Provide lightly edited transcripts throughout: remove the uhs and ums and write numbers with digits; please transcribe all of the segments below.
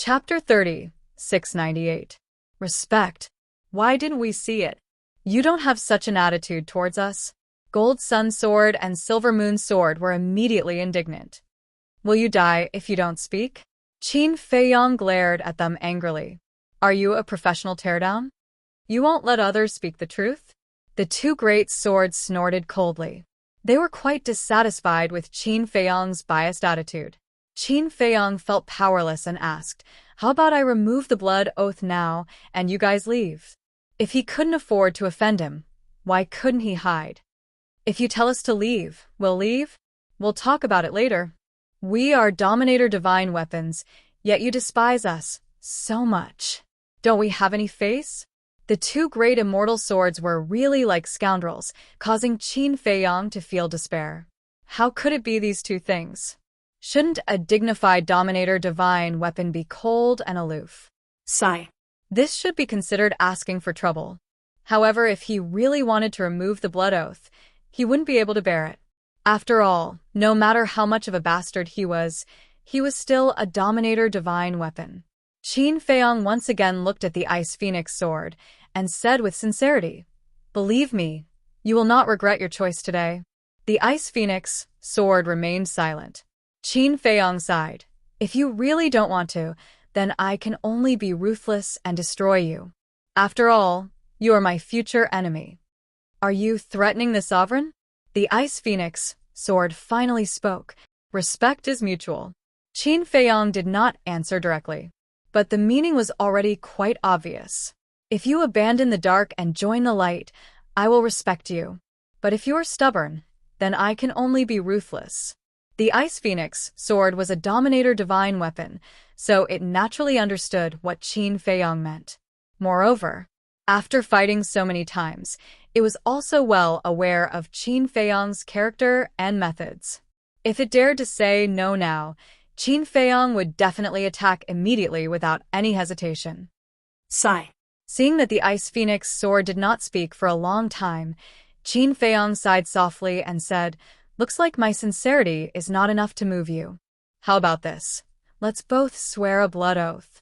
Chapter 30, 698. Respect. Why didn't we see it? You don't have such an attitude towards us. Gold Sun Sword and Silver Moon Sword were immediately indignant. Will you die if you don't speak? Qin Feiyong glared at them angrily. Are you a professional teardown? You won't let others speak the truth? The two great swords snorted coldly. They were quite dissatisfied with Qin Feiyong's biased attitude. Qin Feiyong felt powerless and asked, "How about I remove the blood oath now, and you guys leave?" If he couldn't afford to offend him, why couldn't he hide? If you tell us to leave, we'll leave. We'll talk about it later. We are Dominator Divine weapons, yet you despise us so much. Don't we have any face? The two great immortal swords were really like scoundrels, causing Qin Feiyong to feel despair. How could it be these two things? Shouldn't a dignified Dominator Divine weapon be cold and aloof? Sigh. This should be considered asking for trouble. However, if he really wanted to remove the blood oath, he wouldn't be able to bear it. After all, no matter how much of a bastard he was still a Dominator Divine weapon. Qin Feiyong once again looked at the Ice Phoenix sword and said with sincerity, "Believe me, you will not regret your choice today." The Ice Phoenix sword remained silent. Qin Feiyong sighed. "If you really don't want to, then I can only be ruthless and destroy you. After all, you are my future enemy." "Are you threatening the sovereign?" The Ice Phoenix sword finally spoke. "Respect is mutual." Qin Feiyong did not answer directly, but the meaning was already quite obvious. "If you abandon the dark and join the light, I will respect you. But if you are stubborn, then I can only be ruthless." The Ice Phoenix sword was a Dominator Divine weapon, so it naturally understood what Qin Feiyong meant. Moreover, after fighting so many times, it was also well aware of Qin Feiyong's character and methods. If it dared to say no now, Qin Feiyong would definitely attack immediately without any hesitation. Sigh. Seeing that the Ice Phoenix sword did not speak for a long time, Qin Feiyong sighed softly and said, "Looks like my sincerity is not enough to move you. How about this? Let's both swear a blood oath.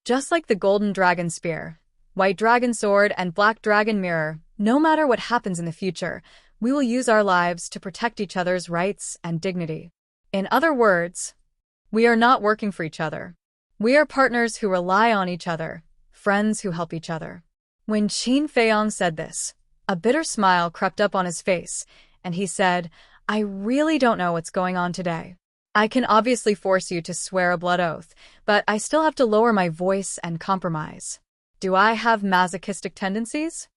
Just like the Golden Dragon Spear, White Dragon Sword, and Black Dragon Mirror, no matter what happens in the future, we will use our lives to protect each other's rights and dignity. In other words, we are not working for each other. We are partners who rely on each other, friends who help each other." When Qin Feiyong said this, a bitter smile crept up on his face, and he said, "I really don't know what's going on today. I can obviously force you to swear a blood oath, but I still have to lower my voice and compromise. Do I have masochistic tendencies?"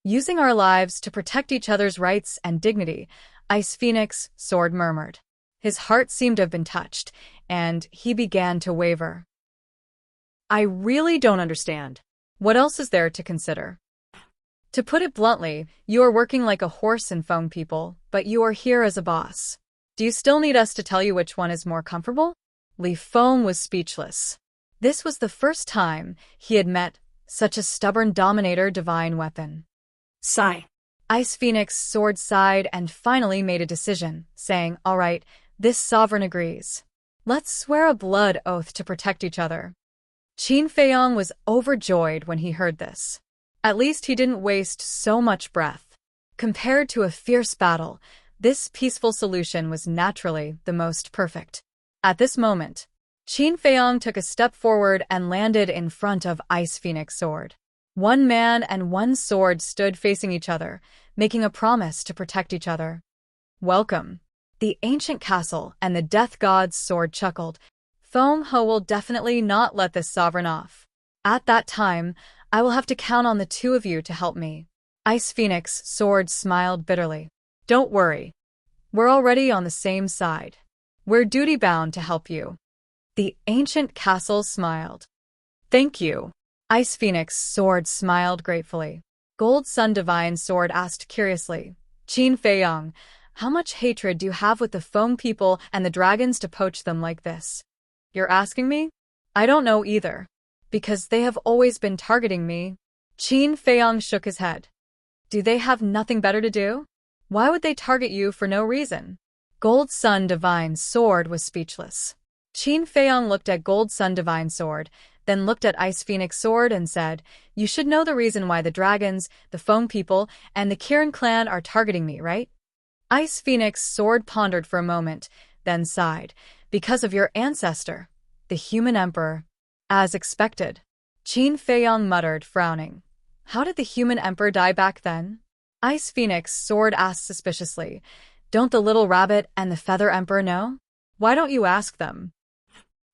"Using our lives to protect each other's rights and dignity," Ice Phoenix sword murmured. His heart seemed to have been touched, and he began to waver. "I really don't understand. What else is there to consider? To put it bluntly, you are working like a horse in Feng people, but you are here as a boss. Do you still need us to tell you which one is more comfortable?" Li Feng was speechless. This was the first time he had met such a stubborn Dominator Divine weapon. Sigh. Ice Phoenix sword sighed and finally made a decision, saying, "All right, this sovereign agrees. Let's swear a blood oath to protect each other." Qin Feiyong was overjoyed when he heard this. At least he didn't waste so much breath. Compared to a fierce battle, this peaceful solution was naturally the most perfect. At this moment, Qin Feiyong took a step forward and landed in front of Ice Phoenix sword. One man and one sword stood facing each other, making a promise to protect each other. "Welcome." The ancient castle and the death god's sword chuckled. "Feng Ho will definitely not let this sovereign off. At that time, I will have to count on the two of you to help me." Ice Phoenix sword smiled bitterly. "Don't worry. We're already on the same side. We're duty-bound to help you." The ancient castle smiled. "Thank you." Ice Phoenix sword smiled gratefully. Gold Sun Divine sword asked curiously, "Qin Feiyong, how much hatred do you have with the Feng people and the dragons to poach them like this?" "You're asking me? I don't know either. Because they have always been targeting me." Qin Feiyong shook his head. "Do they have nothing better to do? Why would they target you for no reason?" Gold Sun Divine sword was speechless. Qin Feiyong looked at Gold Sun Divine Sword, then looked at Ice Phoenix Sword and said, "You should know the reason why the dragons, the Feng people, and the Kirin clan are targeting me, right?" Ice Phoenix Sword pondered for a moment, then sighed. "Because of your ancestor, the human emperor." As expected. Qin Feiyong muttered, frowning. "How did the human emperor die back then?" Ice Phoenix Sword asked suspiciously. "Don't the little rabbit and the feather emperor know? Why don't you ask them?"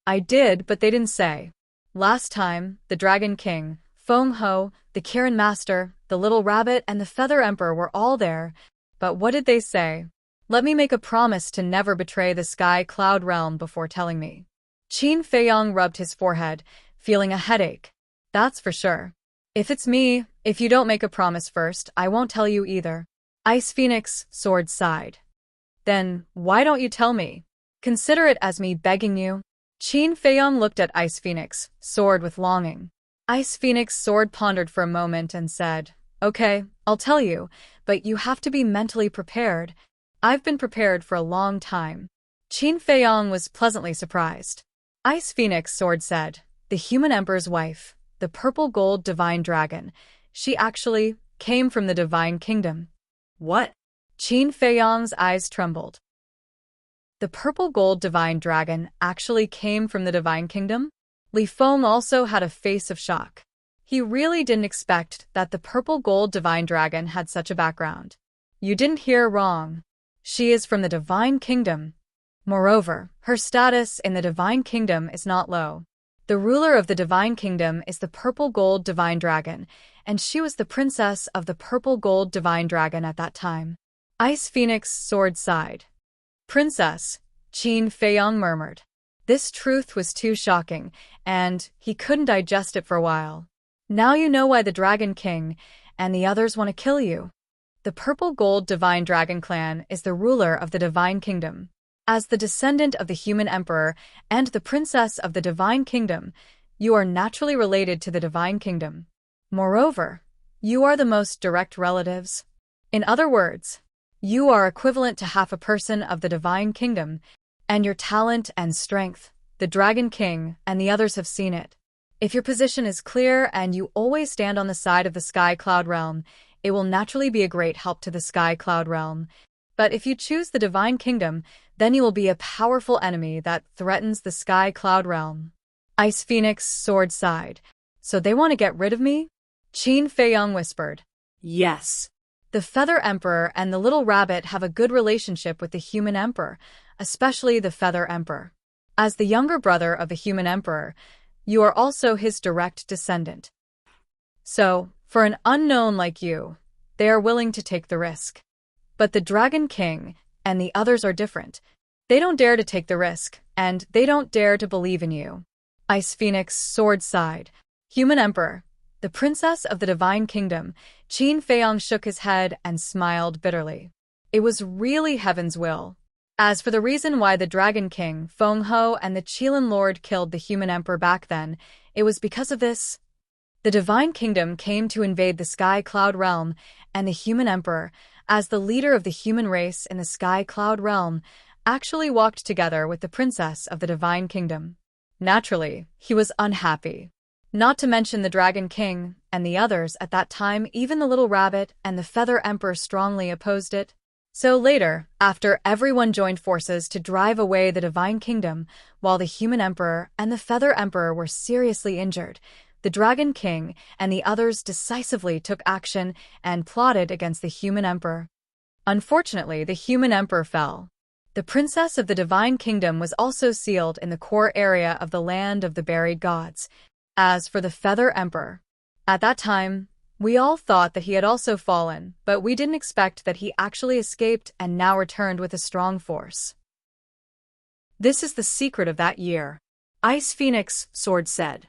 "I did, but they didn't say. Last time, the Dragon King, Feng Ho, the Kirin Master, the little rabbit, and the feather emperor were all there. But what did they say? Let me make a promise to never betray the Sky Cloud Realm before telling me." Qin Feiyong rubbed his forehead, feeling a headache. "That's for sure. If it's me, if you don't make a promise first, I won't tell you either." Ice Phoenix Sword sighed. "Then, why don't you tell me? Consider it as me begging you." Qin Feiyong looked at Ice Phoenix Sword with longing. Ice Phoenix Sword pondered for a moment and said, "Okay, I'll tell you, but you have to be mentally prepared." "I've been prepared for a long time." Qin Feiyong was pleasantly surprised. Ice Phoenix Sword said, "The human emperor's wife, the purple gold divine dragon, she actually came from the divine kingdom." What? Qin Feiyong's eyes trembled. The purple gold divine dragon actually came from the divine kingdom? Li Feng also had a face of shock. He really didn't expect that the purple gold divine dragon had such a background. "You didn't hear wrong. She is from the divine kingdom. Moreover, her status in the divine kingdom is not low. The ruler of the divine kingdom is the purple gold divine dragon, and she was the princess of the purple gold divine dragon at that time." Ice Phoenix Sword sighed. "Princess," Qin Feiyong murmured. This truth was too shocking, and he couldn't digest it for a while. "Now you know why the Dragon King and the others want to kill you. The Purple Gold Divine Dragon Clan is the ruler of the Divine Kingdom. As the descendant of the human emperor and the princess of the Divine Kingdom, you are naturally related to the Divine Kingdom. Moreover, you are the most direct relatives. In other words, you are equivalent to half a person of the Divine Kingdom, and your talent and strength, the Dragon King and the others have seen it. If your position is clear and you always stand on the side of the Sky Cloud Realm, it will naturally be a great help to the Sky Cloud Realm. But if you choose the Divine Kingdom, then you will be a powerful enemy that threatens the Sky Cloud Realm." Ice Phoenix Sword sighed. "So they want to get rid of me?" Qin Feiyong whispered. Yes. The Feather Emperor and the Little Rabbit have a good relationship with the Human Emperor, especially the Feather Emperor. As the younger brother of the Human Emperor, you are also his direct descendant. So, for an unknown like you, they are willing to take the risk. But the Dragon King and the others are different. They don't dare to take the risk, and they don't dare to believe in you." Ice Phoenix Sword sighed. "Human Emperor, the princess of the Divine Kingdom," Qin Feiyong shook his head and smiled bitterly. It was really heaven's will. As for the reason why the Dragon King, Feng Ho, and the Qilin Lord killed the human emperor back then, it was because of this. The Divine Kingdom came to invade the Sky Cloud Realm, and the human emperor, as the leader of the human race in the Sky Cloud Realm, actually walked together with the princess of the Divine Kingdom. Naturally, he was unhappy. Not to mention the Dragon King and the others at that time, even the Little Rabbit and the Feather Emperor strongly opposed it. So later, after everyone joined forces to drive away the Divine Kingdom, while the Human Emperor and the Feather Emperor were seriously injured, the Dragon King and the others decisively took action and plotted against the Human Emperor. Unfortunately, the Human Emperor fell. The Princess of the Divine Kingdom was also sealed in the core area of the Land of the Buried Gods. As for the Feather Emperor, at that time, we all thought that he had also fallen, but we didn't expect that he actually escaped and now returned with a strong force. This is the secret of that year, Ice Phoenix Sword said.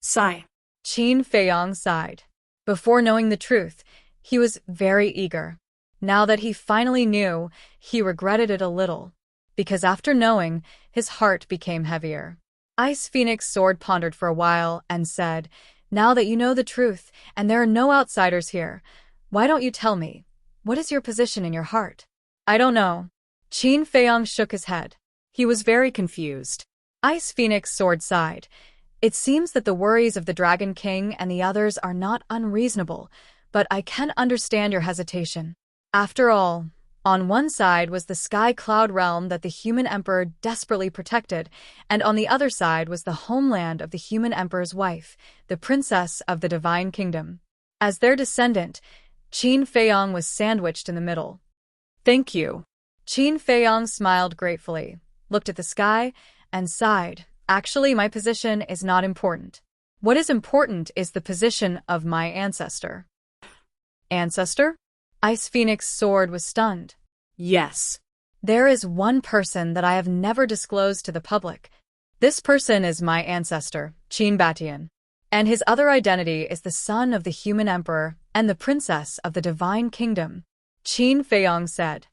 Sigh. Qin Feiyong sighed. Before knowing the truth, he was very eager. Now that he finally knew, he regretted it a little. Because after knowing, his heart became heavier. Ice Phoenix Sword pondered for a while and said, "Now that you know the truth, and there are no outsiders here, why don't you tell me? What is your position in your heart?" "I don't know." Qin Feiyong shook his head. He was very confused. Ice Phoenix Sword sighed. It seems that the worries of the Dragon King and the others are not unreasonable, but I can understand your hesitation. After all, on one side was the Sky Cloud realm that the human emperor desperately protected, and on the other side was the homeland of the human emperor's wife, the princess of the Divine Kingdom. As their descendant, Qin Feiyong was sandwiched in the middle. Thank you. Qin Feiyong smiled gratefully, looked at the sky, and sighed. Actually, my position is not important. What is important is the position of my ancestor. Ancestor? Ice Phoenix Sword was stunned. Yes. There is one person that I have never disclosed to the public. This person is my ancestor, Qin Batian. And his other identity is the son of the human emperor and the princess of the Divine Kingdom. Qin Feiyong said.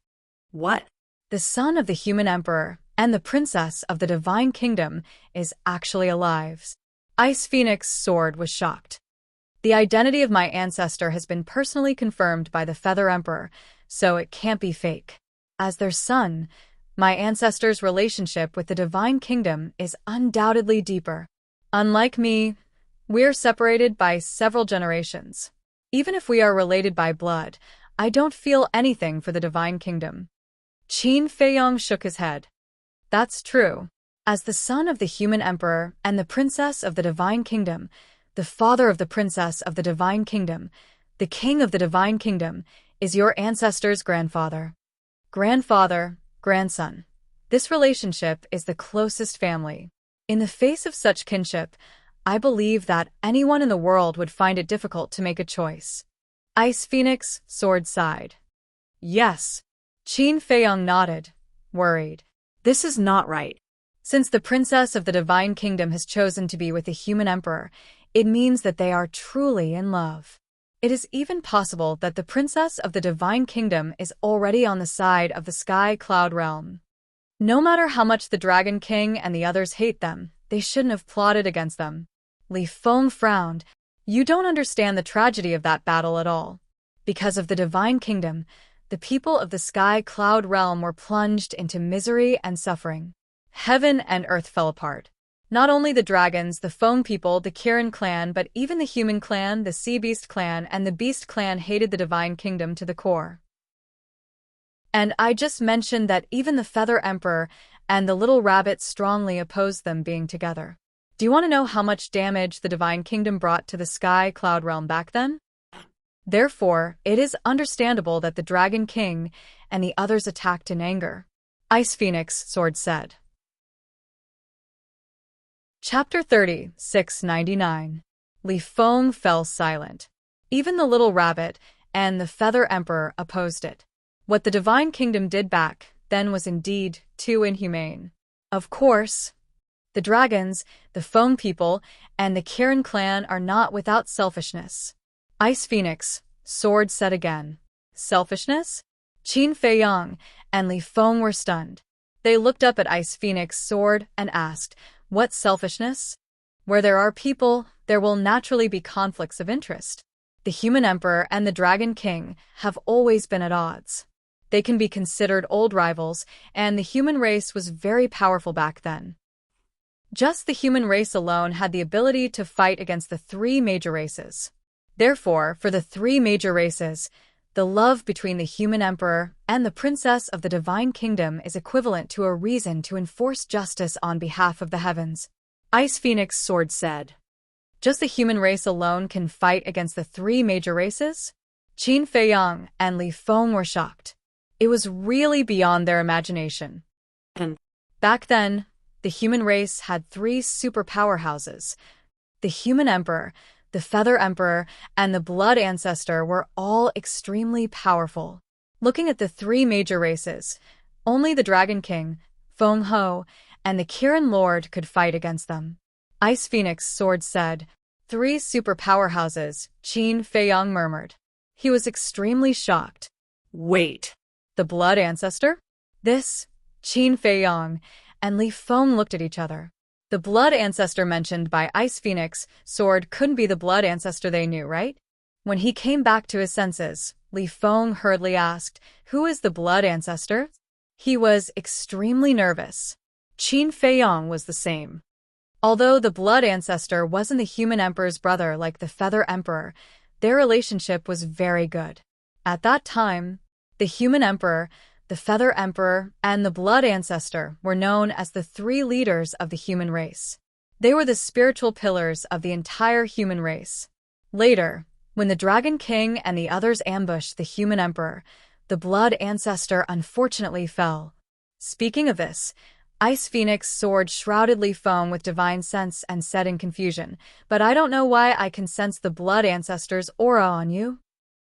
What? The son of the human emperor and the princess of the Divine Kingdom is actually alive. Ice Phoenix Sword was shocked. The identity of my ancestor has been personally confirmed by the Feather Emperor, so it can't be fake. As their son, my ancestor's relationship with the Divine Kingdom is undoubtedly deeper. Unlike me, we're separated by several generations. Even if we are related by blood, I don't feel anything for the Divine Kingdom. Qin Feiyong shook his head. That's true. As the son of the human emperor and the princess of the Divine Kingdom, the father of the princess of the Divine Kingdom, the king of the Divine Kingdom, is your ancestor's grandfather. Grandfather, grandson. This relationship is the closest family. In the face of such kinship, I believe that anyone in the world would find it difficult to make a choice. Ice Phoenix Sword sighed. Yes. Qin Feiyong nodded, worried. This is not right. Since the princess of the Divine Kingdom has chosen to be with the human emperor, it means that they are truly in love. It is even possible that the princess of the Divine Kingdom is already on the side of the Sky Cloud realm. No matter how much the Dragon King and the others hate them, they shouldn't have plotted against them. Li Feng frowned. You don't understand the tragedy of that battle at all. Because of the Divine Kingdom, the people of the Sky Cloud realm were plunged into misery and suffering. Heaven and earth fell apart. Not only the dragons, the Feng people, the Kirin clan, but even the human clan, the Sea Beast clan, and the Beast clan hated the Divine Kingdom to the core. And I just mentioned that even the Feather Emperor and the Little Rabbit strongly opposed them being together. Do you want to know how much damage the Divine Kingdom brought to the Sky Cloud realm back then? Therefore, it is understandable that the Dragon King and the others attacked in anger. Ice Phoenix Sword said. Chapter 30, 699. Li Feng fell silent. Even the Little Rabbit and the Feather Emperor opposed it. What the Divine Kingdom did back then was indeed too inhumane. Of course, the dragons, the Feng people, and the Kirin clan are not without selfishness. Ice Phoenix Sword said again. Selfishness? Qin Feiyong and Li Feng were stunned. They looked up at Ice Phoenix Sword and asked, what selfishness? Where there are people, there will naturally be conflicts of interest. The human emperor and the Dragon King have always been at odds. They can be considered old rivals, and the human race was very powerful back then. Just the human race alone had the ability to fight against the three major races. Therefore, for the three major races, the love between the human emperor and the princess of the Divine Kingdom is equivalent to a reason to enforce justice on behalf of the heavens. Ice Phoenix Sword said. Just the human race alone can fight against the three major races? Qin Feiyong and Li Feng were shocked. It was really beyond their imagination. Back then, the human race had three super powerhouses. The human emperor, the Feather Emperor, and the Blood Ancestor were all extremely powerful. Looking at the three major races, only the Dragon King, Feng Ho, and the Kirin Lord could fight against them. Ice Phoenix Sword said. Three super powerhouses, Qin Feiyong murmured. He was extremely shocked. Wait. The Blood Ancestor? This, Qin Feiyong and Li Feng looked at each other. The Blood Ancestor mentioned by Ice Phoenix Sword couldn't be the Blood Ancestor they knew, right? When he came back to his senses, Li Feng hurriedly asked, who is the Blood Ancestor? He was extremely nervous. Qin Feiyong was the same. Although the blood ancestor wasn't the human emperor's brother like the feather emperor, their relationship was very good. At that time, the human emperor, the feather emperor, and the blood ancestor were known as the three leaders of the human race. They were the spiritual pillars of the entire human race. Later, when the Dragon King and the others ambushed the human emperor, the blood ancestor unfortunately fell. Speaking of this, Ice Phoenix sword shrouded Li Feng with divine sense and said in confusion, "But I don't know why I can sense the blood ancestor's aura on you."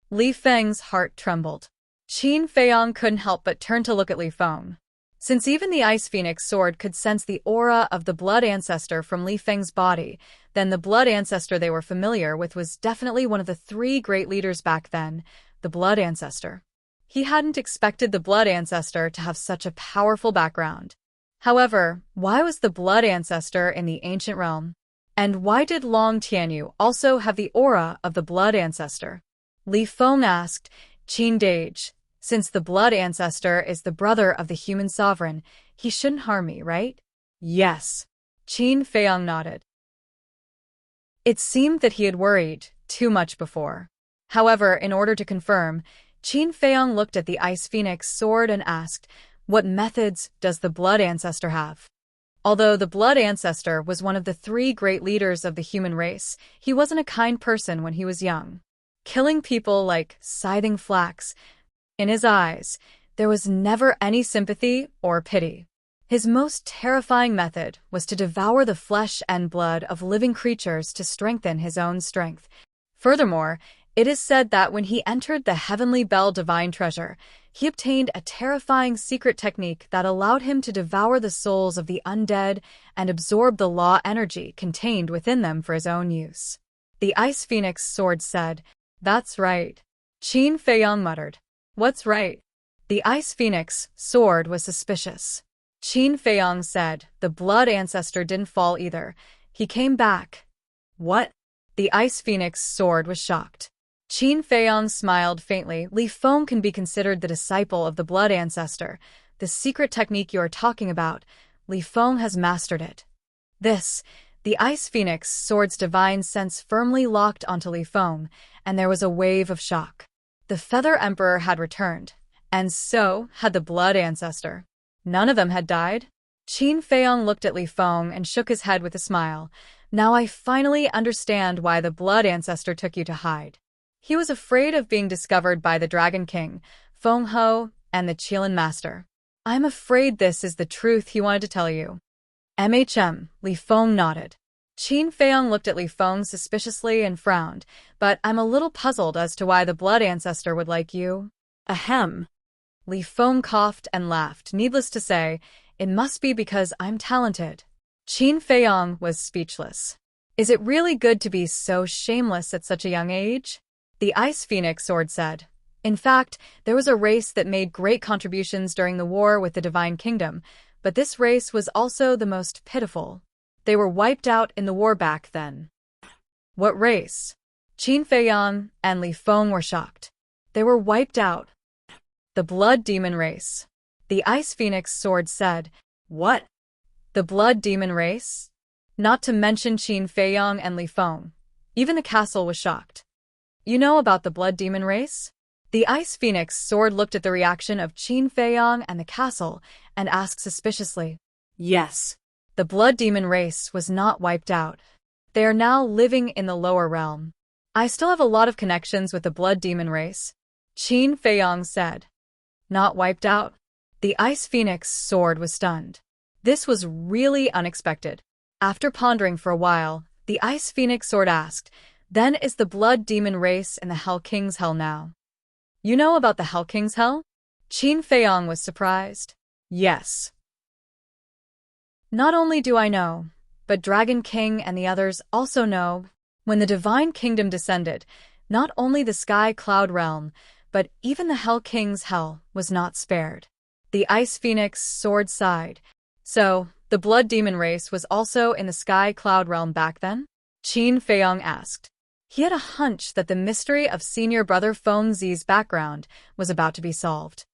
Li Feng's heart trembled. Qin Feiyong couldn't help but turn to look at Li Feng. Since even the Ice Phoenix sword could sense the aura of the blood ancestor from Li Feng's body, then the blood ancestor they were familiar with was definitely one of the three great leaders back then, the blood ancestor. He hadn't expected the blood ancestor to have such a powerful background. However, why was the blood ancestor in the ancient realm? And why did Long Tianyu also have the aura of the blood ancestor? Li Feng asked, "Qin Dage, since the blood ancestor is the brother of the human sovereign, he shouldn't harm me, right?" "Yes." Qin Feiyong nodded. It seemed that he had worried too much before. However, in order to confirm, Qin Feiyong looked at the Ice Phoenix sword and asked, "What methods does the blood ancestor have?" Although the blood ancestor was one of the three great leaders of the human race, he wasn't a kind person when he was young. Killing people like scything flax. In his eyes, there was never any sympathy or pity. His most terrifying method was to devour the flesh and blood of living creatures to strengthen his own strength. Furthermore, it is said that when he entered the Heavenly Bell Divine Treasure, he obtained a terrifying secret technique that allowed him to devour the souls of the undead and absorb the law energy contained within them for his own use. The Ice Phoenix sword said, "That's right." Qin Feiyong muttered, "What's right?" The Ice Phoenix sword was suspicious. Qin Feiyong said, "The blood ancestor didn't fall either. He came back." "What?" The Ice Phoenix sword was shocked. Qin Feiyong smiled faintly. "Li Feng can be considered the disciple of the blood ancestor. The secret technique you are talking about, Li Feng has mastered it." The Ice Phoenix sword's divine sense firmly locked onto Li Feng, and there was a wave of shock. The Feather Emperor had returned, and so had the blood ancestor. None of them had died. Qin Feiyong looked at Li Feng and shook his head with a smile. "Now I finally understand why the blood ancestor took you to hide. He was afraid of being discovered by the Dragon King, Feng Ho, and the Qilin Master. I'm afraid this is the truth he wanted to tell you." Li Feng nodded. Qin Feiyong looked at Li Feng suspiciously and frowned, "But I'm a little puzzled as to why the blood ancestor would like you." "Ahem." Li Feng coughed and laughed. "Needless to say, it must be because I'm talented." Qin Feiyong was speechless. "Is it really good to be so shameless at such a young age?" The Ice Phoenix sword said. "In fact, there was a race that made great contributions during the war with the Divine Kingdom, but this race was also the most pitiful. They were wiped out in the war back then." "What race?" Qin Feiyong and Li Feng were shocked. "They were wiped out." "The Blood Demon race." The Ice Phoenix sword said. "What? The Blood Demon race?" Not to mention Qin Feiyong and Li Feng. Even the castle was shocked. "You know about the Blood Demon race?" The Ice Phoenix sword looked at the reaction of Qin Feiyong and the castle and asked suspiciously. "Yes." The Blood Demon race was not wiped out. They are now living in the lower realm. "I still have a lot of connections with the Blood Demon race," Qin Feiyong said. "Not wiped out?" The Ice Phoenix sword was stunned. This was really unexpected. After pondering for a while, the Ice Phoenix sword asked, "Then is the Blood Demon race in the Hell King's Hell now?" "You know about the Hell King's Hell?" Qin Feiyong was surprised. "Yes. Not only do I know, but Dragon King and the others also know. When the Divine Kingdom descended, not only the Sky Cloud Realm, but even the Hell King's Hell was not spared." The Ice Phoenix sword sighed. "So, the Blood Demon race was also in the Sky Cloud Realm back then?" Qin Feiyong asked. He had a hunch that the mystery of senior brother Feng Zi's background was about to be solved.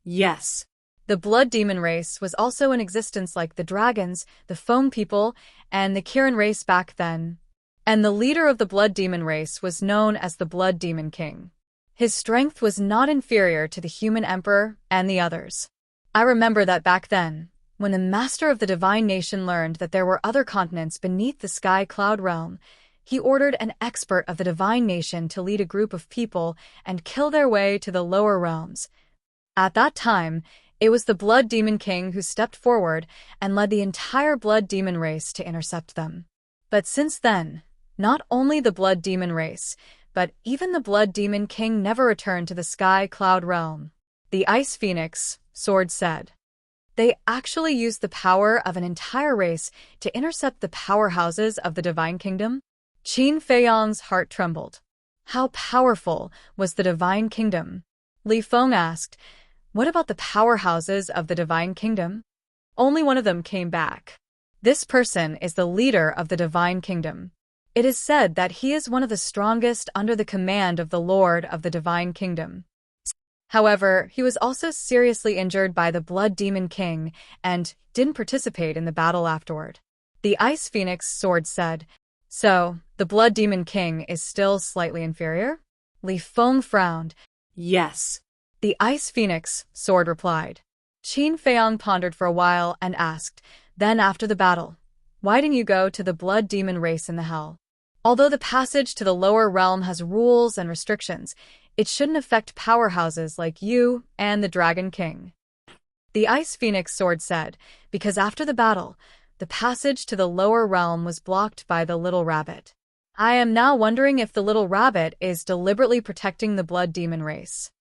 "Yes." The blood demon race was also in existence like the dragons, the foam people, and the Kirin race back then. And the leader of the blood demon race was known as the Blood Demon King. His strength was not inferior to the human emperor and the others. I remember that back then, when the master of the divine nation learned that there were other continents beneath the sky cloud realm, he ordered an expert of the divine nation to lead a group of people and kill their way to the lower realms. At that time, it was the Blood Demon King who stepped forward and led the entire blood demon race to intercept them. But since then, not only the blood demon race, but even the Blood Demon King never returned to the sky cloud realm. The Ice Phoenix sword said. They actually used the power of an entire race to intercept the powerhouses of the divine kingdom? Qin Feiyang's heart trembled. How powerful was the divine kingdom? Li Feng asked, what about the powerhouses of the divine kingdom? Only one of them came back. This person is the leader of the divine kingdom. It is said that he is one of the strongest under the command of the Lord of the Divine Kingdom. However, he was also seriously injured by the Blood Demon King and didn't participate in the battle afterward. The Ice Phoenix sword said, so, the Blood Demon King is still slightly inferior? Li Feng frowned. Yes. The Ice Phoenix sword replied. Qin Feiyang pondered for a while and asked, then after the battle, why didn't you go to the Blood Demon race in the hell? Although the passage to the lower realm has rules and restrictions, it shouldn't affect powerhouses like you and the Dragon King. The Ice Phoenix sword said, because after the battle, the passage to the lower realm was blocked by the little rabbit. I am now wondering if the little rabbit is deliberately protecting the blood demon race.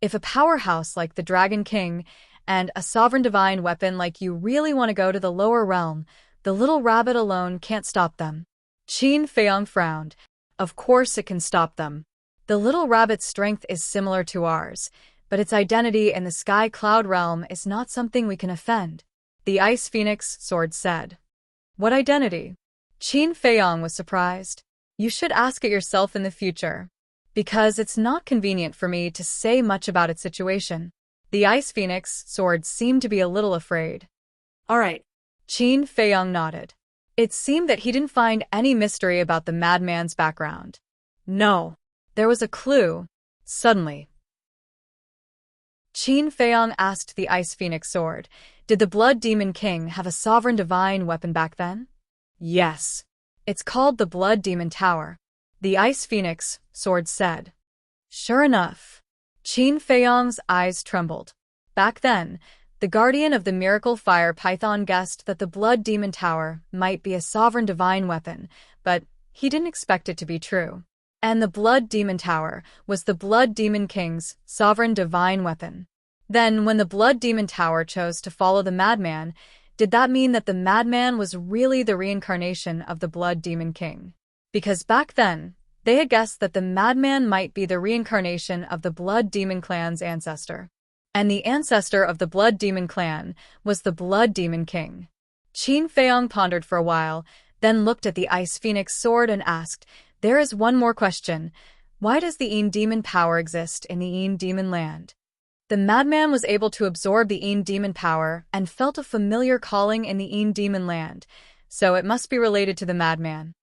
If a powerhouse like the Dragon King and a sovereign divine weapon like you really want to go to the lower realm, the little rabbit alone can't stop them. Qin Feiyang frowned. Of course it can stop them. The little rabbit's strength is similar to ours, but its identity in the sky cloud realm is not something we can offend. The Ice Phoenix sword said. What identity? Qin Feiyang was surprised. You should ask it yourself in the future, because it's not convenient for me to say much about its situation. The Ice Phoenix sword seemed to be a little afraid. All right. Qin Feiyang nodded. It seemed that he didn't find any mystery about the madman's background. No, there was a clue. Suddenly, Qin Feiyang asked the Ice Phoenix sword, did the Blood Demon King have a sovereign divine weapon back then? Yes. It's called the Blood Demon Tower. The Ice Phoenix sword said. Sure enough. Qin Feiyang's eyes trembled. Back then, the guardian of the Miracle Fire Python guessed that the Blood Demon Tower might be a sovereign divine weapon, but he didn't expect it to be true. And the Blood Demon Tower was the Blood Demon King's sovereign divine weapon. Then, when the Blood Demon Tower chose to follow the madman, did that mean that the madman was really the reincarnation of the Blood Demon King? Because back then, they had guessed that the madman might be the reincarnation of the Blood Demon Clan's ancestor. And the ancestor of the Blood Demon Clan was the Blood Demon King. Qin Feiyang pondered for a while, then looked at the Ice Phoenix sword and asked, there is one more question. Why does the Een Demon power exist in the Een Demon land? The madman was able to absorb the Een Demon power and felt a familiar calling in the Een Demon land, so it must be related to the madman.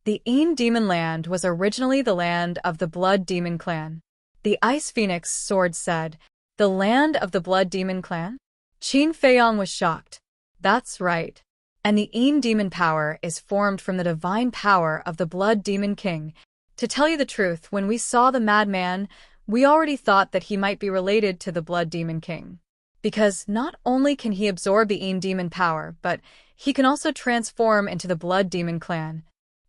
The Een Demon land was originally the land of the Blood Demon Clan. The Ice Phoenix sword said, the land of the Blood Demon Clan? Qin Feiyang was shocked. That's right. And the Een Demon power is formed from the divine power of the Blood Demon King. To tell you the truth, when we saw the madman, we already thought that he might be related to the Blood Demon King. Because not only can he absorb the Een Demon power, but he can also transform into the Blood Demon Clan.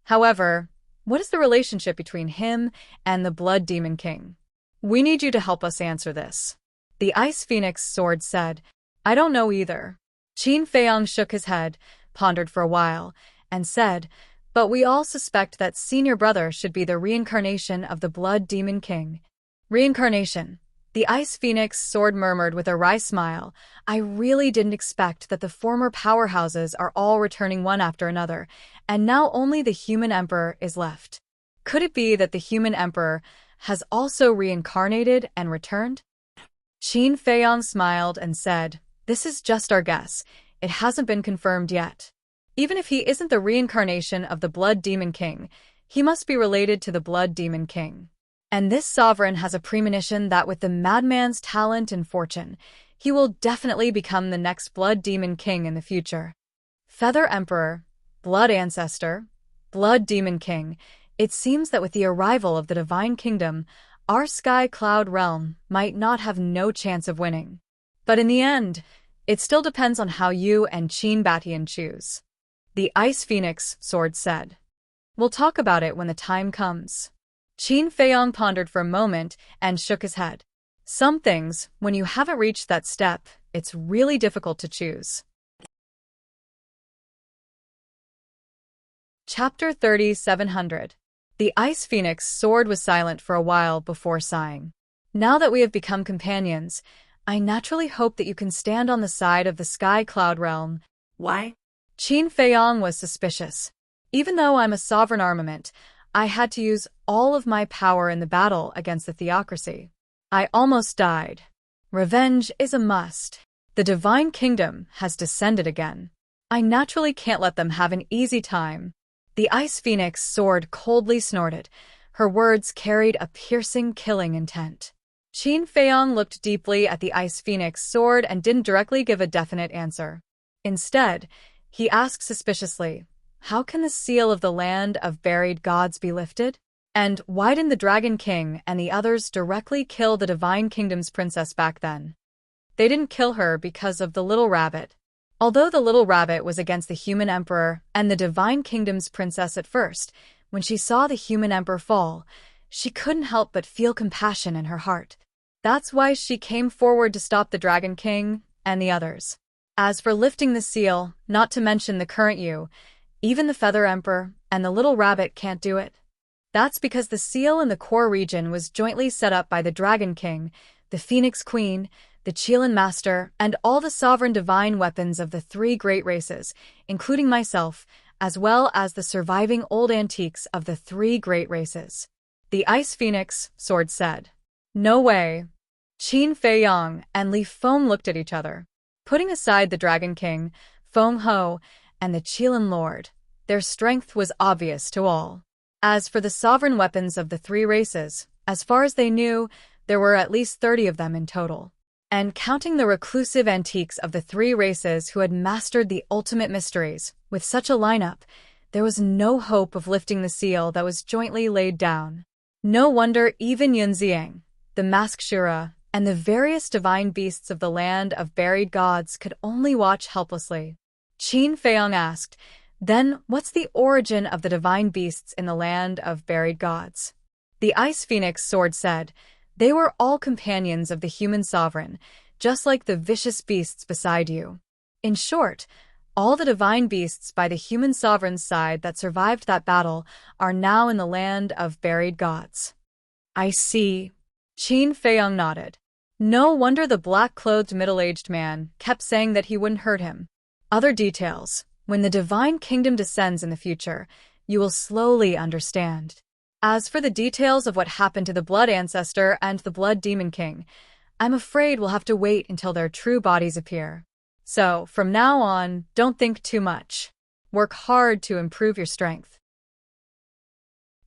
However, what is the relationship between him and the Blood Demon King? We need you to help us answer this. The Ice Phoenix sword said, I don't know either. Qin Feiyang shook his head, pondered for a while, and said, but we all suspect that senior brother should be the reincarnation of the Blood Demon King. Reincarnation. The Ice Phoenix sword murmured with a wry smile, I really didn't expect that the former powerhouses are all returning one after another, and now only the human emperor is left. Could it be that the human emperor has also reincarnated and returned? Qin Feiyong smiled and said, "This is just our guess. It hasn't been confirmed yet. Even if he isn't the reincarnation of the Blood Demon King, he must be related to the Blood Demon King. And this sovereign has a premonition that with the madman's talent and fortune, he will definitely become the next Blood Demon King in the future." Feather Emperor, Blood Ancestor, Blood Demon King, it seems that with the arrival of the Divine Kingdom, our Sky Cloud realm might not have no chance of winning. But in the end, it still depends on how you and Qin Batian choose. The Ice Phoenix Sword said. "We'll talk about it when the time comes." Qin Feiyong pondered for a moment and shook his head. Some things, when you haven't reached that step, it's really difficult to choose. Chapter 3700. The Ice Phoenix Sword was silent for a while before sighing. "Now that we have become companions, I naturally hope that you can stand on the side of the Sky Cloud realm." Why? Qin Feiyong was suspicious. "Even though I'm a sovereign armament, I had to use all of my power in the battle against the theocracy. I almost died. Revenge is a must. The Divine Kingdom has descended again. I naturally can't let them have an easy time." The Ice Phoenix Sword coldly snorted. Her words carried a piercing, killing intent. Qin Feiyong looked deeply at the Ice Phoenix Sword and didn't directly give a definite answer. Instead, he asked suspiciously, "How can the seal of the land of buried gods be lifted? And why didn't the Dragon King and the others directly kill the Divine Kingdom's princess back then?" "They didn't kill her because of the little rabbit. Although the little rabbit was against the human emperor and the Divine Kingdom's princess at first, when she saw the human emperor fall, she couldn't help but feel compassion in her heart. That's why she came forward to stop the Dragon King and the others. As for lifting the seal, not to mention the current you, even the Feather Emperor and the little rabbit can't do it. That's because the seal in the core region was jointly set up by the Dragon King, the Phoenix Queen, the Qilin Master, and all the sovereign divine weapons of the three great races, including myself, as well as the surviving old antiques of the three great races." The Ice Phoenix Sword said. "No way." Qin Feiyong and Li Feng looked at each other. Putting aside the Dragon King, Feng Ho, and the Qilin Lord, their strength was obvious to all. As for the sovereign weapons of the three races, as far as they knew, there were at least 30 of them in total. And counting the reclusive antiques of the three races who had mastered the ultimate mysteries, with such a lineup, there was no hope of lifting the seal that was jointly laid down. No wonder even Yunxiang, the Mask Shura, and the various divine beasts of the land of buried gods could only watch helplessly. Qin Feiyong asked, "Then what's the origin of the divine beasts in the land of buried gods?" The Ice Phoenix Sword said, "They were all companions of the human sovereign, just like the vicious beasts beside you. In short, all the divine beasts by the human sovereign's side that survived that battle are now in the land of buried gods." "I see." Qin Feiyong nodded. No wonder the black-clothed middle-aged man kept saying that he wouldn't hurt him. Other details. When the Divine Kingdom descends in the future, you will slowly understand. As for the details of what happened to the Blood Ancestor and the Blood Demon King, I'm afraid we'll have to wait until their true bodies appear. So, from now on, don't think too much. Work hard to improve your strength.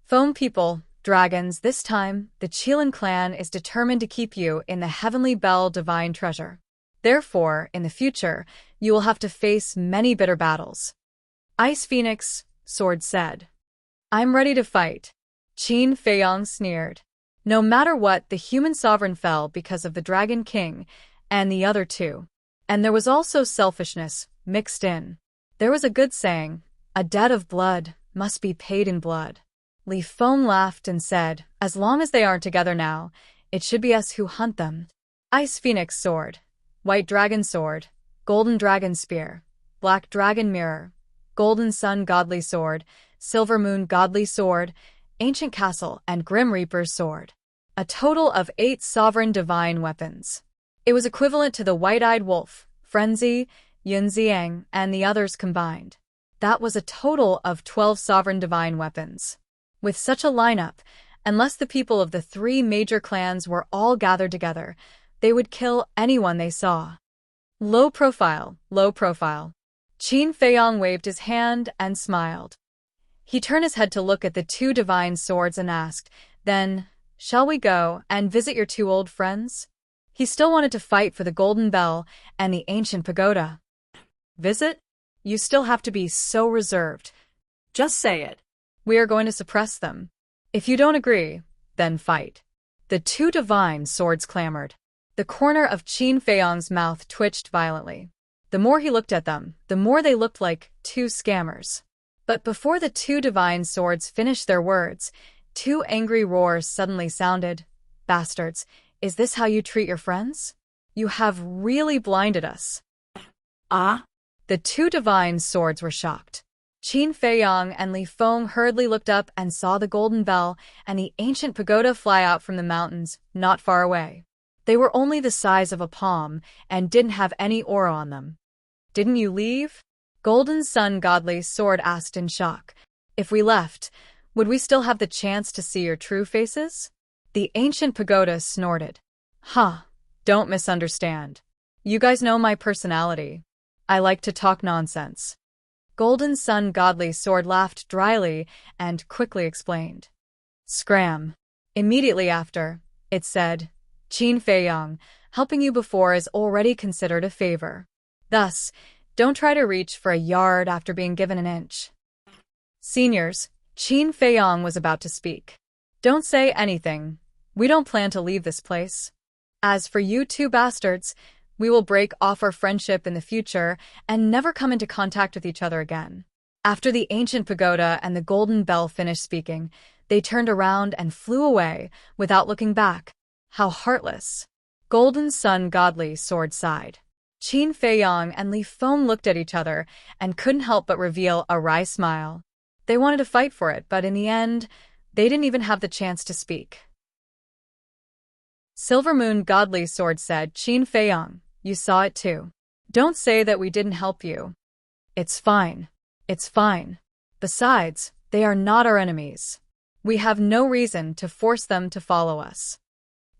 Foam people, dragons, this time, the Qilin clan is determined to keep you in the Heavenly Bell Divine Treasure. Therefore, in the future, you will have to face many bitter battles. Ice Phoenix Sword said. "I'm ready to fight." Qin Feiyong sneered. No matter what, the human sovereign fell because of the Dragon King and the other two. And there was also selfishness mixed in. There was a good saying, "A debt of blood must be paid in blood." Li Feng laughed and said, "As long as they aren't together now, it should be us who hunt them." Ice Phoenix Sword, White Dragon Sword, Golden Dragon Spear, Black Dragon Mirror, Golden Sun Godly Sword, Silver Moon Godly Sword, Ancient Castle, and Grim Reaper's Sword. A total of 8 sovereign divine weapons. It was equivalent to the White-Eyed Wolf, Frenzy, Yunxiang, and the others combined. That was a total of 12 sovereign divine weapons. With such a lineup, unless the people of the 3 major clans were all gathered together, They would kill anyone they saw. Low profile, low profile. Qin Feiyong waved his hand and smiled. He turned his head to look at the two divine swords and asked, "Then, shall we go and visit your two old friends?" He still wanted to fight for the Golden Bell and the ancient pagoda. Visit? You still have to be so reserved. Just say it. We are going to suppress them. If you don't agree, then fight. The two divine swords clamored. The corner of Qin Feiyong's mouth twitched violently. The more he looked at them, the more they looked like two scammers. But before the two divine swords finished their words, two angry roars suddenly sounded. "Bastards, is this how you treat your friends? You have really blinded us." Ah? The two divine swords were shocked. Qin Feiyong and Li Feng hurriedly looked up and saw the Golden Bell and the ancient pagoda fly out from the mountains, not far away. They were only the size of a palm and didn't have any aura on them. "Didn't you leave?" Golden Sun Godly Sword asked in shock. "If we left, would we still have the chance to see your true faces?" The ancient pagoda snorted. "Huh, don't misunderstand. You guys know my personality. I like to talk nonsense." Golden Sun Godly Sword laughed dryly and quickly explained. "Scram." Immediately after, it said, "Qin Feiyong, helping you before is already considered a favor. Thus, don't try to reach for a yard after being given an inch." "Seniors," Qin Feiyong was about to speak. "Don't say anything. We don't plan to leave this place. As for you two bastards, we will break off our friendship in the future and never come into contact with each other again." After the ancient pagoda and the Golden Bell finished speaking, they turned around and flew away without looking back. How heartless. Golden Sun Godly Sword sighed. Qin Feiyong and Li Feng looked at each other and couldn't help but reveal a wry smile. They wanted to fight for it, but in the end, they didn't even have the chance to speak. Silver Moon Godly Sword said, "Qin Feiyong, you saw it too. Don't say that we didn't help you. It's fine. It's fine. Besides, they are not our enemies. We have no reason to force them to follow us."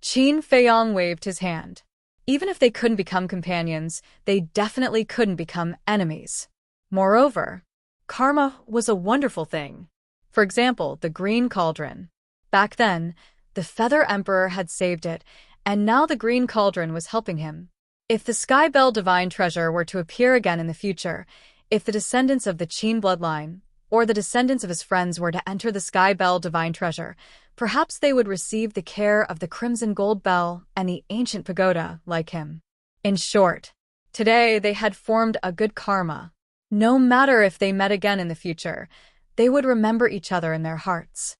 Qin Feiyong waved his hand. Even if they couldn't become companions, they definitely couldn't become enemies. Moreover, karma was a wonderful thing. For example, the Green Cauldron. Back then, the Feather Emperor had saved it, and now the Green Cauldron was helping him. If the Sky Bell Divine Treasure were to appear again in the future, if the descendants of the Qin bloodline, or the descendants of his friends were to enter the Sky Bell Divine Treasure, perhaps they would receive the care of the Crimson Gold Bell and the ancient pagoda like him. In short, today they had formed a good karma. No matter if they met again in the future, they would remember each other in their hearts.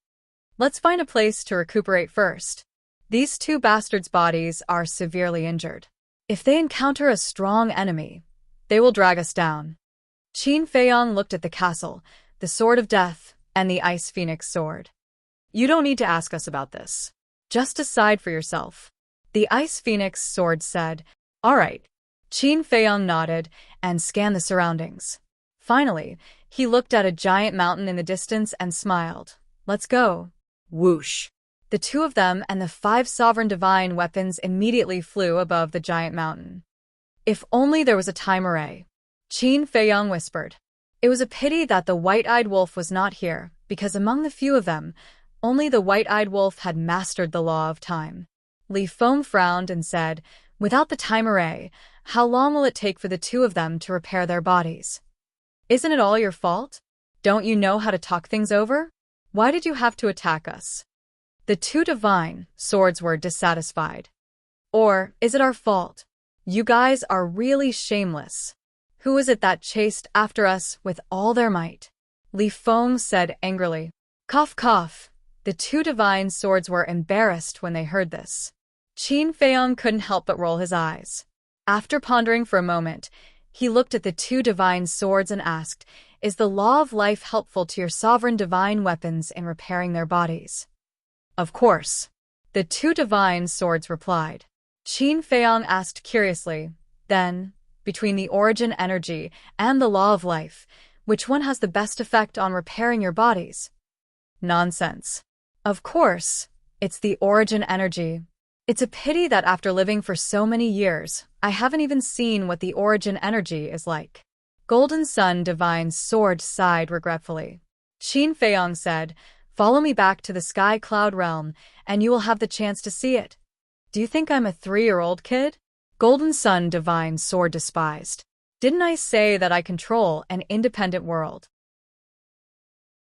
Let's find a place to recuperate first. These two bastards' bodies are severely injured. If they encounter a strong enemy, they will drag us down. Qin Feiyong looked at the castle, the Sword of Death, and the Ice Phoenix Sword. "You don't need to ask us about this. Just decide for yourself." The Ice Phoenix Sword said, "All right." Qin Feiyong nodded and scanned the surroundings. Finally, he looked at a giant mountain in the distance and smiled. "Let's go." Whoosh. The two of them and the 5 sovereign divine weapons immediately flew above the giant mountain. "If only there was a time array," Qin Feiyong whispered. It was a pity that the white-eyed wolf was not here, because among the few of them, only the white-eyed wolf had mastered the law of time. Li Feng frowned and said, "Without the time array, how long will it take for the two of them to repair their bodies? Isn't it all your fault? Don't you know how to talk things over? Why did you have to attack us?" The two divine swords were dissatisfied. "Or is it our fault? You guys are really shameless. Who is it that chased after us with all their might?" Li Feng said angrily. Cough, cough. The two divine swords were embarrassed when they heard this. Qin Feiyong couldn't help but roll his eyes. After pondering for a moment, he looked at the two divine swords and asked, "Is the law of life helpful to your sovereign divine weapons in repairing their bodies?" "Of course." The two divine swords replied. Qin Feiyong asked curiously, "Then, between the origin energy and the law of life, which one has the best effect on repairing your bodies?" "Nonsense. Of course, it's the origin energy. It's a pity that after living for so many years, I haven't even seen what the origin energy is like. Golden Sun Divine Sword sighed regretfully. Qin Feiyong said, "Follow me back to the Sky Cloud Realm, and you will have the chance to see it." "Do you think I'm a 3-year-old kid?" Golden Sun Divine Sword despised. "Didn't I say that I control an independent world?"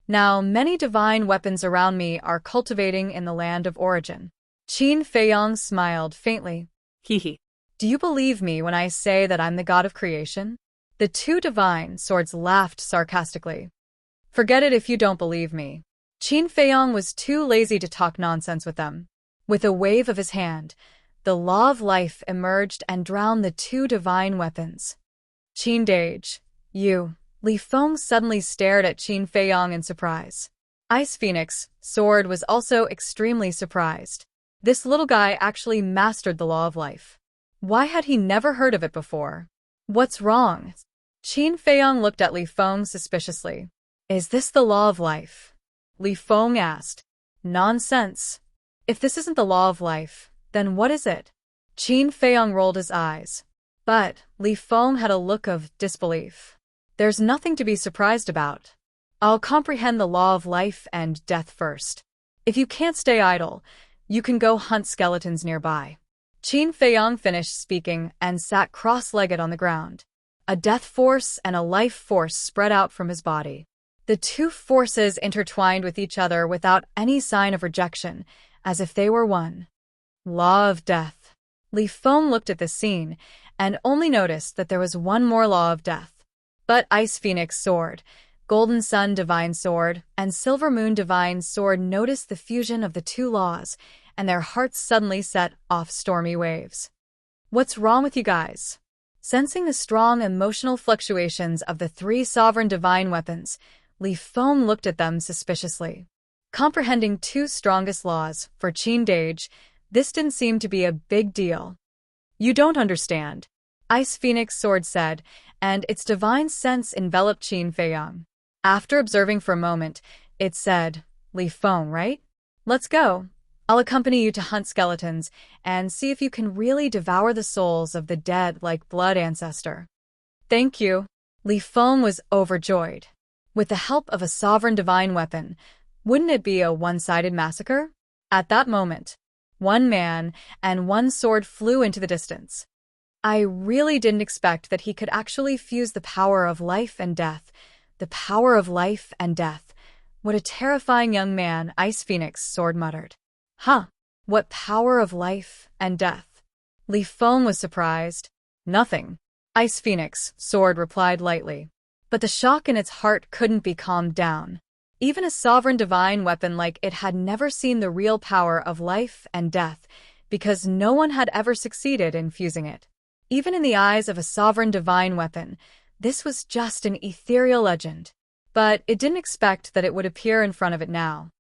Now, many divine weapons around me are cultivating in the land of origin. Qin Feiyong smiled faintly. Hee. "Do you believe me when I say that I'm the god of creation?" The two divine swords laughed sarcastically. "Forget it if you don't believe me." Qin Feiyong was too lazy to talk nonsense with them. With a wave of his hand, the law of life emerged and drowned the two divine weapons. "Qin Deity, you." Li Feng suddenly stared at Qin Feiyong in surprise. Ice Phoenix Sword was also extremely surprised. This little guy actually mastered the law of life. Why had he never heard of it before? "What's wrong?" Qin Feiyong looked at Li Feng suspiciously. "Is this the law of life?" Li Feng asked. "Nonsense. If this isn't the law of life, then what is it?" Qin Feiyong rolled his eyes. But Li Feng had a look of disbelief. "There's nothing to be surprised about. I'll comprehend the law of life and death first. If you can't stay idle, you can go hunt skeletons nearby." Qin Feiyong finished speaking and sat cross-legged on the ground. A death force and a life force spread out from his body. The two forces intertwined with each other without any sign of rejection, as if they were one. Law of death. Li Feng looked at the scene and only noticed that there was one more law of death. But Ice Phoenix Sword, Golden Sun Divine Sword, and Silver Moon Divine Sword noticed the fusion of the two laws, and their hearts suddenly set off stormy waves. "What's wrong with you guys?" Sensing the strong emotional fluctuations of the three sovereign divine weapons, Li Feng looked at them suspiciously. Comprehending two strongest laws for Qin Deity, this didn't seem to be a big deal. "You don't understand," Ice Phoenix Sword said, and its divine sense enveloped Qin Feiyong. After observing for a moment, it said, "Li Feng, right? Let's go. I'll accompany you to hunt skeletons and see if you can really devour the souls of the dead like blood ancestor." "Thank you." Li Feng was overjoyed. With the help of a sovereign divine weapon, wouldn't it be a one-sided massacre? At that moment, one man and one sword flew into the distance. I really didn't expect that he could actually fuse the power of life and death. The power of life and death. What a terrifying young man, Ice Phoenix Sword muttered. "Huh? What power of life and death?" Li Feng was surprised. "Nothing," Ice Phoenix Sword replied lightly. But the shock in its heart couldn't be calmed down. Even a sovereign divine weapon like it had never seen the real power of life and death, because no one had ever succeeded in fusing it. Even in the eyes of a sovereign divine weapon, this was just an ethereal legend. But it didn't expect that it would appear in front of it now.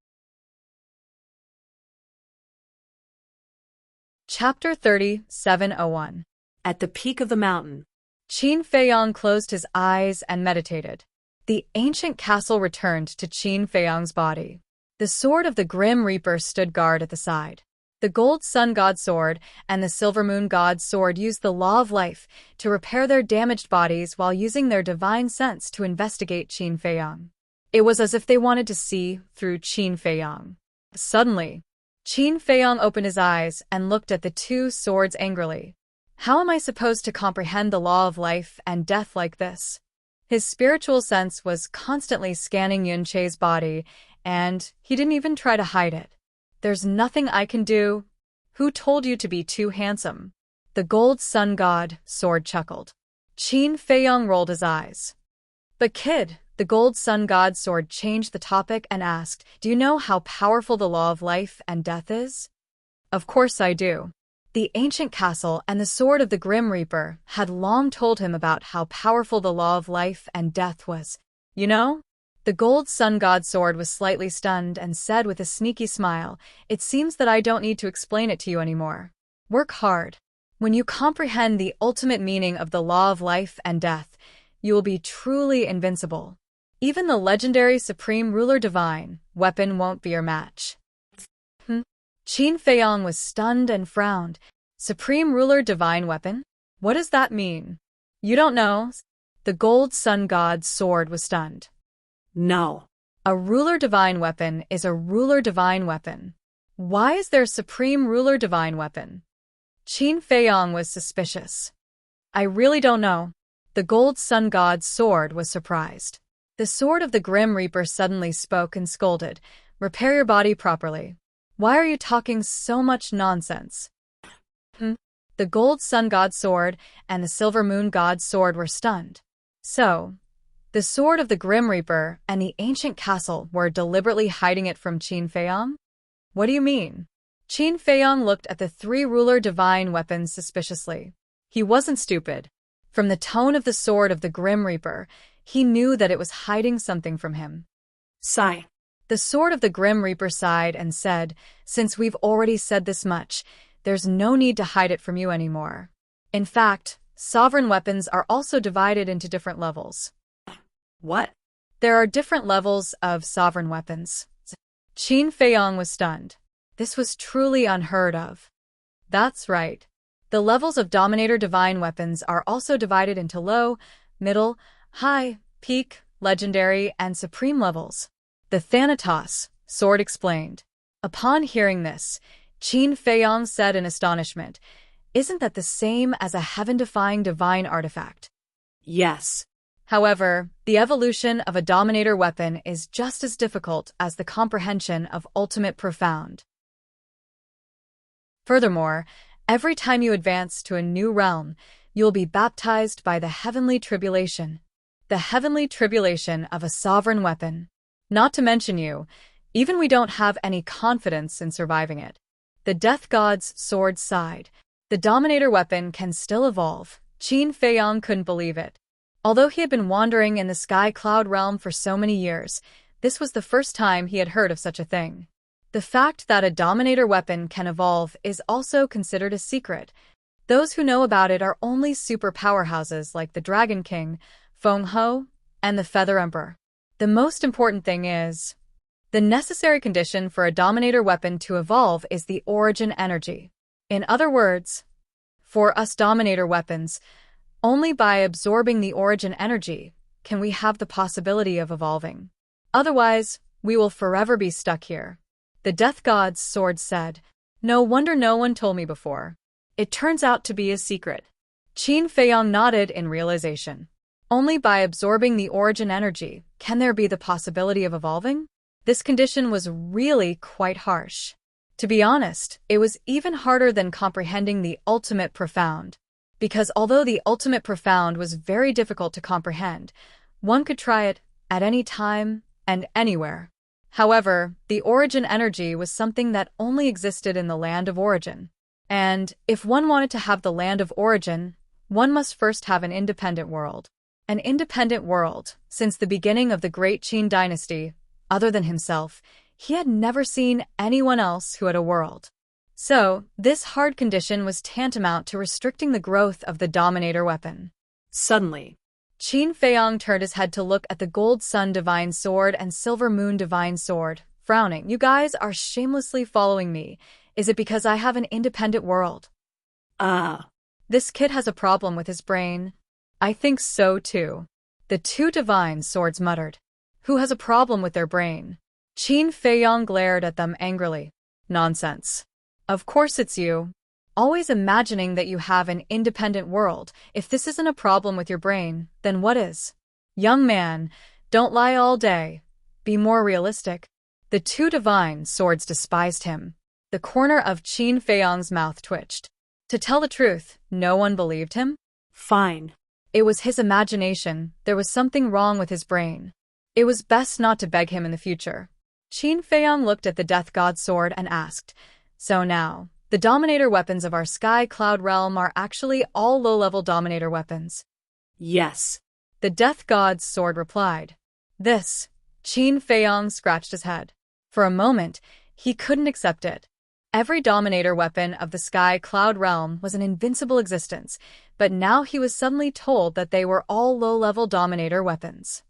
Chapter 3701. At the peak of the mountain. Qin Feiyong closed his eyes and meditated. The ancient castle returned to Qin Feiyong's body. The sword of the Grim Reaper stood guard at the side. The Gold Sun God Sword and the Silver Moon God Sword used the law of life to repair their damaged bodies while using their divine sense to investigate Qin Feiyong. It was as if they wanted to see through Qin Feiyong. Suddenly, Qin Feiyong opened his eyes and looked at the two swords angrily. How am I supposed to comprehend the law of life and death like this? His spiritual sense was constantly scanning Yun Che's body, and he didn't even try to hide it. "There's nothing I can do." "Who told you to be too handsome?" The Gold Sun God Sword chuckled. Qin Feiyong rolled his eyes. "But kid," the Gold Sun God Sword changed the topic and asked, "Do you know how powerful the law of life and death is?" "Of course I do." The ancient castle and the sword of the Grim Reaper had long told him about how powerful the law of life and death was. "You know?" The Gold Sun God Sword was slightly stunned and said with a sneaky smile, "It seems that I don't need to explain it to you anymore. Work hard. When you comprehend the ultimate meaning of the law of life and death, you will be truly invincible. Even the legendary Supreme Ruler Divine weapon won't be your match." Qin Feiyong was stunned and frowned. Supreme Ruler Divine Weapon? What does that mean? You don't know? The Gold Sun God's sword was stunned. No. A Ruler Divine Weapon is a Ruler Divine Weapon. Why is there Supreme Ruler Divine Weapon? Qin Feiyong was suspicious. I really don't know. The Gold Sun God's sword was surprised. The sword of the Grim Reaper suddenly spoke and scolded. Repair your body properly. Why are you talking so much nonsense? The Gold Sun God's sword and the Silver Moon God's sword were stunned. So, the sword of the Grim Reaper and the ancient castle were deliberately hiding it from Qin Feiyong? What do you mean? Qin Feiyong looked at the three ruler divine weapons suspiciously. He wasn't stupid. From the tone of the sword of the Grim Reaper, he knew that it was hiding something from him. Sigh. The sword of the Grim Reaper sighed and said, "Since we've already said this much, there's no need to hide it from you anymore. In fact, sovereign weapons are also divided into different levels." What? There are different levels of sovereign weapons. Qin Feiyong was stunned. This was truly unheard of. That's right. The levels of Dominator Divine weapons are also divided into low, middle, high, peak, legendary, and supreme levels. The Thanatos sword explained. Upon hearing this, Qin Feiyong said in astonishment, "Isn't that the same as a heaven-defying divine artifact?" Yes. However, the evolution of a Dominator weapon is just as difficult as the comprehension of Ultimate Profound. Furthermore, every time you advance to a new realm, you will be baptized by the heavenly tribulation. The heavenly tribulation of a sovereign weapon. Not to mention you, even we don't have any confidence in surviving it. The Death God's sword sighed. The Dominator weapon can still evolve. Qin Feiyong couldn't believe it. Although he had been wandering in the Sky Cloud realm for so many years, this was the first time he had heard of such a thing. The fact that a Dominator weapon can evolve is also considered a secret. Those who know about it are only super powerhouses like the Dragon King, Feng Ho, and the Feather Emperor. The most important thing is, the necessary condition for a Dominator weapon to evolve is the origin energy. In other words, for us Dominator weapons, only by absorbing the origin energy can we have the possibility of evolving. Otherwise, we will forever be stuck here. The Death God's sword said, "No wonder no one told me before. It turns out to be a secret." Qin Feiyong nodded in realization. Only by absorbing the origin energy can there be the possibility of evolving? This condition was really quite harsh. To be honest, it was even harder than comprehending the ultimate profound. Because although the ultimate profound was very difficult to comprehend, one could try it at any time and anywhere. However, the origin energy was something that only existed in the land of origin. And if one wanted to have the land of origin, one must first have an independent world. An independent world, since the beginning of the Great Qin dynasty, other than himself, he had never seen anyone else who had a world. So, this hard condition was tantamount to restricting the growth of the Dominator weapon. Suddenly, Qin Feiyong turned his head to look at the Gold Sun Divine Sword and Silver Moon Divine Sword, frowning. "You guys are shamelessly following me. Is it because I have an independent world?" This kid has a problem with his brain. I think so too. The two divine swords muttered. Who has a problem with their brain? Qin Feiyong glared at them angrily. Nonsense. Of course it's you. Always imagining that you have an independent world. If this isn't a problem with your brain, then what is? Young man, don't lie all day. Be more realistic. The two divine swords despised him. The corner of Qin Feiyong's mouth twitched. To tell the truth, no one believed him. Fine. It was his imagination. There was something wrong with his brain. It was best not to beg him in the future. Qin Feiyong looked at the Death God's sword and asked, "So now, the Dominator weapons of our Sky Cloud realm are actually all low-level Dominator weapons?" Yes. The Death God's sword replied. This, Qin Feiyong scratched his head. For a moment, he couldn't accept it. Every Dominator weapon of the Sky Cloud realm was an invincible existence, but now he was suddenly told that they were all low-level Dominator weapons.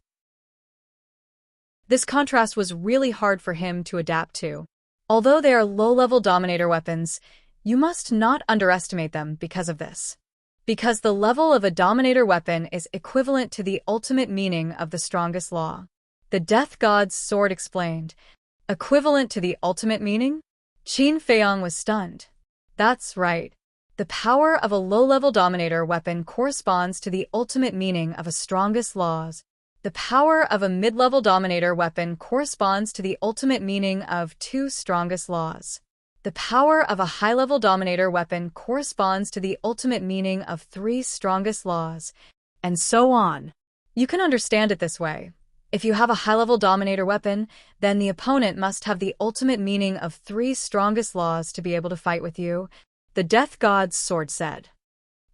This contrast was really hard for him to adapt to. Although they are low-level Dominator weapons, you must not underestimate them because of this. Because the level of a Dominator weapon is equivalent to the ultimate meaning of the strongest law. The Death God's sword explained. Equivalent to the ultimate meaning? Qin Feiyong was stunned. That's right. The power of a low-level Dominator weapon corresponds to the ultimate meaning of a strongest laws. The power of a mid-level Dominator weapon corresponds to the ultimate meaning of two strongest laws. The power of a high-level Dominator weapon corresponds to the ultimate meaning of three strongest laws, and so on. You can understand it this way. If you have a high-level Dominator weapon, then the opponent must have the ultimate meaning of three strongest laws to be able to fight with you, the Death God's sword said.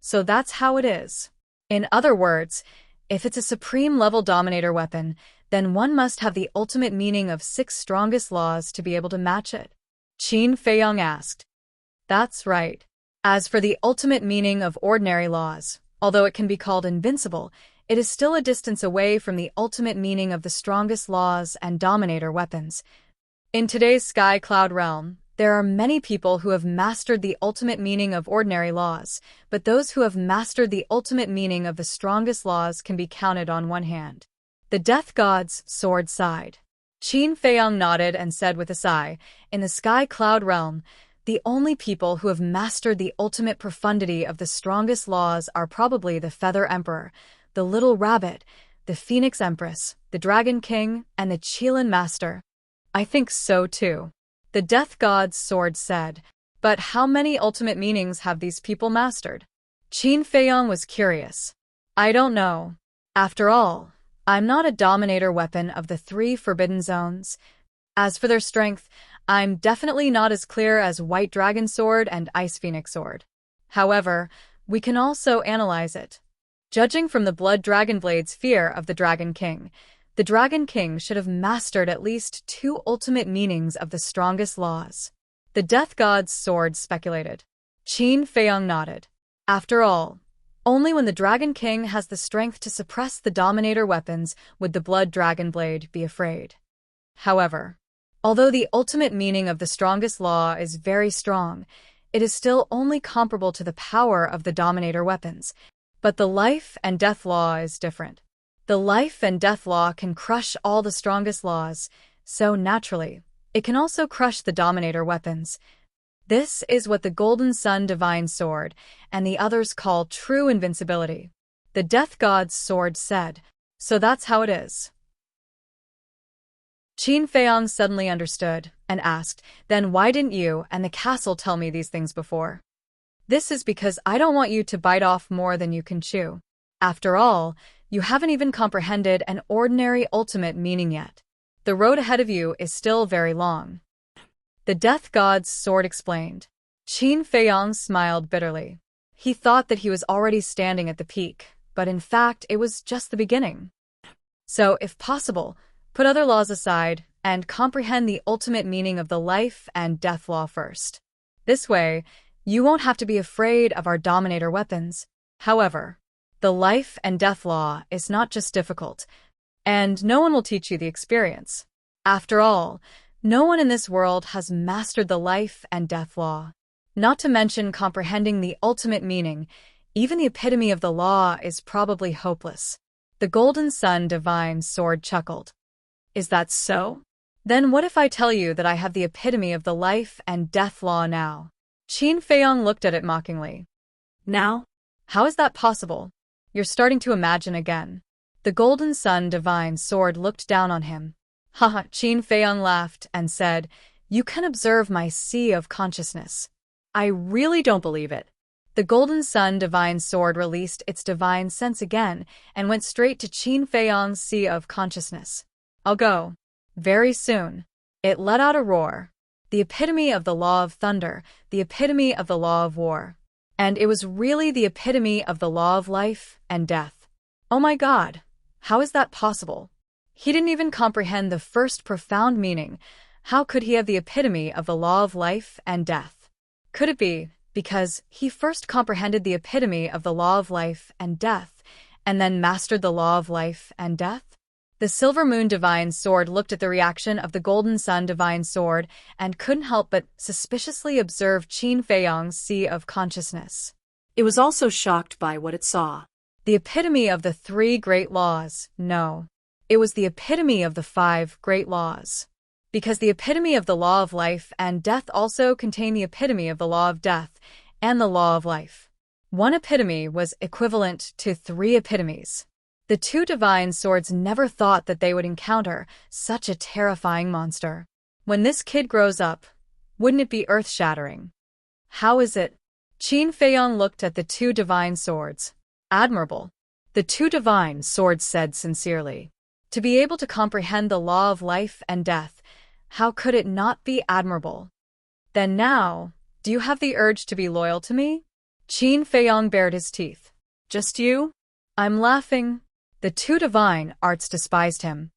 So that's how it is. In other words, if it's a supreme-level Dominator weapon, then one must have the ultimate meaning of six strongest laws to be able to match it. Qin Feiyong asked. That's right. As for the ultimate meaning of ordinary laws, although it can be called invincible, it is still a distance away from the ultimate meaning of the strongest laws and Dominator weapons. In today's Sky Cloud realm, there are many people who have mastered the ultimate meaning of ordinary laws, but those who have mastered the ultimate meaning of the strongest laws can be counted on one hand. The Death God's sword sighed. Qin Feiyong nodded and said with a sigh, in the Sky Cloud realm, the only people who have mastered the ultimate profundity of the strongest laws are probably the Feather Emperor, the Little Rabbit, the Phoenix Empress, the Dragon King, and the Qilin Master. I think so too. The Death God's sword said. But how many ultimate meanings have these people mastered? Qin Feiyong was curious. I don't know. After all, I'm not a Dominator weapon of the three forbidden zones. As for their strength, I'm definitely not as clear as White Dragon Sword and Ice Phoenix Sword. However, we can also analyze it. Judging from the Blood Dragon Blade's fear of the Dragon King, the Dragon King should have mastered at least two ultimate meanings of the strongest laws. The Death God's sword speculated. Qin Feiyong nodded. After all, only when the Dragon King has the strength to suppress the Dominator weapons would the Blood Dragon Blade be afraid. However, although the ultimate meaning of the strongest law is very strong, it is still only comparable to the power of the Dominator weapons. But the life and death law is different. The life and death law can crush all the strongest laws, so naturally, it can also crush the Dominator weapons. This is what the Golden Sun Divine Sword and the others call true invincibility. The Death God's sword said. So that's how it is. Qin Feiyong suddenly understood and asked, then why didn't you and the castle tell me these things before? This is because I don't want you to bite off more than you can chew. After all, you haven't even comprehended an ordinary ultimate meaning yet. The road ahead of you is still very long. The Death God's sword explained. Qin Feiyong smiled bitterly. He thought that he was already standing at the peak, but in fact it was just the beginning. So, if possible, put other laws aside and comprehend the ultimate meaning of the life and death law first. This way, you won't have to be afraid of our Dominator weapons. However, the life and death law is not just difficult, and no one will teach you the experience. After all, no one in this world has mastered the life and death law. Not to mention comprehending the ultimate meaning, even the epitome of the law is probably hopeless. The Golden Sun Divine Sword chuckled. Is that so? Then what if I tell you that I have the epitome of the life and death law now? Qin Feiyong looked at it mockingly. Now? How is that possible? You're starting to imagine again. The Golden Sun Divine Sword looked down on him. Haha, Qin Feiyong laughed and said, you can observe my sea of consciousness. I really don't believe it. The Golden Sun Divine Sword released its divine sense again and went straight to Qin Feiyong's sea of consciousness. I'll go. Very soon. It let out a roar. The epitome of the law of thunder, the epitome of the law of war. And it was really the epitome of the law of life and death. Oh my God, how is that possible? He didn't even comprehend the first profound meaning. How could he have the epitome of the law of life and death? Could it be because he first comprehended the epitome of the law of life and death, and then mastered the law of life and death? The Silver Moon Divine Sword looked at the reaction of the Golden Sun Divine Sword and couldn't help but suspiciously observe Qin Feiyong's sea of consciousness. It was also shocked by what it saw. The epitome of the 3 great laws. No. It was the epitome of the 5 great laws. Because the epitome of the law of life and death also contained the epitome of the law of death and the law of life. One epitome was equivalent to 3 epitomes. The 2 divine swords never thought that they would encounter such a terrifying monster. When this kid grows up, wouldn't it be earth-shattering? How is it? Qin Feiyong looked at the 2 divine swords. Admirable. The 2 divine swords said sincerely. To be able to comprehend the law of life and death, how could it not be admirable? Then now, do you have the urge to be loyal to me? Qin Feiyong bared his teeth. Just you? I'm laughing. The 2 divine arts despised him.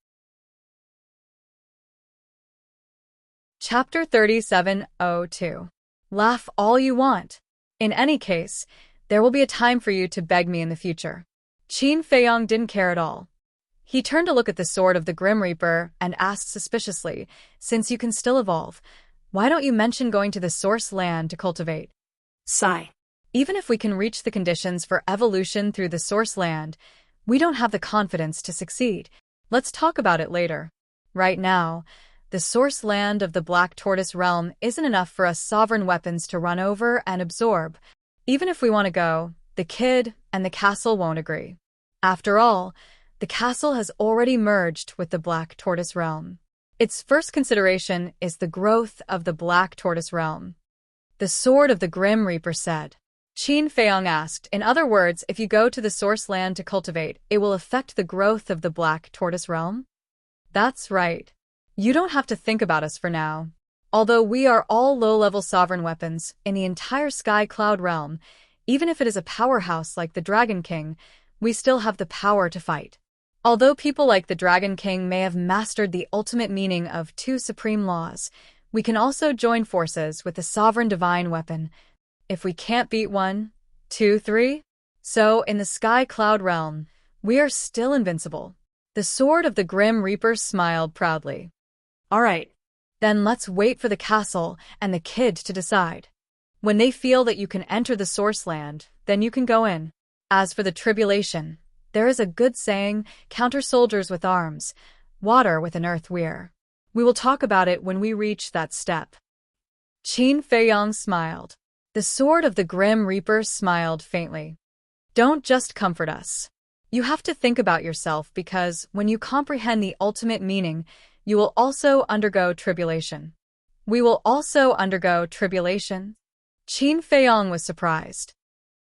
Chapter 37:02. Laugh all you want. In any case, there will be a time for you to beg me in the future. Qin Feiyong didn't care at all. He turned to look at the sword of the Grim Reaper and asked suspiciously, since you can still evolve, why don't you mention going to the source land to cultivate? Sigh. Even if we can reach the conditions for evolution through the source land, we don't have the confidence to succeed. Let's talk about it later. Right now, the source land of the Black Tortoise realm isn't enough for us sovereign weapons to run over and absorb. Even if we want to go, the kid and the castle won't agree. After all, the castle has already merged with the Black Tortoise realm. Its first consideration is the growth of the Black Tortoise realm. The sword of the Grim Reaper said. Qin Feiyong asked, in other words, if you go to the source land to cultivate, it will affect the growth of the Black Tortoise realm? That's right. You don't have to think about us for now. Although we are all low-level sovereign weapons in the entire Sky Cloud realm, even if it is a powerhouse like the Dragon King, we still have the power to fight. Although people like the Dragon King may have mastered the ultimate meaning of 2 supreme laws, we can also join forces with the sovereign divine weapon. If we can't beat 1, 2, 3, so in the Sky Cloud realm, we are still invincible. The sword of the Grim Reaper smiled proudly. All right, then let's wait for the castle and the kid to decide. When they feel that you can enter the source land, then you can go in. As for the tribulation, there is a good saying, counter soldiers with arms, water with an earth weir. We will talk about it when we reach that step. Qin Feiyong smiled. The sword of the Grim Reaper smiled faintly. Don't just comfort us. You have to think about yourself because when you comprehend the ultimate meaning, you will also undergo tribulation. We will also undergo tribulation? Qin Feiyong was surprised.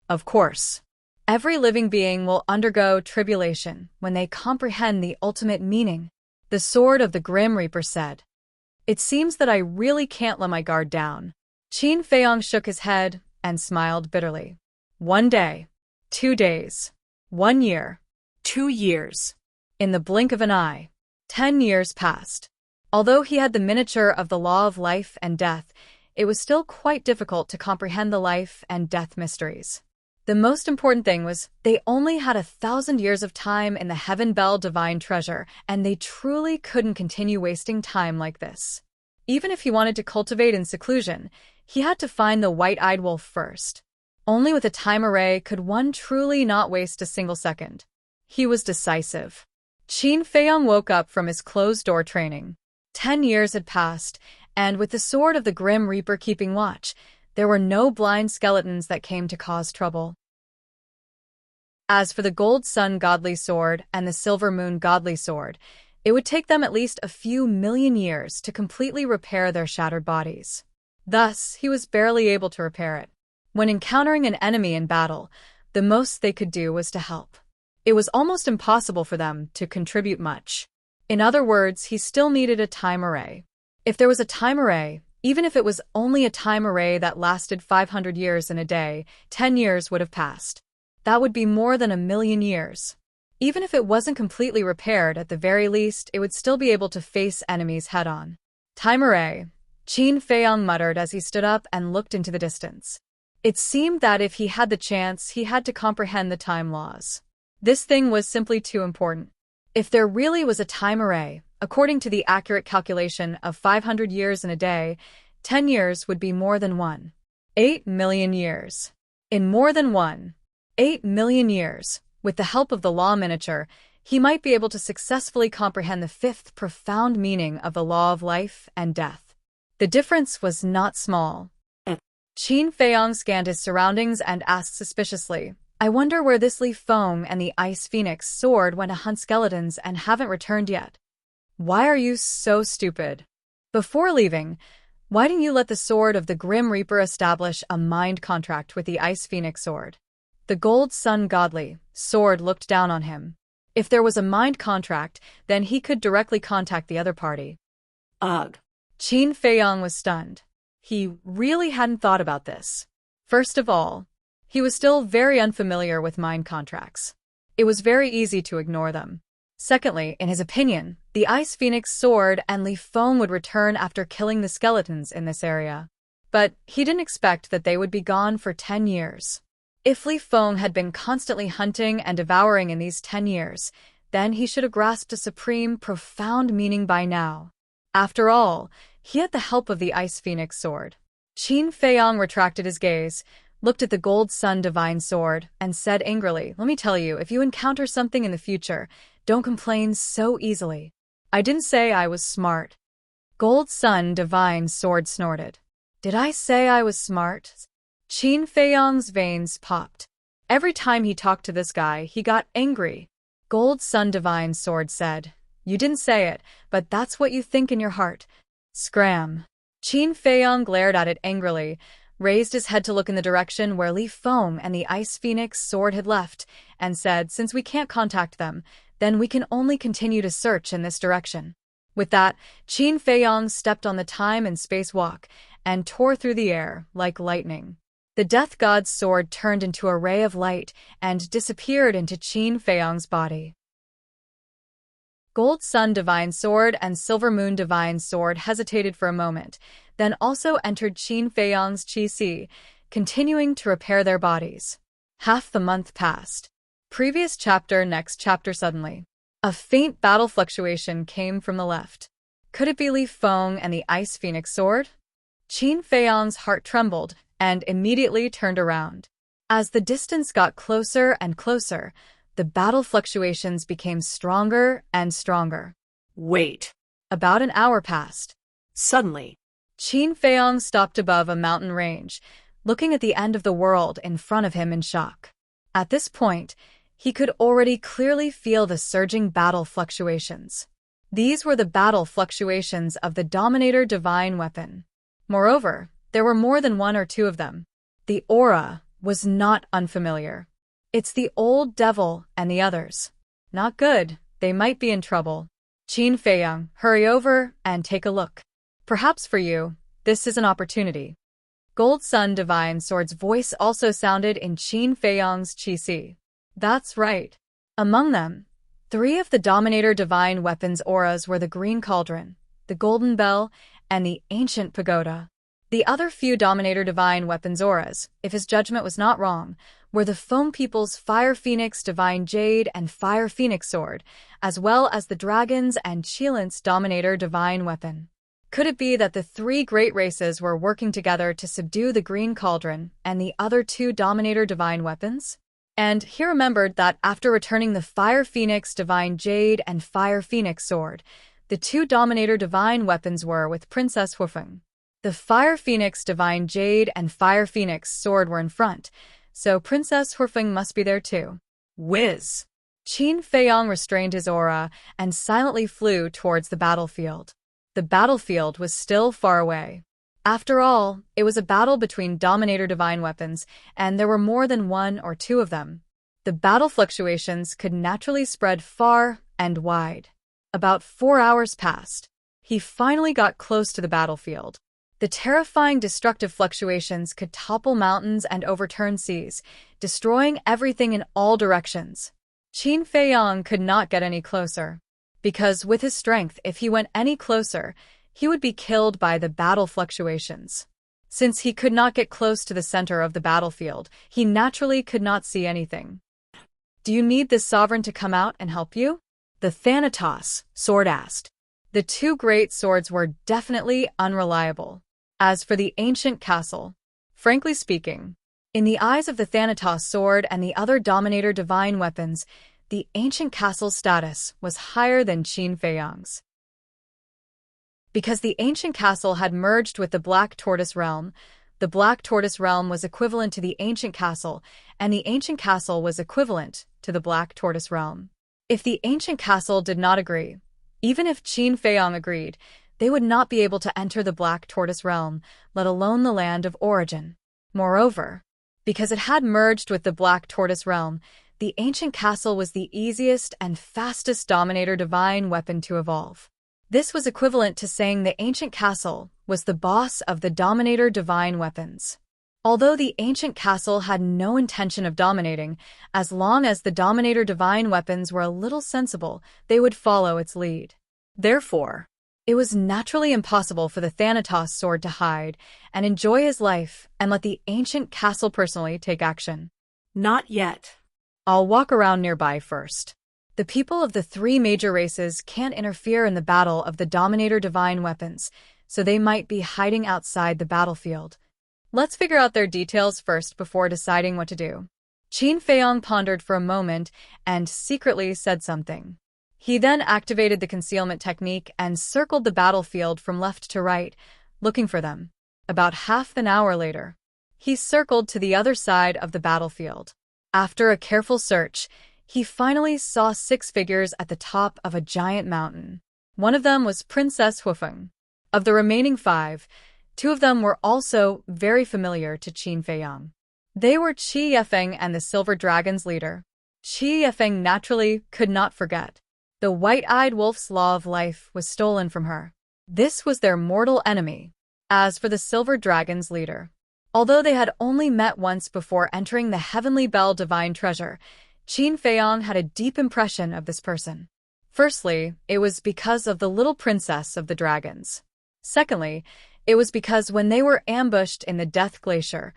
Of course. Every living being will undergo tribulation when they comprehend the ultimate meaning, the sword of the Grim Reaper said. It seems that I really can't let my guard down. Qin Feiyong shook his head and smiled bitterly. 1 day, 2 days, 1 year, 2 years. In the blink of an eye, 10 years passed. Although he had the miniature of the law of life and death, it was still quite difficult to comprehend the life and death mysteries. The most important thing was they only had 1,000 years of time in the Heaven Bell Divine Treasure, and they truly couldn't continue wasting time like this. Even if he wanted to cultivate in seclusion, he had to find the white-eyed wolf first. Only with a time array could one truly not waste a single second. He was decisive. Qin Feiyong woke up from his closed-door training. 10 years had passed, and with the sword of the Grim Reaper keeping watch, there were no blind skeletons that came to cause trouble. As for the Gold Sun Godly Sword and the Silver Moon Godly Sword, it would take them at least a few million years to completely repair their shattered bodies. Thus, he was barely able to repair it. When encountering an enemy in battle, the most they could do was to help. It was almost impossible for them to contribute much. In other words, he still needed a time array. If there was a time array, even if it was only a time array that lasted 500 years in a day, 10 years would have passed. That would be more than 1,000,000 years. Even if it wasn't completely repaired, at the very least, it would still be able to face enemies head-on. Time array, Qin Feiyong muttered as he stood up and looked into the distance. It seemed that if he had the chance, he had to comprehend the time laws. This thing was simply too important. If there really was a time array, according to the accurate calculation of 500 years in a day, 10 years would be more than 8 million years. In more than 8 million years, with the help of the law miniature, he might be able to successfully comprehend the fifth profound meaning of the law of life and death. The difference was not small. Qin Feiyong scanned his surroundings and asked suspiciously, I wonder where this Li Feng and the Ice Phoenix sword went to hunt skeletons and haven't returned yet. Why are you so stupid? Before leaving, why didn't you let the sword of the Grim Reaper establish a mind contract with the Ice Phoenix sword? The Gold Sun Godly sword looked down on him. If there was a mind contract, then he could directly contact the other party. Ugh. Qin Feiyong was stunned. He really hadn't thought about this. First of all, he was still very unfamiliar with mind contracts. It was very easy to ignore them. Secondly, in his opinion, the Ice Phoenix sword and Li Feng would return after killing the skeletons in this area. But he didn't expect that they would be gone for 10 years. If Li Feng had been constantly hunting and devouring in these 10 years, then he should have grasped a supreme, profound meaning by now. After all, he had the help of the Ice Phoenix sword. Qin Feiyong retracted his gaze, looked at the Gold Sun Divine Sword, and said angrily, Let me tell you, if you encounter something in the future, don't complain so easily. I didn't say I was smart. Gold Sun Divine Sword snorted. Did I say I was smart? Qin Feiyong's veins popped. Every time he talked to this guy, he got angry. Gold Sun Divine Sword said, You didn't say it, but that's what you think in your heart. Scram. Qin Feiyong glared at it angrily, raised his head to look in the direction where Li Feng and the Ice Phoenix sword had left, and said, Since we can't contact them, then we can only continue to search in this direction. With that, Qin Feiyong stepped on the time and space walk and tore through the air like lightning. The Death God's sword turned into a ray of light and disappeared into Qin Feiyong's body. Gold Sun Divine Sword and Silver Moon Divine Sword hesitated for a moment, then also entered Qin Feiyong's qi, continuing to repair their bodies. Half the month passed. Previous chapter, next chapter. Suddenly, a faint battle fluctuation came from the left. Could it be Li Feng and the Ice Phoenix sword? Qin Feiyong's heart trembled and immediately turned around. As the distance got closer and closer, the battle fluctuations became stronger and stronger. Wait. About an hour passed. Suddenly, Qin Feiyong stopped above a mountain range, looking at the end of the world in front of him in shock. At this point, he could already clearly feel the surging battle fluctuations. These were the battle fluctuations of the Dominator Divine Weapon. Moreover, there were more than one or two of them. The aura was not unfamiliar. It's the old devil and the others. Not good, they might be in trouble. Qin Feiyong, hurry over and take a look. Perhaps for you, this is an opportunity. Gold Sun Divine Sword's voice also sounded in Qin Feiyong's qi. That's right. Among them, 3 of the Dominator Divine Weapons auras were the Green Cauldron, the Golden Bell, and the Ancient Pagoda. The other few Dominator Divine Weapons auras, if his judgment was not wrong, were the Foam People's Fire Phoenix Divine Jade and Fire Phoenix Sword, as well as the Dragon's and Qilint's Dominator Divine Weapon. Could it be that the 3 great races were working together to subdue the Green Cauldron and the other 2 Dominator Divine Weapons? And he remembered that after returning the Fire Phoenix Divine Jade and Fire Phoenix Sword, the 2 Dominator Divine Weapons were with Princess Hufeng. The Fire Phoenix Divine Jade and Fire Phoenix Sword were in front, so Princess Hufeng must be there too. whiz. Qin Feiyong restrained his aura and silently flew towards the battlefield. The battlefield was still far away. After all, it was a battle between Dominator Divine Weapons, and there were more than 1 or 2 of them. The battle fluctuations could naturally spread far and wide. About 4 hours passed. He finally got close to the battlefield. The terrifying destructive fluctuations could topple mountains and overturn seas, destroying everything in all directions. Qin Feiyong could not get any closer, because with his strength, if he went any closer, he would be killed by the battle fluctuations. Since he could not get close to the center of the battlefield, he naturally could not see anything. Do you need this sovereign to come out and help you? the Thanatos sword asked. The two great swords were definitely unreliable. As for the ancient castle, frankly speaking, in the eyes of the Thanatos sword and the other Dominator divine weapons, the ancient castle's status was higher than Qin Feiyang's. Because the ancient castle had merged with the Black Tortoise realm, the Black Tortoise realm was equivalent to the ancient castle, and the ancient castle was equivalent to the Black Tortoise realm. If the ancient castle did not agree, even if Qin Feiyang agreed, they would not be able to enter the Black Tortoise realm, let alone the land of origin. Moreover, because it had merged with the Black Tortoise realm, the ancient castle was the easiest and fastest Dominator divine weapon to evolve. This was equivalent to saying the ancient castle was the boss of the Dominator divine weapons. Although the ancient castle had no intention of dominating, as long as the Dominator divine weapons were a little sensible, they would follow its lead. Therefore, it was naturally impossible for the Thanatos sword to hide and enjoy his life and let the ancient castle personally take action. Not yet. I'll walk around nearby first. The people of the three major races can't interfere in the battle of the Dominator divine weapons, so they might be hiding outside the battlefield. Let's figure out their details first before deciding what to do. Qin Feiyang pondered for a moment and secretly said something. He then activated the concealment technique and circled the battlefield from left to right, looking for them. About half an hour later, he circled to the other side of the battlefield. After a careful search, he finally saw 6 figures at the top of a giant mountain. One of them was Princess Hufeng. Of the remaining 5, 2 of them were also very familiar to Qin Feiyang. They were Qi Yefeng and the Silver Dragon's leader. Qi Yefeng naturally could not forget. The white-eyed wolf's law of life was stolen from her. This was their mortal enemy. As for the Silver Dragon's leader, although they had only met once before entering the Heavenly Bell Divine Treasure, Qin Feiyang had a deep impression of this person. Firstly, it was because of the little princess of the dragons. Secondly, it was because when they were ambushed in the Death Glacier,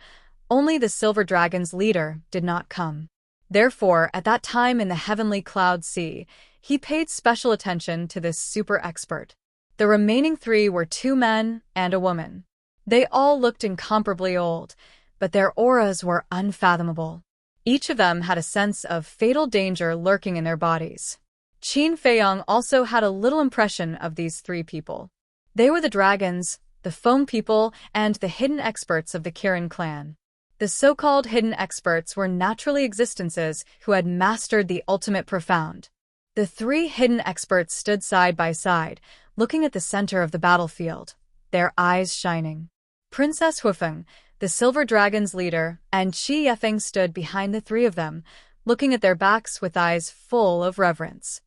only the Silver Dragon's leader did not come. Therefore, at that time in the Heavenly Cloud Sea, he paid special attention to this super expert. The remaining 3 were 2 men and a woman. They all looked incomparably old, but their auras were unfathomable. Each of them had a sense of fatal danger lurking in their bodies. Qin Feiyang also had a little impression of these 3 people. They were the dragons, the foam people, and the hidden experts of the Kirin clan. The so-called hidden experts were naturally existences who had mastered the ultimate profound. The 3 hidden experts stood side by side, looking at the center of the battlefield, their eyes shining. Princess Hufeng, the Silver Dragon's leader, and Qi Yefeng stood behind the 3 of them, looking at their backs with eyes full of reverence.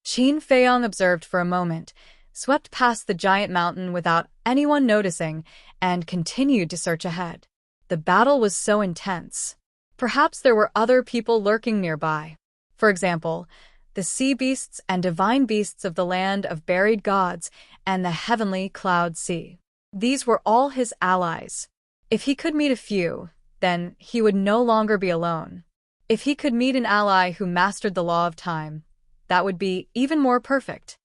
Qin Feiyang observed for a moment, swept past the giant mountain without anyone noticing, and continued to search ahead. The battle was so intense. Perhaps there were other people lurking nearby. For example, the sea beasts and divine beasts of the land of buried gods and the Heavenly Cloud Sea. These were all his allies. If he could meet a few, then he would no longer be alone. If he could meet an ally who mastered the law of time, that would be even more perfect.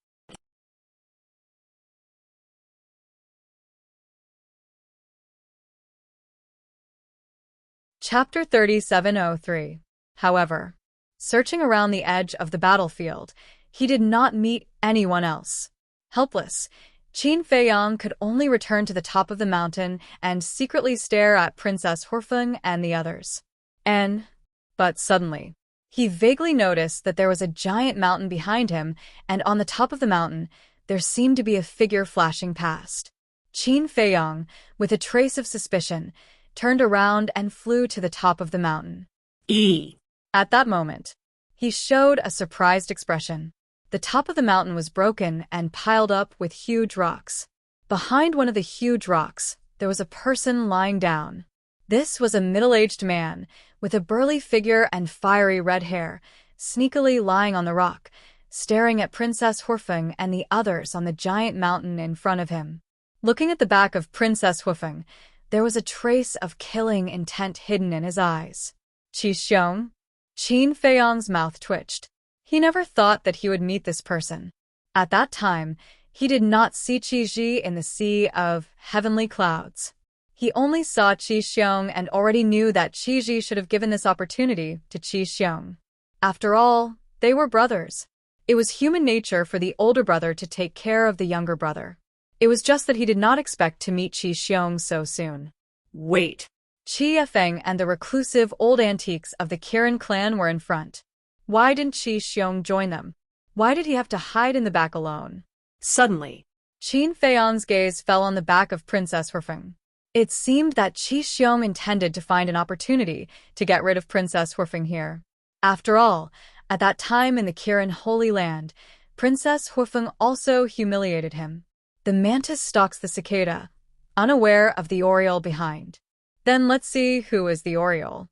Chapter 3703. However, searching around the edge of the battlefield, he did not meet anyone else. Helpless, Qin Feiyang could only return to the top of the mountain and secretly stare at Princess Hufeng and the others. But suddenly, he vaguely noticed that there was a giant mountain behind him, and on the top of the mountain, there seemed to be a figure flashing past. Qin Feiyang, with a trace of suspicion, turned around and flew to the top of the mountain. At that moment, he showed a surprised expression. The top of the mountain was broken and piled up with huge rocks. Behind one of the huge rocks, there was a person lying down. This was a middle-aged man, with a burly figure and fiery red hair, sneakily lying on the rock, staring at Princess Hufeng and the others on the giant mountain in front of him. Looking at the back of Princess Hufeng, there was a trace of killing intent hidden in his eyes. Qi Xiong? Qin Feiyang's mouth twitched. He never thought that he would meet this person. At that time, he did not see Qi in the sea of heavenly clouds. He only saw Qi Xiong and already knew that Qi should have given this opportunity to Qi Xiong. After all, they were brothers. It was human nature for the older brother to take care of the younger brother. It was just that he did not expect to meet Qi Xiong so soon. Wait. Qi Yifeng and the reclusive old antiques of the Kirin clan were in front. Why didn't Qi Xiong join them? Why did he have to hide in the back alone? Suddenly, Qin Feiyang's gaze fell on the back of Princess Huifeng. It seemed that Qi Xiong intended to find an opportunity to get rid of Princess Huifeng here. After all, at that time in the Kirin Holy Land, Princess Huifeng also humiliated him. The mantis stalks the cicada, unaware of the oriole behind. Then let's see who is the oriole.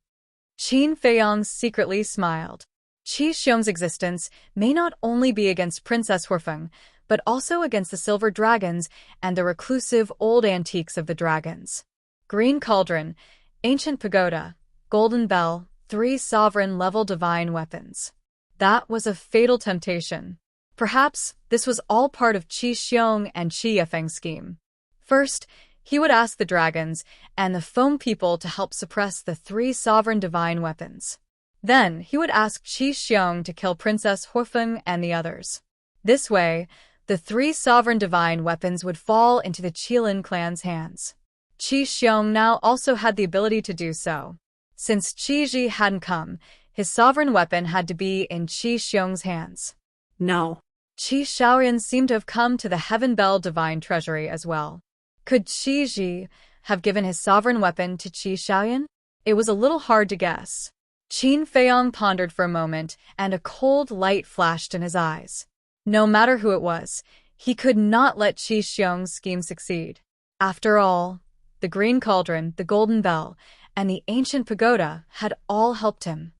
Qin Feiyang secretly smiled. Qi Xiong's existence may not only be against Princess Huifeng, but also against the silver dragons and the reclusive old antiques of the dragons. Green cauldron, ancient pagoda, golden bell, 3 sovereign-level divine weapons. That was a fatal temptation. Perhaps this was all part of Qi Xiong and Qi Yifeng's scheme. First, he would ask the dragons and the foam people to help suppress the 3 sovereign divine weapons. Then, he would ask Qi Xiong to kill Princess Huifeng and the others. This way, the 3 sovereign divine weapons would fall into the Qilin clan's hands. Qi Xiong now also had the ability to do so. Since Qi Ji hadn't come, his sovereign weapon had to be in Qi Xiong's hands. No. Qi Shaoyan seemed to have come to the Heaven Bell divine treasury as well. Could Qi Ji have given his sovereign weapon to Qi Shaoyan? It was a little hard to guess. Qin Feiyang pondered for a moment, and a cold light flashed in his eyes. No matter who it was, he could not let Qi Xiong's scheme succeed. After all, the green cauldron, the golden bell, and the ancient pagoda had all helped him.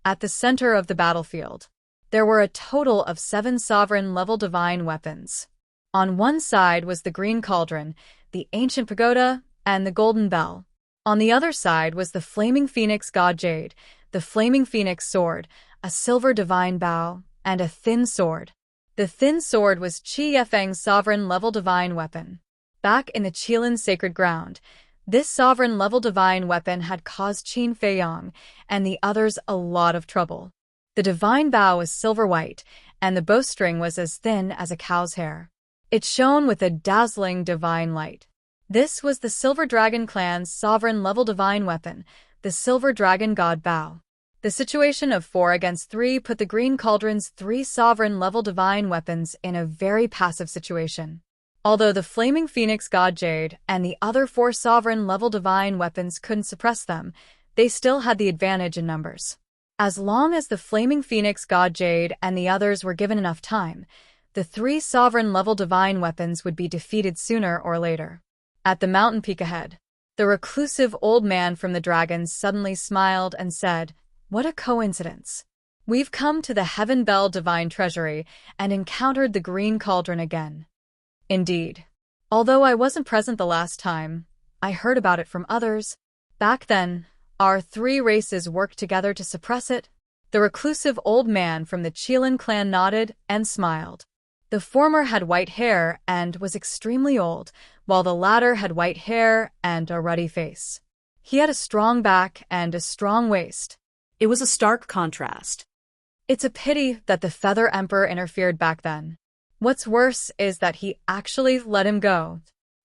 At the center of the battlefield, there were a total of 7 sovereign-level divine weapons. On one side was the green cauldron, the ancient pagoda, and the golden bell. On the other side was the flaming phoenix god jade, the flaming phoenix sword, a silver divine bow, and a thin sword. The thin sword was Qi Yifeng's sovereign-level divine weapon. Back in the Qilin sacred ground, this sovereign-level divine weapon had caused Qin Feiyang and the others a lot of trouble. The divine bow was silver-white, and the bowstring was as thin as a cow's hair. It shone with a dazzling divine light. This was the Silver Dragon clan's sovereign-level divine weapon, the Silver Dragon God Bow. The situation of 4 against 3 put the Green Cauldron's 3 sovereign-level divine weapons in a very passive situation. Although the Flaming Phoenix God Jade and the other 4 sovereign-level divine weapons couldn't suppress them, they still had the advantage in numbers. As long as the Flaming Phoenix God Jade and the others were given enough time, the 3 sovereign-level divine weapons would be defeated sooner or later. At the mountain peak ahead, the reclusive old man from the dragons suddenly smiled and said, "What a coincidence. We've come to the Heaven Bell Divine Treasury and encountered the Green Cauldron again." Indeed. Although I wasn't present the last time, I heard about it from others. Back then, our 3 races worked together to suppress it. The reclusive old man from the Qilin clan nodded and smiled. The former had white hair and was extremely old, while the latter had white hair and a ruddy face. He had a strong back and a strong waist. It was a stark contrast. It's a pity that the Feather Emperor interfered back then. What's worse is that he actually let him go.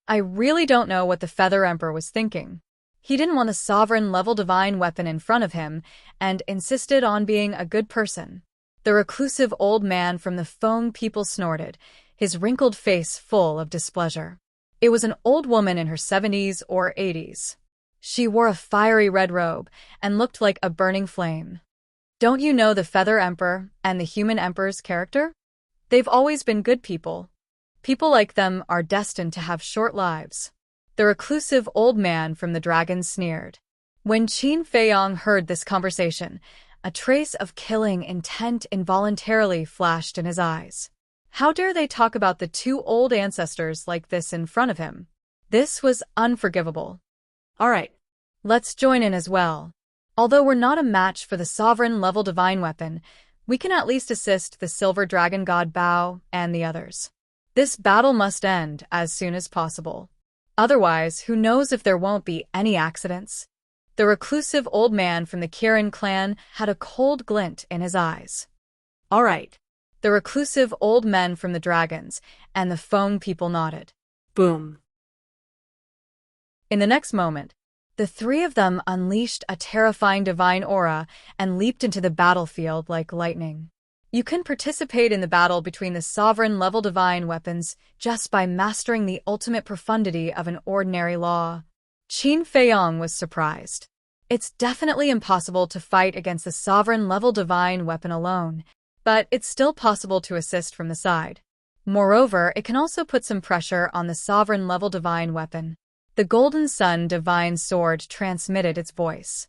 I really don't know what the Feather Emperor was thinking. He didn't want a sovereign-level divine weapon in front of him and insisted on being a good person. The reclusive old man from the Feng people snorted, his wrinkled face full of displeasure. It was an old woman in her 70s or 80s. She wore a fiery red robe and looked like a burning flame. Don't you know the Feather Emperor and the Human Emperor's character? They've always been good people. People like them are destined to have short lives. The reclusive old man from the dragon sneered. When Qin Feiyang heard this conversation, a trace of killing intent involuntarily flashed in his eyes. How dare they talk about the 2 old ancestors like this in front of him? This was unforgivable. All right. Let's join in as well. Although we're not a match for the sovereign-level divine weapon, We can at least assist the silver dragon god Biyao and the others. This battle must end as soon as possible. Otherwise, who knows if there won't be any accidents? The reclusive old man from the Kirin clan had a cold glint in his eyes. All right. The reclusive old men from the dragons and the Feng people nodded. Boom. In the next moment, the three of them unleashed a terrifying divine aura and leaped into the battlefield like lightning. You can participate in the battle between the sovereign-level divine weapons just by mastering the ultimate profundity of an ordinary law. Qin Feiyong was surprised. It's definitely impossible to fight against the sovereign-level divine weapon alone, but it's still possible to assist from the side. Moreover, it can also put some pressure on the sovereign-level divine weapon. The Golden Sun Divine Sword transmitted its voice.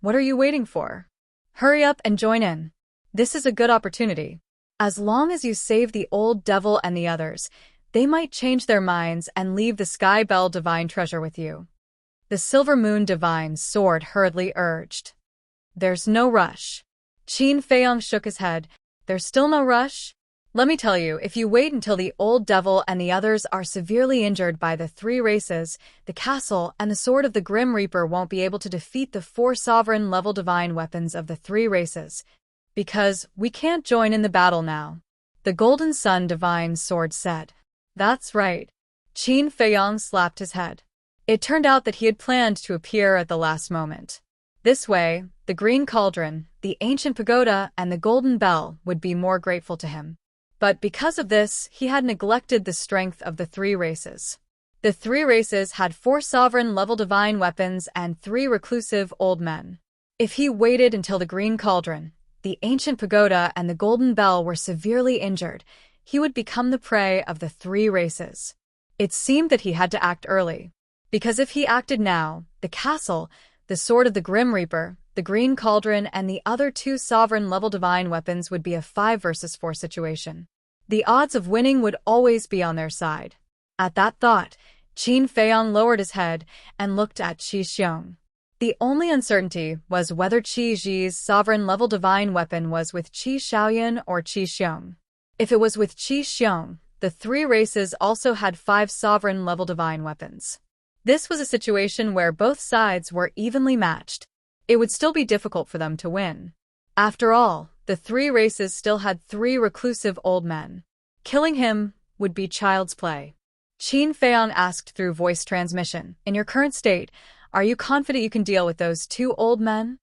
What are you waiting for? Hurry up and join in. This is a good opportunity. As long as you save the old devil and the others, they might change their minds and leave the Sky Bell Divine Treasure with you. The Silver Moon Divine Sword hurriedly urged. There's no rush. Qin Feiyong shook his head. There's still no rush? Let me tell you, if you wait until the old devil and the others are severely injured by the three races, the castle and the sword of the Grim Reaper won't be able to defeat the four sovereign-level divine weapons of the three races, because we can't join in the battle now. The Golden Sun Divine Sword said. That's right. Qin Feiyong slapped his head. It turned out that he had planned to appear at the last moment. This way, the Green Cauldron, the Ancient Pagoda, and the Golden Bell would be more grateful to him. But because of this, he had neglected the strength of the three races. The three races had four sovereign-level divine weapons and three reclusive old men. If he waited until the Green Cauldron, the Ancient Pagoda, and the Golden Bell were severely injured, he would become the prey of the three races. It seemed that he had to act early. Because if he acted now, the castle, the sword of the Grim Reaper, the Green Cauldron, and the other two sovereign-level divine weapons would be a 5 versus 4 situation. The odds of winning would always be on their side. At that thought, Qin Feiyong lowered his head and looked at Qi Xiong. The only uncertainty was whether Qi Ji's sovereign-level divine weapon was with Qi Xiaoyan or Qi Xiong. If it was with Qi Xiong, the three races also had 5 sovereign-level divine weapons. This was a situation where both sides were evenly matched. It would still be difficult for them to win. After all, the three races still had 3 reclusive old men. Killing him would be child's play. Qin Feiyong asked through voice transmission, in your current state, are you confident you can deal with those 2 old men?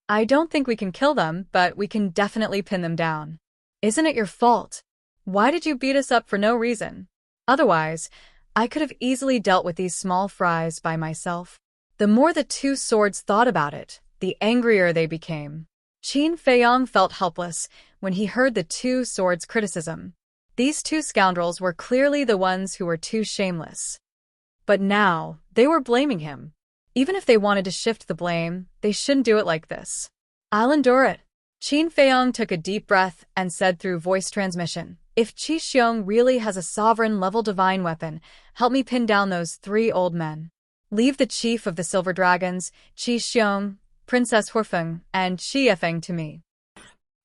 I don't think we can kill them, but we can definitely pin them down. Isn't it your fault? Why did you beat us up for no reason? Otherwise, I could have easily dealt with these small fries by myself. The more the 2 swords thought about it, the angrier they became. Qin Feiyong felt helpless when he heard the 2 swords' criticism. These 2 scoundrels were clearly the ones who were too shameless. But now, they were blaming him. Even if they wanted to shift the blame, they shouldn't do it like this. I'll endure it. Qin Feiyong took a deep breath and said through voice transmission, if Qi Xiong really has a sovereign-level divine weapon, help me pin down those 3 old men. Leave the chief of the Silver Dragons, Qi Xiong, Princess Huifeng, and Qi Yifeng to me.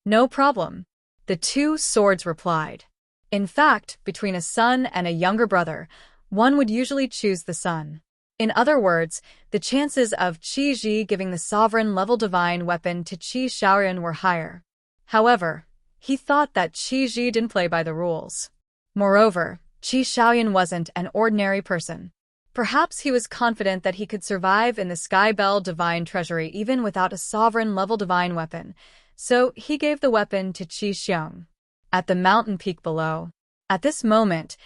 No problem. The 2 swords replied. In fact, between a son and a younger brother, one would usually choose the son. In other words, the chances of Qi Ji giving the sovereign-level divine weapon to Qi Xiaoyan were higher. However, he thought that Qi Ji didn't play by the rules. Moreover, Qi Xiaoyan wasn't an ordinary person. Perhaps he was confident that he could survive in the Sky Bell Divine Treasury even without a sovereign-level divine weapon, so he gave the weapon to Qi Xiong. At the mountain peak below. At this moment,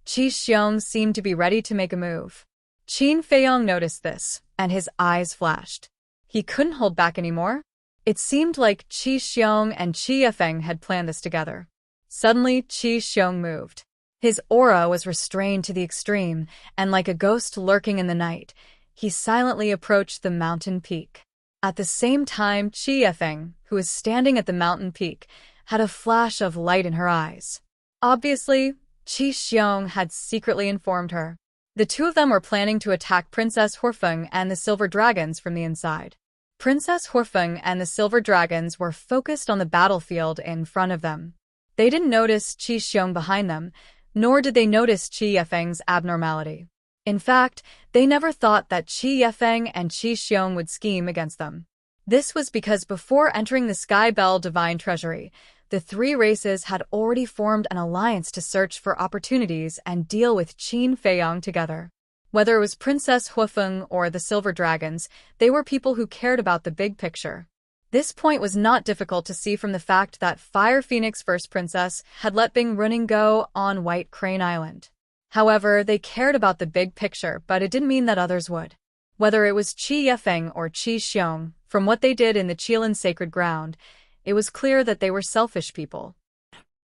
Qi Xiong seemed to be ready to make a move. Qin Feiyong noticed this, and his eyes flashed. He couldn't hold back anymore. It seemed like Qi Xiong and Qi Yifeng had planned this together. Suddenly, Qi Xiong moved. His aura was restrained to the extreme, and like a ghost lurking in the night, he silently approached the mountain peak. At the same time, Qi Yifeng, who was standing at the mountain peak, had a flash of light in her eyes. Obviously, Qi Xiong had secretly informed her. The 2 of them were planning to attack Princess Huifeng and the Silver Dragons from the inside. Princess Horfeng and the silver dragons were focused on the battlefield in front of them. They didn't notice Qi Xiong behind them, nor did they notice Qi Yefeng's abnormality. In fact, they never thought that Qi Yefeng and Qi Xiong would scheme against them. This was because before entering the Sky Bell Divine Treasury, the three races had already formed an alliance to search for opportunities and deal with Qin Feiyang together. Whether it was Princess Huifeng or the Silver Dragons, they were people who cared about the big picture. This point was not difficult to see from the fact that Fire Phoenix First Princess had let Bing Running go on White Crane Island. However, they cared about the big picture, but it didn't mean that others would. Whether it was Qi Yefeng or Qi Xiong, from what they did in the Qilin Sacred Ground, it was clear that they were selfish people.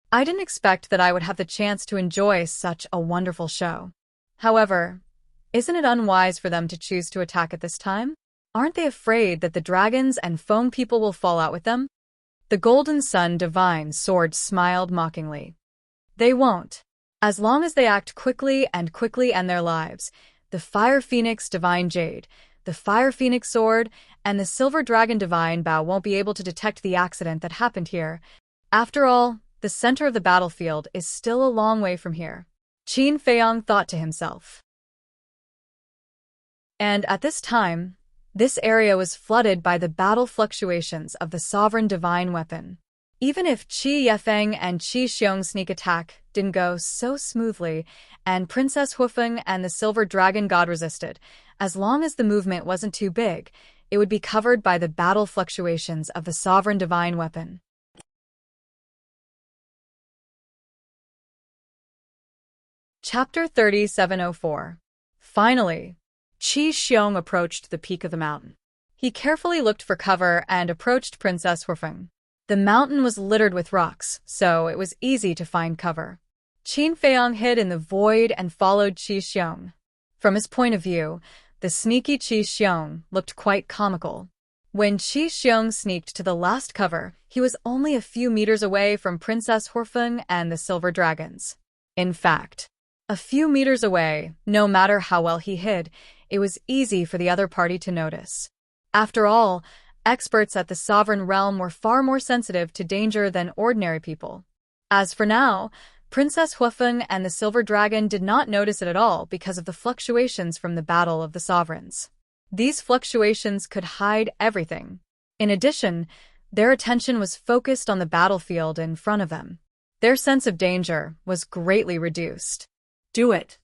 I didn't expect that I would have the chance to enjoy such a wonderful show. However, isn't it unwise for them to choose to attack at this time? Aren't they afraid that the dragons and Feng people will fall out with them? The Golden Sun Divine Sword smiled mockingly. They won't. As long as they act quickly and end their lives, the Fire Phoenix Divine Jade, the Fire Phoenix Sword, and the Silver Dragon Divine Bow won't be able to detect the accident that happened here. After all, the center of the battlefield is still a long way from here. Qin Feiyang thought to himself. And at this time, this area was flooded by the battle fluctuations of the Sovereign Divine Weapon. Even if Qi Yefeng and Qi Xiong's sneak attack didn't go so smoothly, and Princess Huifeng and the Silver Dragon God resisted, as long as the movement wasn't too big, it would be covered by the battle fluctuations of the Sovereign Divine Weapon. Chapter 3704. Finally, Qi Xiong approached the peak of the mountain. He carefully looked for cover and approached Princess Huifeng. The mountain was littered with rocks, so it was easy to find cover. Qin Feiyang hid in the void and followed Qi Xiong. From his point of view, the sneaky Qi Xiong looked quite comical. When Qi Xiong sneaked to the last cover, he was only a few meters away from Princess Huifeng and the Silver Dragons. In fact, a few meters away, no matter how well he hid, it was easy for the other party to notice. After all, experts at the Sovereign Realm were far more sensitive to danger than ordinary people. As for now, Princess Huifeng and the Silver Dragon did not notice it at all because of the fluctuations from the Battle of the Sovereigns. These fluctuations could hide everything. In addition, their attention was focused on the battlefield in front of them. Their sense of danger was greatly reduced. Do it.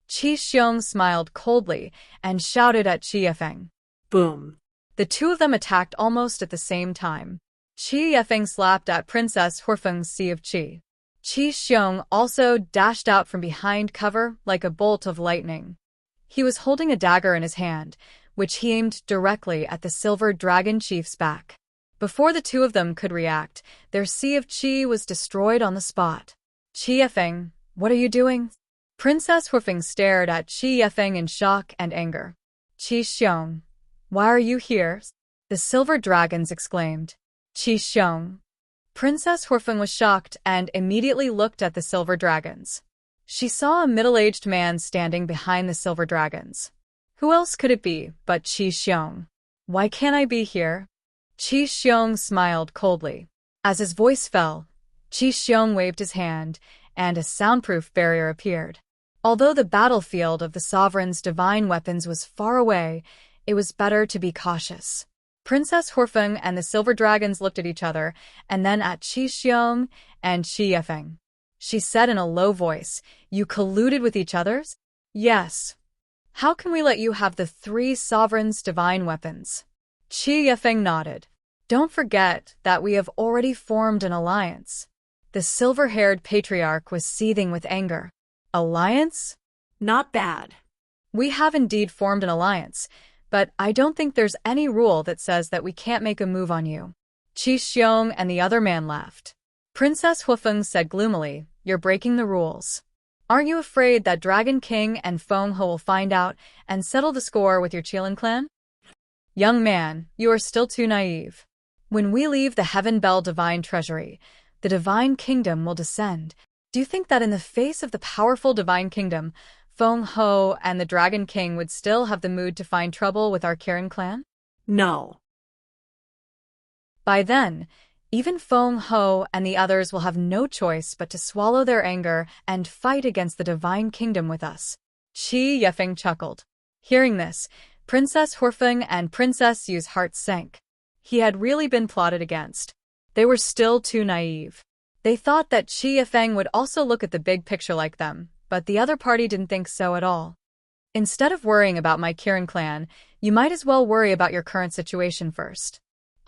Qi Xiong smiled coldly and shouted at Qi Yefeng. Boom. The two of them attacked almost at the same time. Qi Yefeng slapped at Princess Huifeng's Sea of Qi. Qi Xiong also dashed out from behind cover like a bolt of lightning. He was holding a dagger in his hand, which he aimed directly at the Silver Dragon Chief's back. Before the two of them could react, their Sea of Qi was destroyed on the spot. Qi Yefeng, what are you doing? Princess Huifeng stared at Qi Yefeng in shock and anger. Qi Xiong, why are you here? The Silver Dragons exclaimed. Qi Xiong. Princess Huifeng was shocked and immediately looked at the Silver Dragons. She saw a middle-aged man standing behind the Silver Dragons. Who else could it be but Qi Xiong? Why can't I be here? Qi Xiong smiled coldly. As his voice fell, Qi Xiong waved his hand, and a soundproof barrier appeared. Although the battlefield of the Sovereign's divine weapons was far away, it was better to be cautious. Princess Huifeng and the Silver Dragons looked at each other, and then at Qi Xiong and Qi Yefeng. She said in a low voice, "You colluded with each other?" "Yes. How can we let you have the three Sovereigns' divine weapons?" Qi Yefeng nodded. "Don't forget that we have already formed an alliance." The silver-haired patriarch was seething with anger. Alliance? Not bad. We have indeed formed an alliance, but I don't think there's any rule that says that we can't make a move on you. Qi Xiong and the other man laughed. Princess Huifeng said gloomily, "You're breaking the rules. Aren't you afraid that Dragon King and Feng He will find out and settle the score with your Qilin clan?" "Young man, you are still too naive. When we leave the Heaven Bell Divine Treasury, the Divine Kingdom will descend. Do you think that in the face of the powerful Divine Kingdom, Feng He and the Dragon King would still have the mood to find trouble with our Kirin clan?" No. By then, even Feng Ho and the others will have no choice but to swallow their anger and fight against the divine kingdom with us. Qi Yefeng chuckled. Hearing this, Princess Horfeng and Princess Yu's hearts sank. He had really been plotted against. They were still too naive. They thought that Qi Yefeng would also look at the big picture like them, but the other party didn't think so at all. Instead of worrying about my Kirin clan, you might as well worry about your current situation first.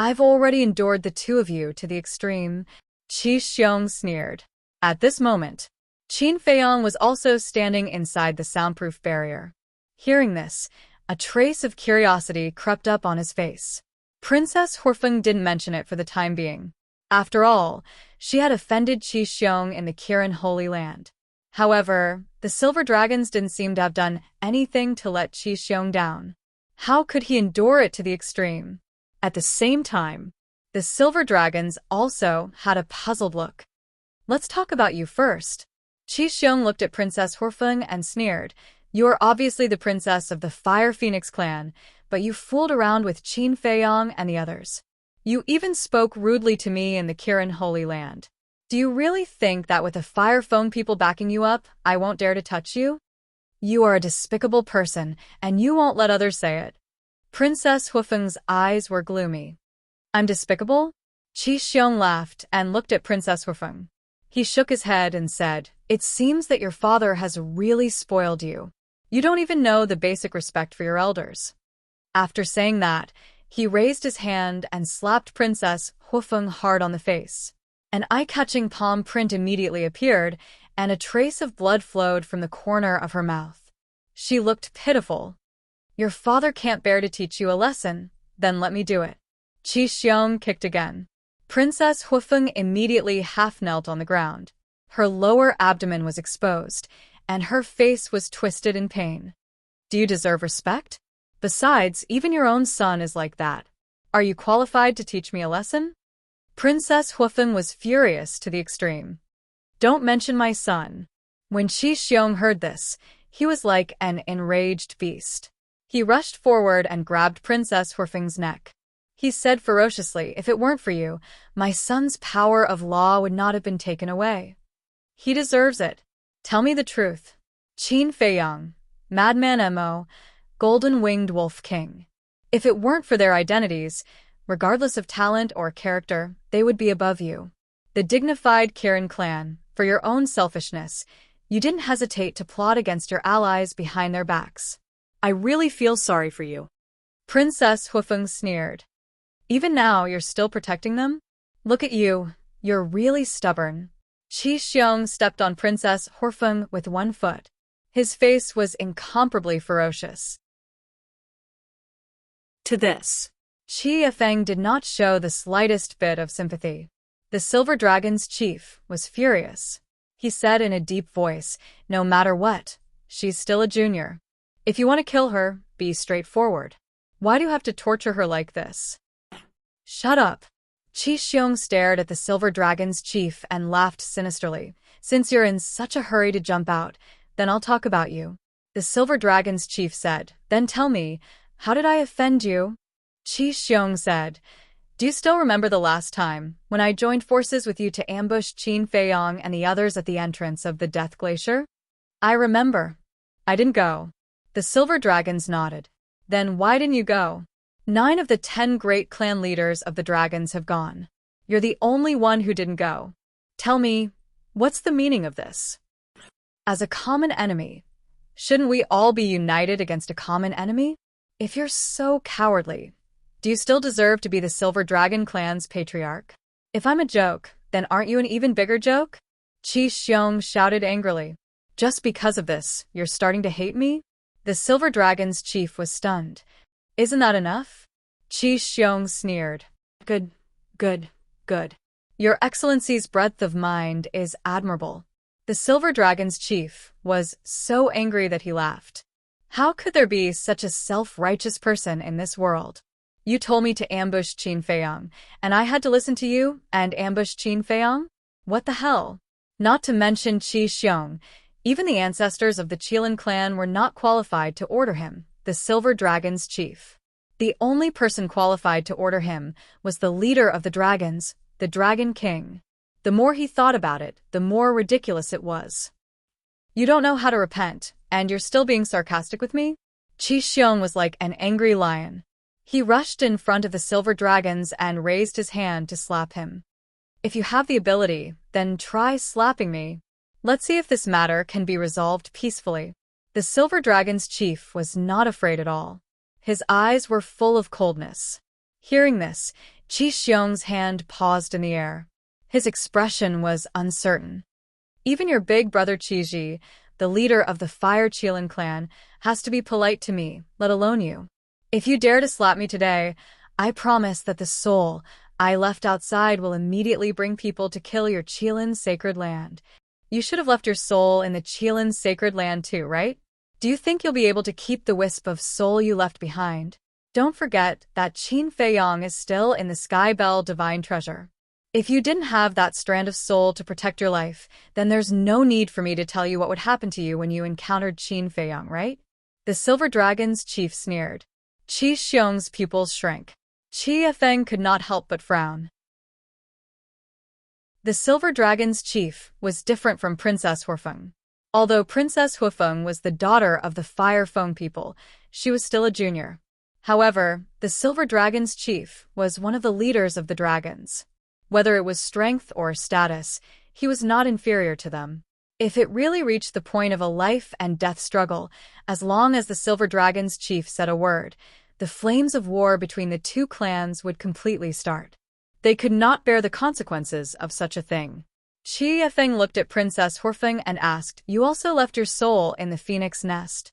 I've already endured the two of you to the extreme, Qi Xiong sneered. At this moment, Qin Feiyong was also standing inside the soundproof barrier. Hearing this, a trace of curiosity crept up on his face. Princess Horfeng didn't mention it for the time being. After all, she had offended Qi Xiong in the Kirin Holy Land. However, the Silver Dragons didn't seem to have done anything to let Qi Xiong down. How could he endure it to the extreme? At the same time, the Silver Dragons also had a puzzled look. Let's talk about you first. Qi Xiong looked at Princess Horfeng and sneered. You are obviously the princess of the Fire Phoenix clan, but you fooled around with Qin Feiyong and the others. You even spoke rudely to me in the Kirin Holy Land. Do you really think that with the Fire Phone people backing you up, I won't dare to touch you? You are a despicable person, and you won't let others say it. Princess Hufeng's eyes were gloomy. I'm despicable? Qi Xiong laughed and looked at Princess Hufeng. He shook his head and said, It seems that your father has really spoiled you. You don't even know the basic respect for your elders. After saying that, he raised his hand and slapped Princess Hufeng hard on the face. An eye-catching palm print immediately appeared, and a trace of blood flowed from the corner of her mouth. She looked pitiful. Your father can't bear to teach you a lesson, then let me do it. Qi Xiong kicked again. Princess Hufeng immediately half-knelt on the ground. Her lower abdomen was exposed, and her face was twisted in pain. Do you deserve respect? Besides, even your own son is like that. Are you qualified to teach me a lesson? Princess Hufeng was furious to the extreme. Don't mention my son. When Qi Xiong heard this, he was like an enraged beast. He rushed forward and grabbed Princess Hufeng's neck. He said ferociously, If it weren't for you, my son's power of law would not have been taken away. He deserves it. Tell me the truth. Qin Feiyong, Madman Mo, Golden-Winged Wolf King. If it weren't for their identities, regardless of talent or character, they would be above you. The dignified Kirin clan, for your own selfishness, you didn't hesitate to plot against your allies behind their backs. I really feel sorry for you. Princess Hufeng sneered. Even now, you're still protecting them? Look at you, you're really stubborn. Qi Xiong stepped on Princess Hufeng with one foot. His face was incomparably ferocious. To this, Qi Yefeng did not show the slightest bit of sympathy. The Silver Dragon's chief was furious. He said in a deep voice, No matter what, she's still a junior. If you want to kill her, be straightforward. Why do you have to torture her like this? Shut up. Qi Xiong stared at the Silver Dragon's chief and laughed sinisterly. Since you're in such a hurry to jump out, then I'll talk about you. The Silver Dragon's chief said, Then tell me, how did I offend you? Qi Xiong said, Do you still remember the last time, when I joined forces with you to ambush Qin Feiyong and the others at the entrance of the Death Glacier? I remember. I didn't go. The Silver Dragons nodded. Then why didn't you go? 9 of the 10 great clan leaders of the dragons have gone. You're the only one who didn't go. Tell me, what's the meaning of this? As a common enemy, shouldn't we all be united against a common enemy? If you're so cowardly, do you still deserve to be the Silver Dragon clan's patriarch? If I'm a joke, then aren't you an even bigger joke? Qi Xiong shouted angrily. Just because of this, you're starting to hate me? The Silver Dragon's chief was stunned. Isn't that enough? Qi Xiong sneered. Good. Your Excellency's breadth of mind is admirable. The Silver Dragon's chief was so angry that he laughed. How could there be such a self-righteous person in this world? You told me to ambush Qin Feiyong, and I had to listen to you and ambush Qin Feiyong? What the hell? Not to mention Qi Xiong, even the ancestors of the Qilin clan were not qualified to order him, the Silver Dragon's chief. The only person qualified to order him was the leader of the dragons, the Dragon King. The more he thought about it, the more ridiculous it was. You don't know how to repent, and you're still being sarcastic with me? Qi Xiong was like an angry lion. He rushed in front of the silver dragons and raised his hand to slap him. If you have the ability, then try slapping me. Let's see if this matter can be resolved peacefully. The silver dragon's chief was not afraid at all. His eyes were full of coldness. Hearing this, Qi Xiong's hand paused in the air. His expression was uncertain. Even your big brother Qiji, the leader of the Fire Qilin clan, has to be polite to me, let alone you. If you dare to slap me today, I promise that the soul I left outside will immediately bring people to kill your Qilin sacred land. You should have left your soul in the Qilin sacred land too, right? Do you think you'll be able to keep the wisp of soul you left behind? Don't forget that Qin Feiyang is still in the Sky Bell Divine Treasure. If you didn't have that strand of soul to protect your life, then there's no need for me to tell you what would happen to you when you encountered Qin Feiyang, right? The Silver Dragon's chief sneered. Qi Xiong's pupils shrank. Qi Yifeng could not help but frown. The Silver Dragon's chief was different from Princess Huifeng. Although Princess Huifeng was the daughter of the Fire Feng people, she was still a junior. However, the Silver Dragon's chief was one of the leaders of the dragons. Whether it was strength or status, he was not inferior to them. If it really reached the point of a life-and-death struggle, as long as the Silver Dragon's chief said a word, the flames of war between the two clans would completely start. They could not bear the consequences of such a thing. Qi Yifeng looked at Princess Huifeng and asked, "You also left your soul in the phoenix nest?"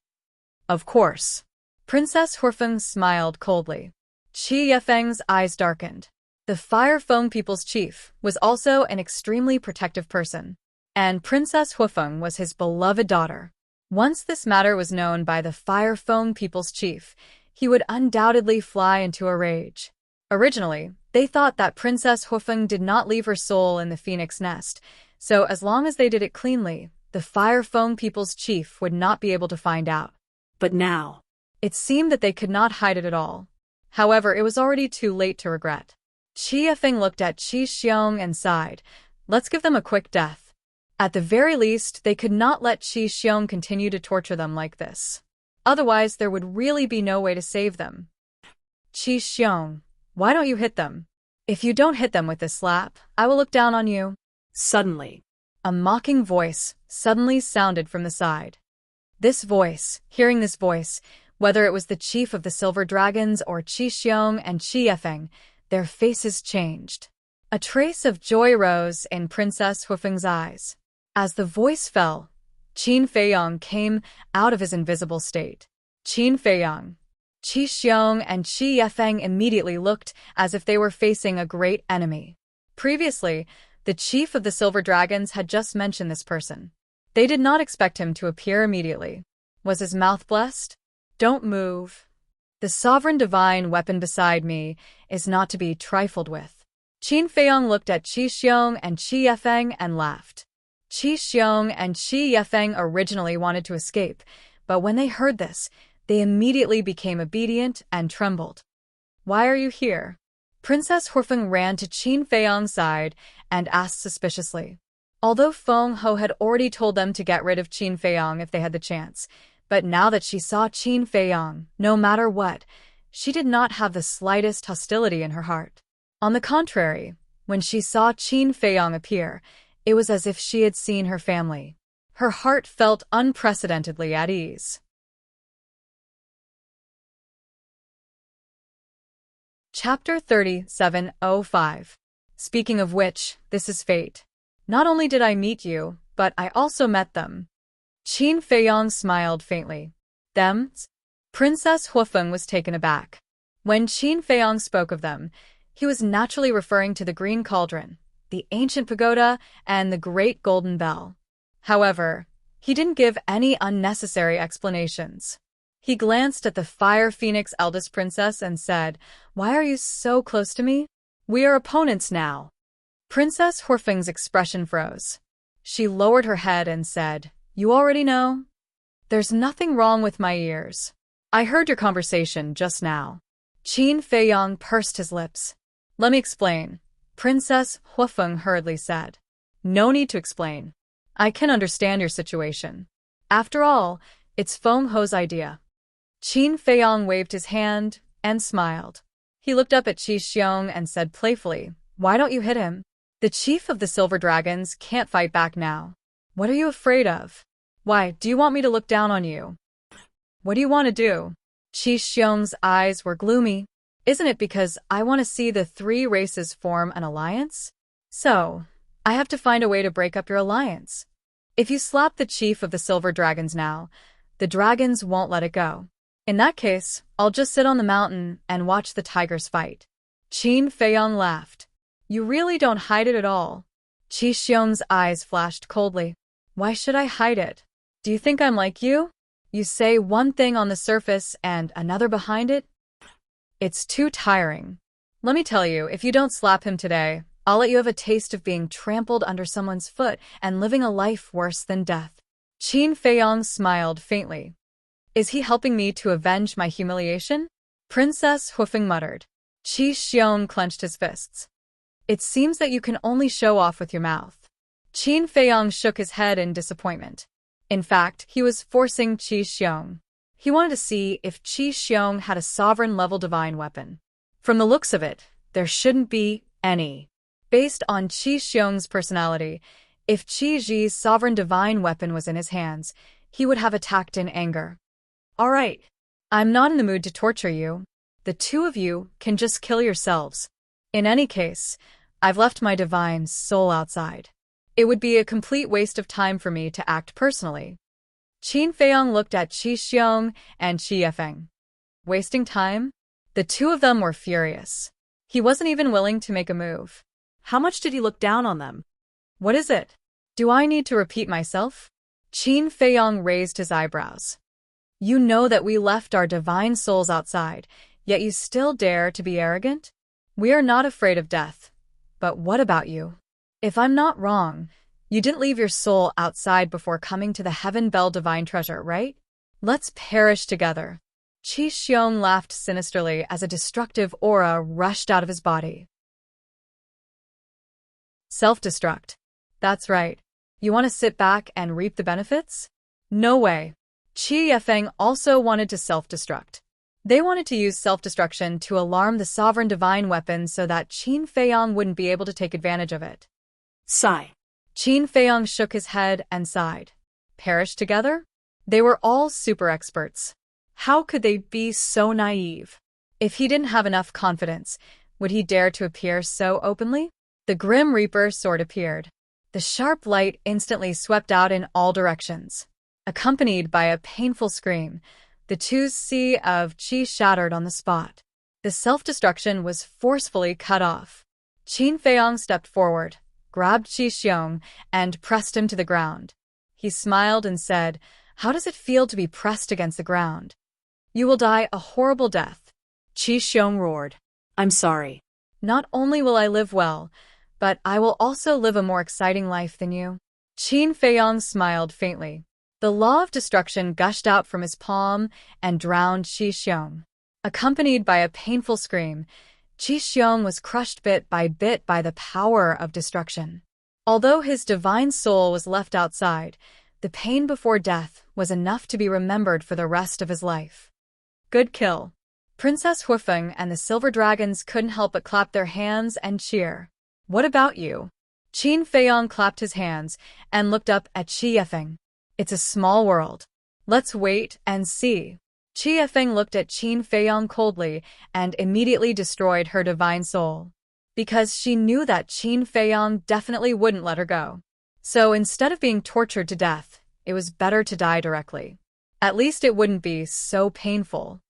"Of course." Princess Huifeng smiled coldly. Qi Yifeng's eyes darkened. The Fire Feng people's chief was also an extremely protective person, and Princess Huifeng was his beloved daughter. Once this matter was known by the Fire Feng people's chief, he would undoubtedly fly into a rage. Originally, they thought that Princess Huifeng did not leave her soul in the phoenix nest, so as long as they did it cleanly, the Fire Feng people's chief would not be able to find out. But now, it seemed that they could not hide it at all. However, it was already too late to regret. Qi Yifeng looked at Qi Xiong and sighed. Let's give them a quick death. At the very least, they could not let Qi Xiong continue to torture them like this. Otherwise, there would really be no way to save them. Qi Xiong, why don't you hit them? If you don't hit them with this slap, I will look down on you. Suddenly, a mocking voice suddenly sounded from the side. Hearing this voice, whether it was the chief of the Silver Dragons or Qi Xiong and Qi Yifeng, their faces changed. A trace of joy rose in Princess Huifeng's eyes. As the voice fell, Qin Feiyang came out of his invisible state. Qin Feiyang, Qi Xiong and Qi Yifeng immediately looked as if they were facing a great enemy. Previously, the chief of the Silver Dragons had just mentioned this person. They did not expect him to appear immediately. Was his mouth blessed? Don't move. The sovereign divine weapon beside me is not to be trifled with. Qin Feiyang looked at Qi Xiong and Qi Yifeng and laughed. Qi Xiong and Qi Yifeng originally wanted to escape, but when they heard this, they immediately became obedient and trembled. Why are you here? Princess Huifeng ran to Qin Feiyang's side and asked suspiciously. Although Feng Ho had already told them to get rid of Qin Feiyang if they had the chance, but now that she saw Qin Feiyang, no matter what, she did not have the slightest hostility in her heart. On the contrary, when she saw Qin Feiyang appear, it was as if she had seen her family. Her heart felt unprecedentedly at ease. Chapter 3705. Speaking of which, this is fate. Not only did I meet you, but I also met them. Qin Feiyang smiled faintly. Them? Princess Huifeng was taken aback. When Qin Feiyang spoke of them, he was naturally referring to the Green Cauldron, the ancient pagoda, and the Great Golden Bell. However, he didn't give any unnecessary explanations. He glanced at the Fire Phoenix eldest princess and said, "Why are you so close to me? We are opponents now." Princess Huifeng's expression froze. She lowered her head and said, "You already know?" "There's nothing wrong with my ears. I heard your conversation just now." Qin Feiyang pursed his lips. Let me explain, Princess Huifeng hurriedly said. No need to explain. I can understand your situation. After all, it's Feng Ho's idea. Qin Feiyang waved his hand and smiled. He looked up at Qi Xiong and said playfully, Why don't you hit him? The chief of the Silver Dragons can't fight back now. What are you afraid of? Why, do you want me to look down on you? What do you want to do? Qi Xiong's eyes were gloomy. Isn't it because I want to see the three races form an alliance? So, I have to find a way to break up your alliance. If you slap the chief of the Silver Dragons now, the dragons won't let it go. In that case, I'll just sit on the mountain and watch the tigers fight. Qin Feiyang laughed. You really don't hide it at all. Qi Xiong's eyes flashed coldly. Why should I hide it? Do you think I'm like you? You say one thing on the surface and another behind it? It's too tiring. Let me tell you, if you don't slap him today, I'll let you have a taste of being trampled under someone's foot and living a life worse than death. Qin Feiyang smiled faintly. Is he helping me to avenge my humiliation? Princess Huifeng muttered. Qi Xiong clenched his fists. It seems that you can only show off with your mouth. Qin Feiyang shook his head in disappointment. In fact, he was forcing Qi Xiong. He wanted to see if Qi Xiong had a sovereign-level divine weapon. From the looks of it, there shouldn't be any. Based on Qi Xiong's personality, if Qi Ji's sovereign divine weapon was in his hands, he would have attacked in anger. All right. I'm not in the mood to torture you. The two of you can just kill yourselves. In any case, I've left my divine soul outside. It would be a complete waste of time for me to act personally. Qin Feiyang looked at Qi Xiong and Qi Yifeng. Wasting time? The two of them were furious. He wasn't even willing to make a move. How much did he look down on them? What is it? Do I need to repeat myself? Qin Feiyang raised his eyebrows. You know that we left our divine souls outside, yet you still dare to be arrogant? We are not afraid of death. But what about you? If I'm not wrong, you didn't leave your soul outside before coming to the Heaven Bell Divine Treasure, right? Let's perish together. Qi Xiong laughed sinisterly as a destructive aura rushed out of his body. Self-destruct. That's right. You want to sit back and reap the benefits? No way. Qi Yifeng also wanted to self-destruct. They wanted to use self-destruction to alarm the sovereign divine weapon so that Qin Feiyang wouldn't be able to take advantage of it. Sigh. Qin Feiyang shook his head and sighed. Perish together? They were all super experts. How could they be so naive? If he didn't have enough confidence, would he dare to appear so openly? The Grim Reaper sword appeared. The sharp light instantly swept out in all directions. Accompanied by a painful scream, the two sea of qi shattered on the spot. The self-destruction was forcefully cut off. Qin Feiyang stepped forward, grabbed Qi Xiong, and pressed him to the ground. He smiled and said, How does it feel to be pressed against the ground? You will die a horrible death. Qi Xiong roared. I'm sorry. Not only will I live well, but I will also live a more exciting life than you. Qin Feiyang smiled faintly. The law of destruction gushed out from his palm and drowned Qi Xiong. Accompanied by a painful scream, Qi Xiong was crushed bit by the power of destruction. Although his divine soul was left outside, the pain before death was enough to be remembered for the rest of his life. Good kill. Princess Huifeng and the Silver Dragons couldn't help but clap their hands and cheer. What about you? Qin Feiyang clapped his hands and looked up at Qi Yifeng. It's a small world. Let's wait and see. Qi Yifeng looked at Qin Feiyang coldly and immediately destroyed her divine soul. Because she knew that Qin Feiyang definitely wouldn't let her go. So instead of being tortured to death, it was better to die directly. At least it wouldn't be so painful.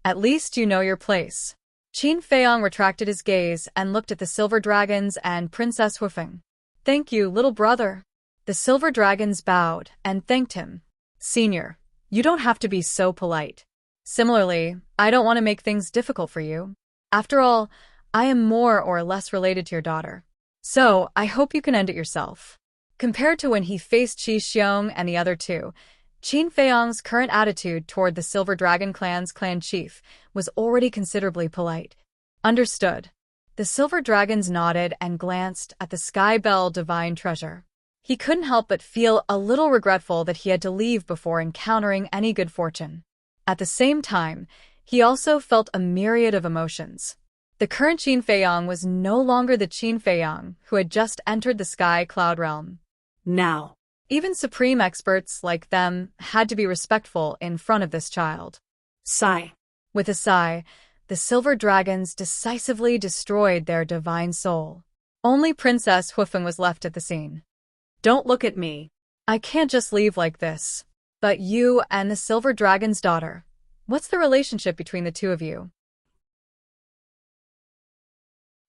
At least you know your place. Qin Feiyang retracted his gaze and looked at the Silver Dragons and Princess Huifeng. Thank you, little brother. The Silver Dragons bowed and thanked him. Senior, you don't have to be so polite. Similarly, I don't want to make things difficult for you. After all, I am more or less related to your daughter. So, I hope you can end it yourself. Compared to when he faced Qi Xiong and the other two, Qin Feiyang's current attitude toward the Silver Dragon Clan's clan chief was already considerably polite. Understood. The Silver Dragons nodded and glanced at the Sky Bell Divine Treasure. He couldn't help but feel a little regretful that he had to leave before encountering any good fortune. At the same time, he also felt a myriad of emotions. The current Qin Feiyang was no longer the Qin Feiyang who had just entered the Sky Cloud Realm. Now, even supreme experts like them had to be respectful in front of this child. sigh. With a sigh, the Silver Dragons decisively destroyed their divine soul. Only Princess Huifeng was left at the scene. Don't look at me. I can't just leave like this. But you and the Silver Dragon's daughter, what's the relationship between the two of you?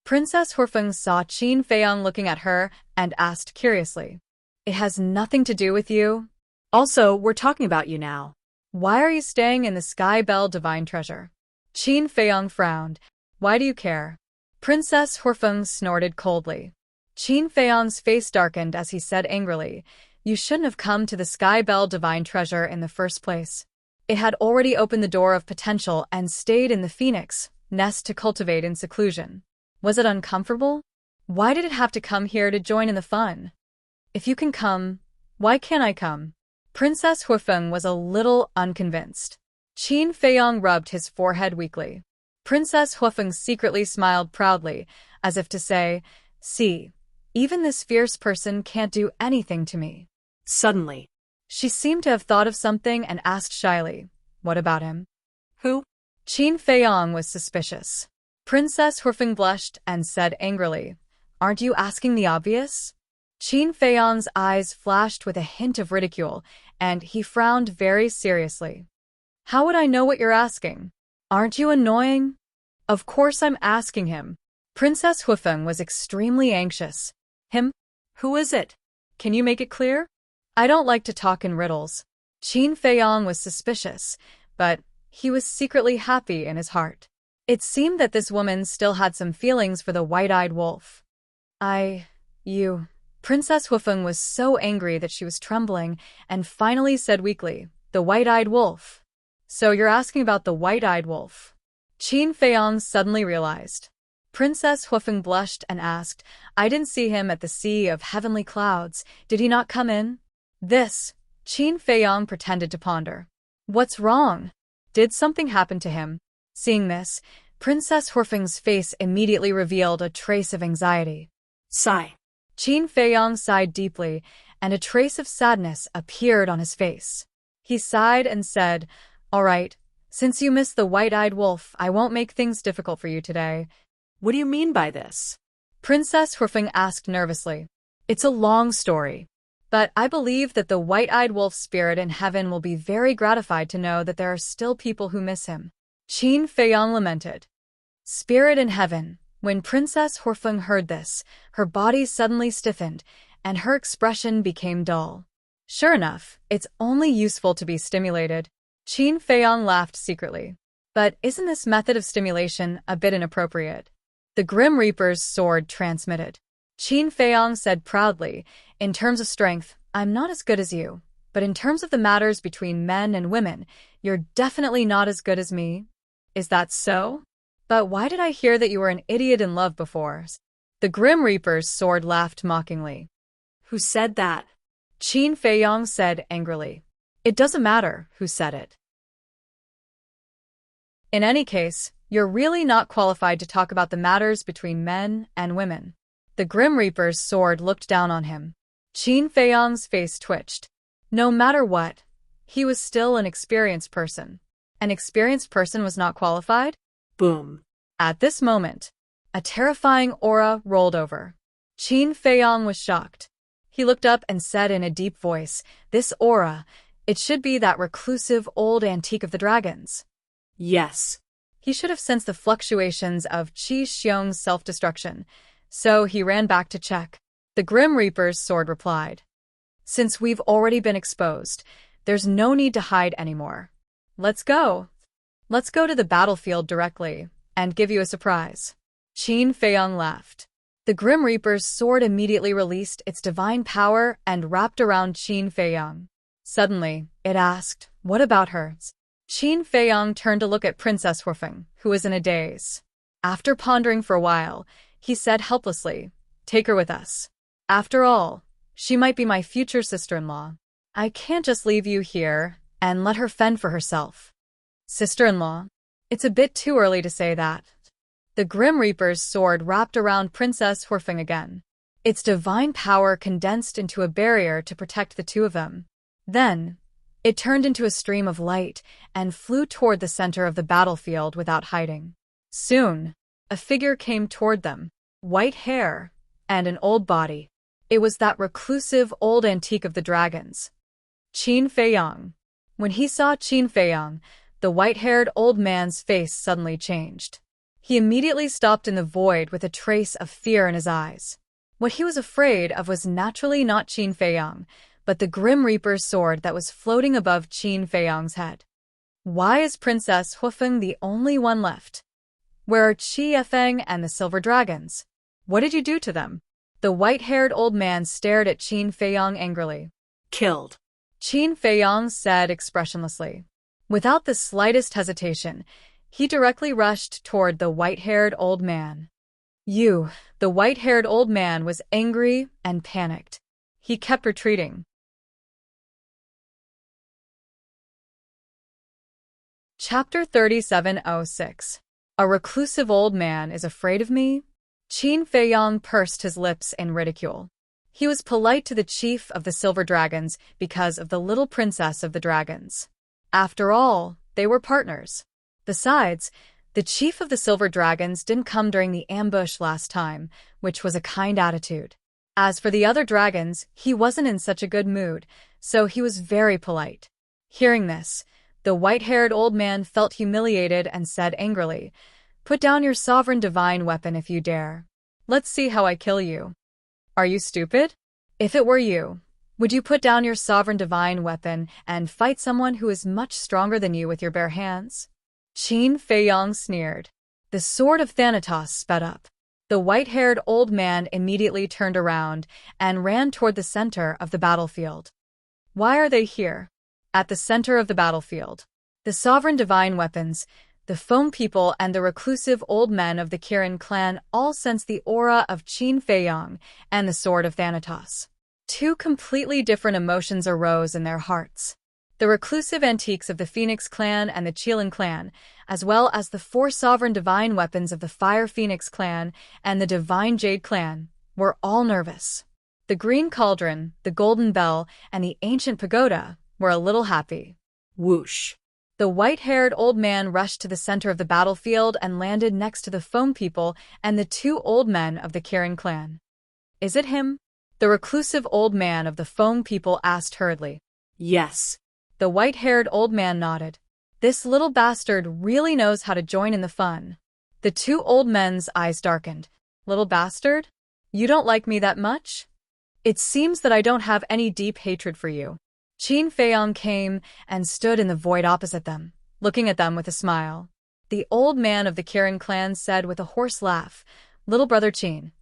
Princess Huifeng saw Qin Feiyang looking at her and asked curiously. It has nothing to do with you? Also, we're talking about you now. Why are you staying in the Sky Bell Divine Treasure? Qin Feiyang frowned. Why do you care? Princess Huifeng snorted coldly. Qin Feiyang's face darkened as he said angrily, You shouldn't have come to the Sky Bell Divine Treasure in the first place. It had already opened the door of potential and stayed in the Phoenix nest to cultivate in seclusion. Was it uncomfortable? Why did it have to come here to join in the fun? If you can come, why can't I come? Princess Huifeng was a little unconvinced. Qin Feiyang rubbed his forehead weakly. Princess Huifeng secretly smiled proudly, as if to say, See, even this fierce person can't do anything to me. Suddenly, she seemed to have thought of something and asked shyly, What about him? Who? Qin Feiyang was suspicious. Princess Huifeng blushed and said angrily, Aren't you asking the obvious? Qin Feiyang's eyes flashed with a hint of ridicule, and he frowned very seriously. How would I know what you're asking? Aren't you annoying? Of course I'm asking him. Princess Huifeng was extremely anxious. Him? Who is it? Can you make it clear? I don't like to talk in riddles. Qin Feiyang was suspicious, but he was secretly happy in his heart. It seemed that this woman still had some feelings for the white-eyed wolf. You. Princess Huifeng was so angry that she was trembling and finally said weakly, The white-eyed wolf. So you're asking about the white-eyed wolf? Qin Feiyang suddenly realized. Princess Huifeng blushed and asked, I didn't see him at the Sea of Heavenly Clouds. Did he not come in? Qin Feiyang pretended to ponder. What's wrong? Did something happen to him? Seeing this, Princess Huifeng's face immediately revealed a trace of anxiety. Sigh. Qin Feiyang sighed deeply, and a trace of sadness appeared on his face. He sighed and said, All right, since you missed the white-eyed wolf, I won't make things difficult for you today. What do you mean by this? Princess Huifeng asked nervously. It's a long story, but I believe that the white-eyed wolf's spirit in heaven will be very gratified to know that there are still people who miss him. Qin Feiyang lamented. Spirit in heaven. When Princess Huifeng heard this, her body suddenly stiffened, and her expression became dull. Sure enough, it's only useful to be stimulated. Qin Feiyang laughed secretly. But isn't this method of stimulation a bit inappropriate? The Grim Reaper's sword transmitted. Qin Feiyang said proudly, In terms of strength, I'm not as good as you. But in terms of the matters between men and women, you're definitely not as good as me. Is that so? But why did I hear that you were an idiot in love before? The Grim Reaper's sword laughed mockingly. Who said that? Qin Feiyang said angrily. It doesn't matter who said it. In any case, you're really not qualified to talk about the matters between men and women. The Grim Reaper's sword looked down on him. Qin Feiyang's face twitched. No matter what, he was still an experienced person. An experienced person was not qualified? Boom. At this moment, a terrifying aura rolled over. Qin Feiyang was shocked. He looked up and said in a deep voice, This aura, it should be that reclusive old antique of the dragons. Yes. He should have sensed the fluctuations of Qi Xiong's self-destruction, so he ran back to check. The Grim Reaper's sword replied. Since we've already been exposed, there's no need to hide anymore. Let's go. Let's go to the battlefield directly, and give you a surprise. Qin Feiyang laughed. The Grim Reaper's sword immediately released its divine power and wrapped around Qin Feiyang. Suddenly, it asked, "What about her?" Qin Feiyang turned to look at Princess Huifeng, who was in a daze. After pondering for a while, he said helplessly, "Take her with us. After all, she might be my future sister-in-law. I can't just leave you here and let her fend for herself." Sister-in-law? It's a bit too early to say that. The Grim Reaper's sword wrapped around Princess Huifeng again. Its divine power condensed into a barrier to protect the two of them. Then, it turned into a stream of light and flew toward the center of the battlefield without hiding. Soon, a figure came toward them, white hair and an old body. It was that reclusive old antique of the dragons, Qin Feiyang. When he saw Qin Feiyang, the white-haired old man's face suddenly changed. He immediately stopped in the void with a trace of fear in his eyes. What he was afraid of was naturally not Qin Feiyang, but the Grim Reaper's sword that was floating above Qin Feiyang's head. Why is Princess Huifeng the only one left? Where are Qi Yifeng and the silver dragons? What did you do to them? The white-haired old man stared at Qin Feiyang angrily. Killed. Qin Feiyang said expressionlessly. Without the slightest hesitation, he directly rushed toward the white-haired old man. The white-haired old man was angry and panicked. He kept retreating. Chapter 3706. A reclusive old man is afraid of me? Qin Feiyang pursed his lips in ridicule. He was polite to the chief of the Silver Dragons because of the little princess of the dragons. After all, they were partners. Besides, the chief of the Silver Dragons didn't come during the ambush last time, which was a kind attitude. As for the other dragons, he wasn't in such a good mood, so he was very polite. Hearing this, the white-haired old man felt humiliated and said angrily, "Put down your sovereign divine weapon if you dare. Let's see how I kill you." Are you stupid? If it were you, would you put down your sovereign divine weapon and fight someone who is much stronger than you with your bare hands? Qin Feiyang sneered. The sword of Thanatos sped up. The white-haired old man immediately turned around and ran toward the center of the battlefield. Why are they here? At the center of the battlefield, the sovereign divine weapons, the foam people and the reclusive old men of the Kirin clan all sensed the aura of Qin Feiyang and the sword of Thanatos. Two completely different emotions arose in their hearts. The reclusive antiques of the Phoenix clan and the Qilin clan, as well as the four sovereign divine weapons of the Fire Phoenix clan and the Divine Jade clan, were all nervous. The Green Cauldron, the Golden Bell, and the Ancient Pagoda were a little happy. Whoosh. The white-haired old man rushed to the center of the battlefield and landed next to the foam people and the two old men of the Kirin clan. Is it him? The reclusive old man of the foam people asked hurriedly. Yes. The white-haired old man nodded. This little bastard really knows how to join in the fun. The two old men's eyes darkened. Little bastard? You don't like me that much? It seems that I don't have any deep hatred for you. Qin Feiyang came and stood in the void opposite them, looking at them with a smile. The old man of the Kirin clan said with a hoarse laugh, "Little brother Qin,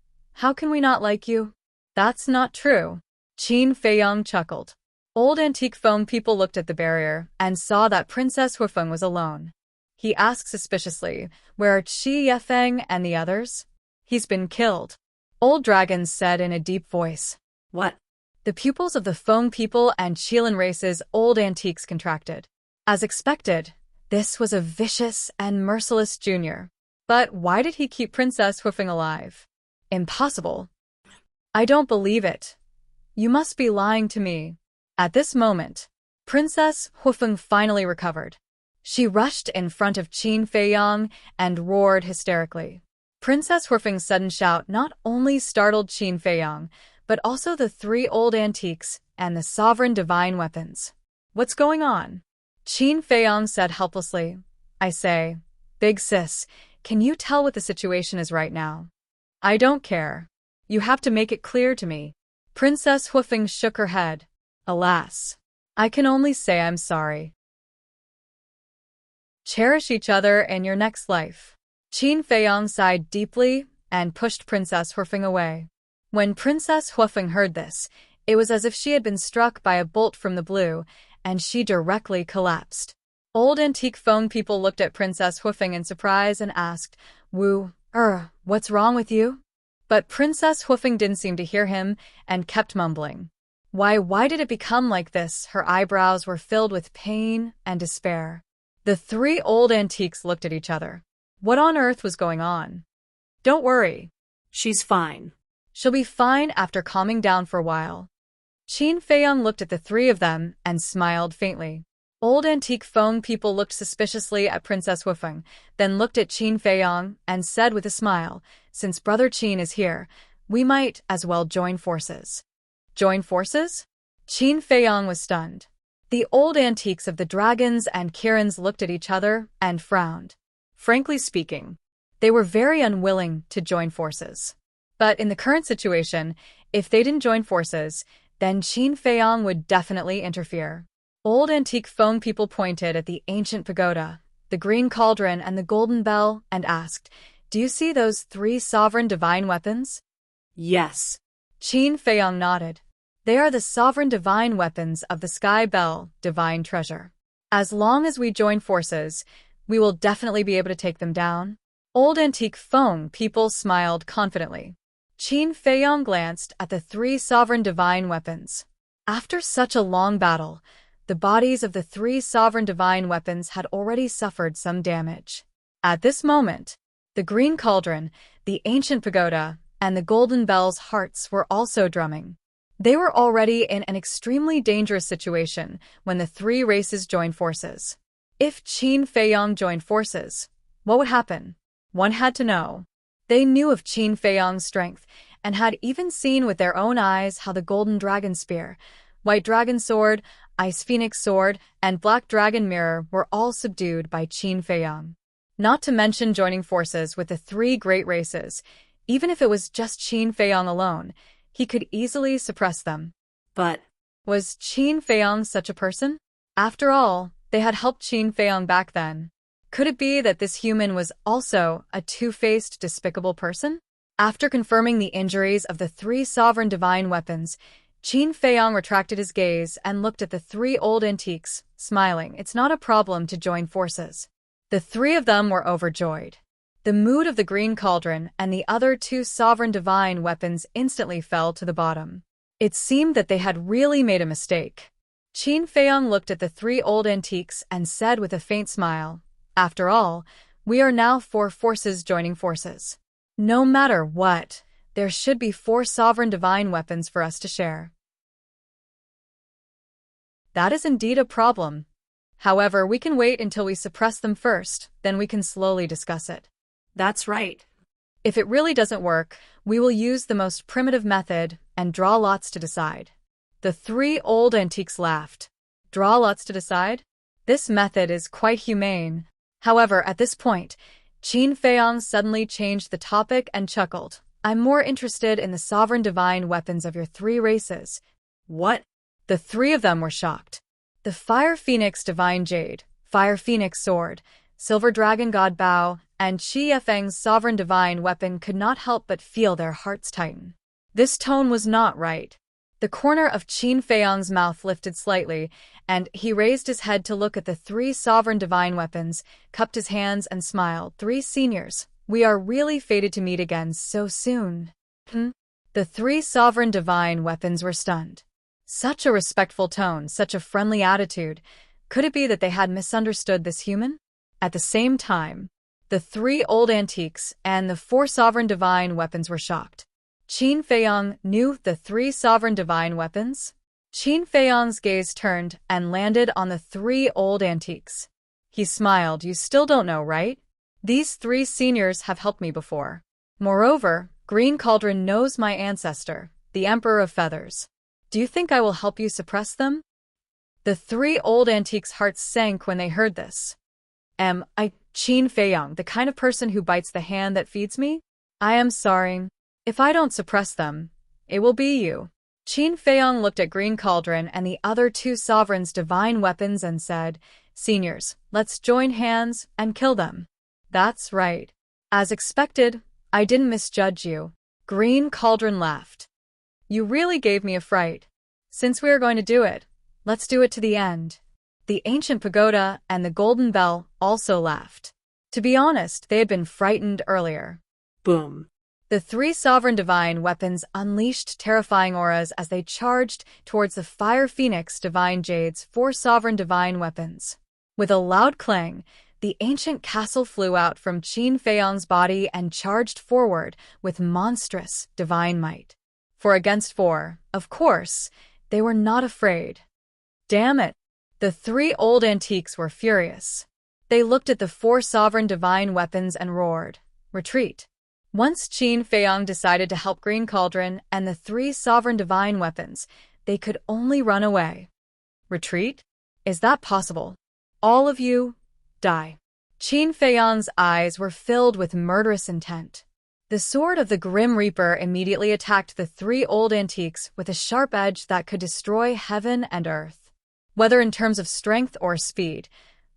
how can we not like you?" "That's not true." Qin Feiyang chuckled. Old antique foam people looked at the barrier and saw that Princess Huifeng was alone. He asked suspiciously, "Where are Qi Yifeng and the others?" "He's been killed," Old Dragons said in a deep voice. What? The pupils of the foam people and Qilin race's old antiques contracted. As expected, this was a vicious and merciless junior. But why did he keep Princess Huifeng alive? Impossible. I don't believe it. You must be lying to me. At this moment, Princess Huifeng finally recovered. She rushed in front of Qin Feiyang and roared hysterically. Princess Huifeng's sudden shout not only startled Qin Feiyang, but also the three old antiques and the sovereign divine weapons. "What's going on?" Qin Feiyang said helplessly. "I say, big sis, can you tell what the situation is right now?" "I don't care. You have to make it clear to me." Princess Huifeng shook her head. "Alas, I can only say I'm sorry. Cherish each other in your next life." Qin Feiyang sighed deeply and pushed Princess Huifeng away. When Princess Huifeng heard this, It was as if she had been struck by a bolt from the blue, and she directly collapsed. Old antique phone people looked at Princess Huifeng in surprise and asked, what's wrong with you? But Princess Huifeng didn't seem to hear him and kept mumbling. Why did it become like this? Her eyebrows were filled with pain and despair. The three old antiques looked at each other. What on earth was going on? Don't worry. She's fine. She'll be fine after calming down for a while. Qin Feiyang looked at the three of them and smiled faintly. Old antique phone people looked suspiciously at Princess Huifeng, then looked at Qin Feiyang and said with a smile, since Brother Qin is here, we might as well join forces. Join forces? Qin Feiyang was stunned. The old antiques of the dragons and Kirins looked at each other and frowned. Frankly speaking, they were very unwilling to join forces. But in the current situation, if they didn't join forces, then Qin Feiyang would definitely interfere. Old antique phone people pointed at the ancient pagoda, the green cauldron and the golden bell, and asked, do you see those three sovereign divine weapons? Yes. Qin Feiyang nodded. They are the sovereign divine weapons of the Sky Bell, divine treasure. As long as we join forces, we will definitely be able to take them down. Old antique phone people smiled confidently. Qin Feiyang glanced at the three sovereign divine weapons. After such a long battle, the bodies of the three sovereign divine weapons had already suffered some damage. At this moment, the green cauldron, the ancient pagoda, and the golden bell's hearts were also drumming. They were already in an extremely dangerous situation when the three races joined forces. If Qin Feiyang joined forces, what would happen? One had to know. They knew of Qin Feiyang's strength and had even seen with their own eyes how the golden dragon spear, white dragon sword, ice phoenix sword, and black dragon mirror were all subdued by Qin Feiyang. Not to mention joining forces with the three great races. Even if it was just Qin Feiyang alone, he could easily suppress them. But was Qin Feiyang such a person? After all, they had helped Qin Feiyang back then. Could it be that this human was also a two-faced, despicable person? After confirming the injuries of the three sovereign divine weapons, Qin Feiyang retracted his gaze and looked at the three old antiques, smiling. It's not a problem to join forces. The three of them were overjoyed. The mood of the green cauldron and the other two sovereign divine weapons instantly fell to the bottom. It seemed that they had really made a mistake. Qin Feiyang looked at the three old antiques and said with a faint smile, after all, we are now four forces joining forces. No matter what, there should be four sovereign divine weapons for us to share. That is indeed a problem. However, we can wait until we suppress them first, then we can slowly discuss it. that's right. If it really doesn't work, we will use the most primitive method and draw lots to decide. The three old antiques laughed. Draw lots to decide? This method is quite humane. However, at this point, Qin Feiyang suddenly changed the topic and chuckled. I'm more interested in the sovereign divine weapons of your three races. What? The three of them were shocked. The Fire Phoenix Divine Jade, Fire Phoenix Sword, Silver Dragon God Bao, and Qi Feng's sovereign divine weapon could not help but feel their hearts tighten. This tone was not right. The corner of Qin Feiyang's mouth lifted slightly, and he raised his head to look at the three sovereign divine weapons, cupped his hands and smiled. Three seniors, we are really fated to meet again so soon. The three sovereign divine weapons were stunned. Such a respectful tone, such a friendly attitude. Could it be that they had misunderstood this human? At the same time, the three old antiques and the four sovereign divine weapons were shocked. Qin Feiyang knew the three sovereign divine weapons? Qin Feiyang's gaze turned and landed on the three old antiques. He smiled. You still don't know, right? These three seniors have helped me before. Moreover, Green Cauldron knows my ancestor, the Emperor of Feathers. Do you think I will help you suppress them? The three old antiques' hearts sank when they heard this. Am I, Qin Feiyang, the kind of person who bites the hand that feeds me? I am sorry. If I don't suppress them, it will be you. Qin Feiyang looked at Green Cauldron and the other two sovereigns' divine weapons and said, Seniors, let's join hands and kill them. That's right. As expected, I didn't misjudge you. Green Cauldron laughed. You really gave me a fright. Since we are going to do it, let's do it to the end. The ancient pagoda and the golden bell also laughed. To be honest, they had been frightened earlier. Boom. The three sovereign divine weapons unleashed terrifying auras as they charged towards the Fire Phoenix Divine Jade's four sovereign divine weapons. With a loud clang, the ancient castle flew out from Qin Feiyang's body and charged forward with monstrous divine might. 4 against 4, of course, they were not afraid. Damn it! The three old antiques were furious. They looked at the four sovereign divine weapons and roared, "Retreat!" Once Qin Feiyang decided to help Green Cauldron and the three sovereign divine weapons, they could only run away. Retreat? Is that possible? All of you, die. Qin Feiyang's eyes were filled with murderous intent. The sword of the Grim Reaper immediately attacked the three old antiques with a sharp edge that could destroy heaven and earth. Whether in terms of strength or speed,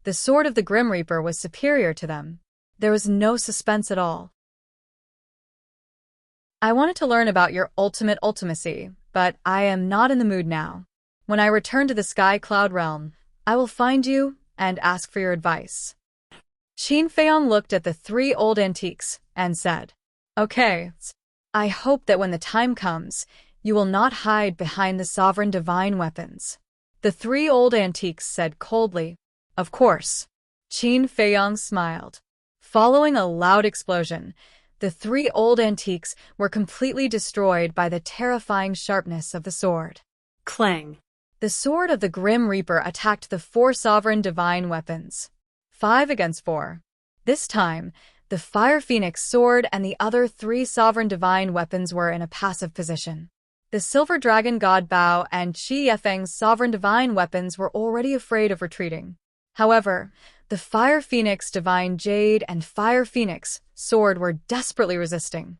the sword of the Grim Reaper was superior to them. There was no suspense at all. I wanted to learn about your ultimate ultimacy, but I am not in the mood now. When I return to the Sky Cloud Realm, I will find you and ask for your advice. Qin Feiyang looked at the three old antiques and said, "Okay, I hope that when the time comes, you will not hide behind the sovereign divine weapons." The three old antiques said coldly, "Of course." Qin Feiyang smiled. Following a loud explosion, the three old antiques were completely destroyed by the terrifying sharpness of the sword. Clang. The sword of the Grim Reaper attacked the four sovereign divine weapons. 5 against 4. This time, the Fire Phoenix sword and the other three sovereign divine weapons were in a passive position. The Silver Dragon God Bao and Qi Yefeng's sovereign divine weapons were already afraid of retreating. However, the Fire Phoenix Divine Jade and Fire Phoenix sword were desperately resisting.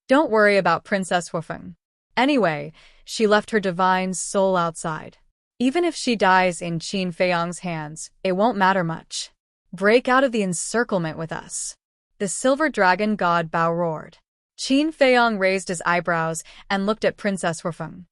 Don't worry about Princess Wufeng. Anyway, she left her divine soul outside. Even if she dies in Qin Feiyang's hands, it won't matter much. Break out of the encirclement with us. The Silver Dragon God Bao roared. Qin Feiyang raised his eyebrows and looked at Princess Wufeng.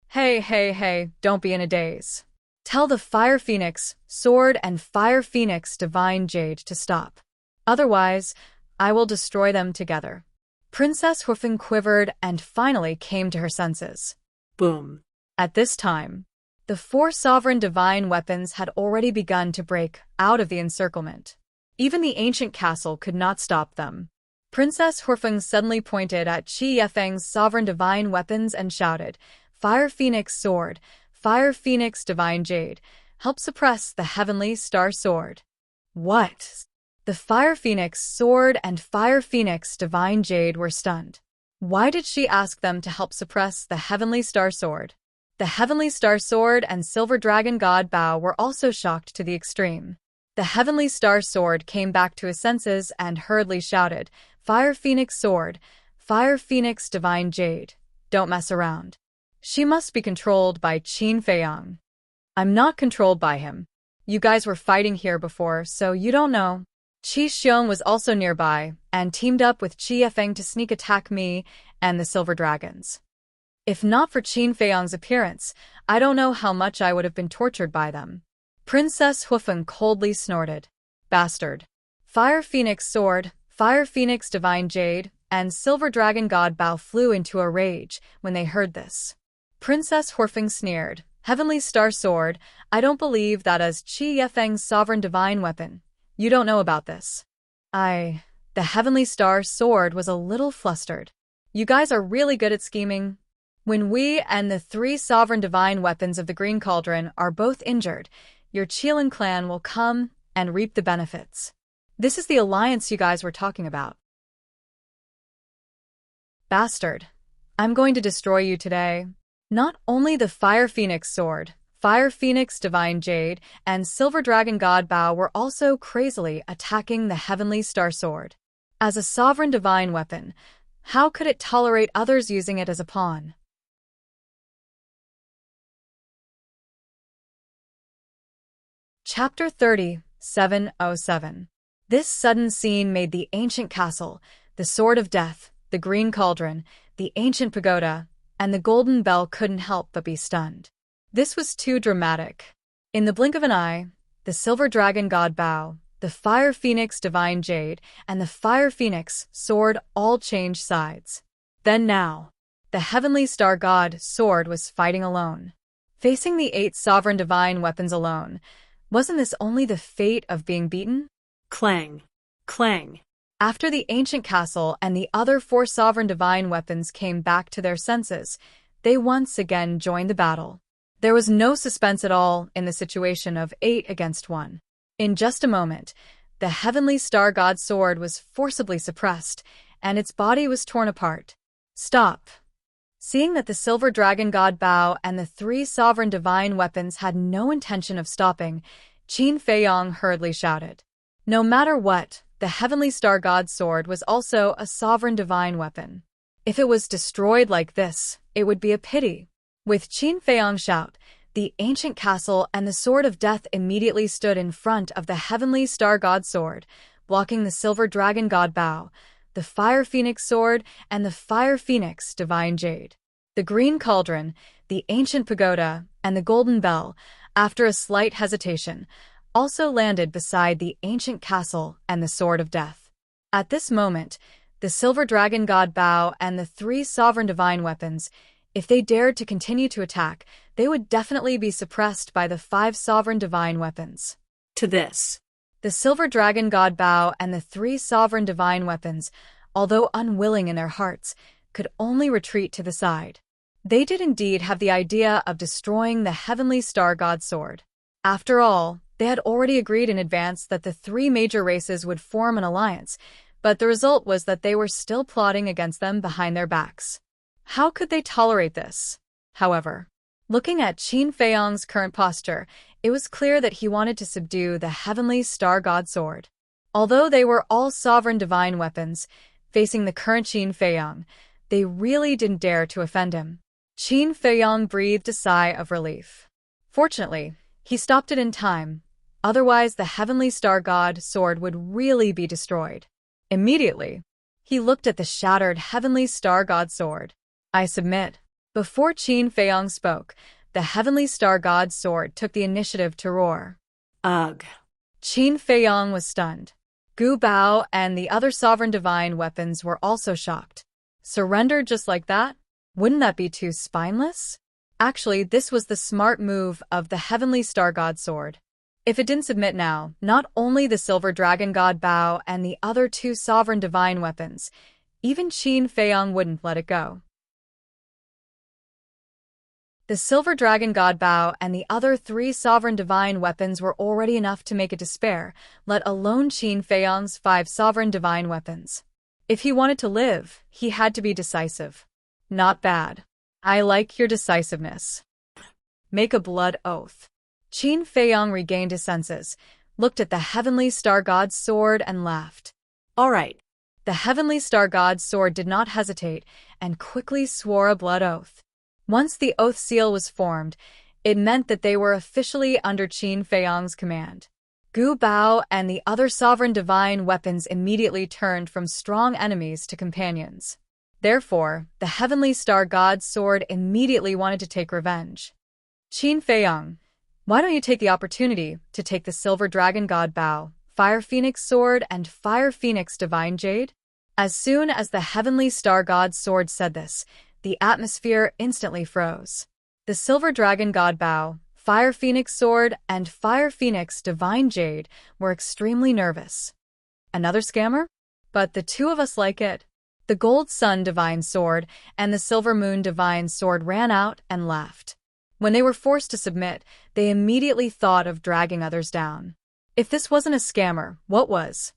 Hey, don't be in a daze. Tell the Fire Phoenix sword and Fire Phoenix Divine Jade to stop. Otherwise, I will destroy them together. Princess Wufeng quivered and finally came to her senses. Boom. At this time, the four sovereign divine weapons had already begun to break out of the encirclement. Even the ancient castle could not stop them. Princess Wufeng suddenly pointed at Qi Yefeng's sovereign divine weapons and shouted, "Fire Phoenix sword, Fire Phoenix Divine Jade, help suppress the Heavenly Star Sword." What? The Fire Phoenix sword and Fire Phoenix Divine Jade were stunned. Why did she ask them to help suppress the Heavenly Star Sword? The Heavenly Star Sword and Silver Dragon God Bao were also shocked to the extreme. The Heavenly Star Sword came back to his senses and hurriedly shouted, "Fire Phoenix sword, Fire Phoenix Divine Jade, don't mess around." She must be controlled by Qin Feiyang. I'm not controlled by him. You guys were fighting here before, so you don't know. Qi Xiong was also nearby and teamed up with Qi Yefeng to sneak attack me and the Silver Dragons. If not for Qin Feiyang's appearance, I don't know how much I would have been tortured by them. Princess Wufeng coldly snorted. Bastard. Fire Phoenix sword, Fire Phoenix Divine Jade, and Silver Dragon God Bao flew into a rage when they heard this. Princess Wufeng sneered, "Heavenly Star Sword, I don't believe that as Qi Yefeng's sovereign divine weapon. You don't know about this." The Heavenly Star Sword was a little flustered. You guys are really good at scheming. When we and the three sovereign divine weapons of the Green Cauldron are both injured, your Qilin clan will come and reap the benefits. This is the alliance you guys were talking about. Bastard. I'm going to destroy you today. Not only the Fire Phoenix sword, Fire Phoenix Divine Jade, and Silver Dragon God Bao were also crazily attacking the Heavenly Star Sword. As a sovereign divine weapon, how could it tolerate others using it as a pawn? Chapter 30:707. This sudden scene made the ancient castle, the Sword of Death, the Green Cauldron, the ancient pagoda, and the golden bell couldn't help but be stunned. This was too dramatic. In the blink of an eye, the Silver Dragon God Biyao, the Fire Phoenix Divine Jade, and the Fire Phoenix Sword all changed sides. Then now, the Heavenly Star God Sword was fighting alone. Facing the 8 sovereign divine weapons alone, wasn't this only the fate of being beaten? Clang. Clang. After the ancient castle and the other 4 sovereign divine weapons came back to their senses, they once again joined the battle. There was no suspense at all in the situation of 8 against 1. In just a moment, the Heavenly Star God Sword was forcibly suppressed, and its body was torn apart. Stop! Seeing that the Silver Dragon God Biyao and the 3 sovereign divine weapons had no intention of stopping, Qin Feiyong hurriedly shouted. No matter what, the Heavenly Star God Sword was also a sovereign divine weapon. If it was destroyed like this, it would be a pity. With Qin Feiyong's shout, the ancient castle and the Sword of Death immediately stood in front of the Heavenly Star God Sword, blocking the Silver Dragon God Biyao, the Fire Phoenix Sword, and the Fire Phoenix Divine Jade. The Green Cauldron, the Ancient Pagoda, and the Golden Bell, after a slight hesitation, also landed beside the ancient castle and the Sword of Death. At this moment, the Silver Dragon God Biyao and the 3 sovereign divine weapons, if they dared to continue to attack, they would definitely be suppressed by the 5 sovereign divine weapons. To this. The Silver Dragon God Biyao and the 3 sovereign divine weapons, although unwilling in their hearts, could only retreat to the side. They did indeed have the idea of destroying the Heavenly Star God Sword. After all, they had already agreed in advance that the 3 major races would form an alliance, but the result was that they were still plotting against them behind their backs. How could they tolerate this? However, looking at Qin Feiyong's current posture, it was clear that he wanted to subdue the Heavenly Star God Sword. Although they were all sovereign divine weapons, facing the current Qin Feiyong, they really didn't dare to offend him. Qin Feiyong breathed a sigh of relief. Fortunately, he stopped it in time, otherwise the Heavenly Star God Sword would really be destroyed. Immediately, he looked at the shattered Heavenly Star God Sword. I submit. Before Qin Feiyong spoke, the Heavenly Star God Sword took the initiative to roar. Ugh. Qin Feiyong was stunned. Gu Bao and the other sovereign divine weapons were also shocked. Surrender just like that? Wouldn't that be too spineless? Actually, this was the smart move of the Heavenly Star God Sword. If it didn't submit now, not only the Silver Dragon God Biyao and the other 2 sovereign divine weapons, even Qin Feiyong wouldn't let it go. The Silver Dragon God Biyao and the other 3 sovereign divine weapons were already enough to make it despair, let alone Qin Feiyong's 5 sovereign divine weapons. If he wanted to live, he had to be decisive. Not bad. I like your decisiveness. Make a blood oath. Qin Feiyong regained his senses, looked at the Heavenly Star God's sword and laughed. All right. The Heavenly Star God's sword did not hesitate and quickly swore a blood oath. Once the oath seal was formed, it meant that they were officially under Qin Feiyong's command. Gu Bao and the other sovereign divine weapons immediately turned from strong enemies to companions. Therefore, the Heavenly Star God's sword immediately wanted to take revenge. Qin Feiyong, why don't you take the opportunity to take the Silver Dragon God Biyao, Fire Phoenix Sword, and Fire Phoenix Divine Jade? As soon as the Heavenly Star God's sword said this, the atmosphere instantly froze. The Silver Dragon God Biyao, Fire Phoenix Sword, and Fire Phoenix Divine Jade were extremely nervous. Another scammer? But the 2 of us like it. The Gold Sun Divine Sword and the Silver Moon Divine Sword ran out and laughed. When they were forced to submit, they immediately thought of dragging others down. If this wasn't a scammer, what was?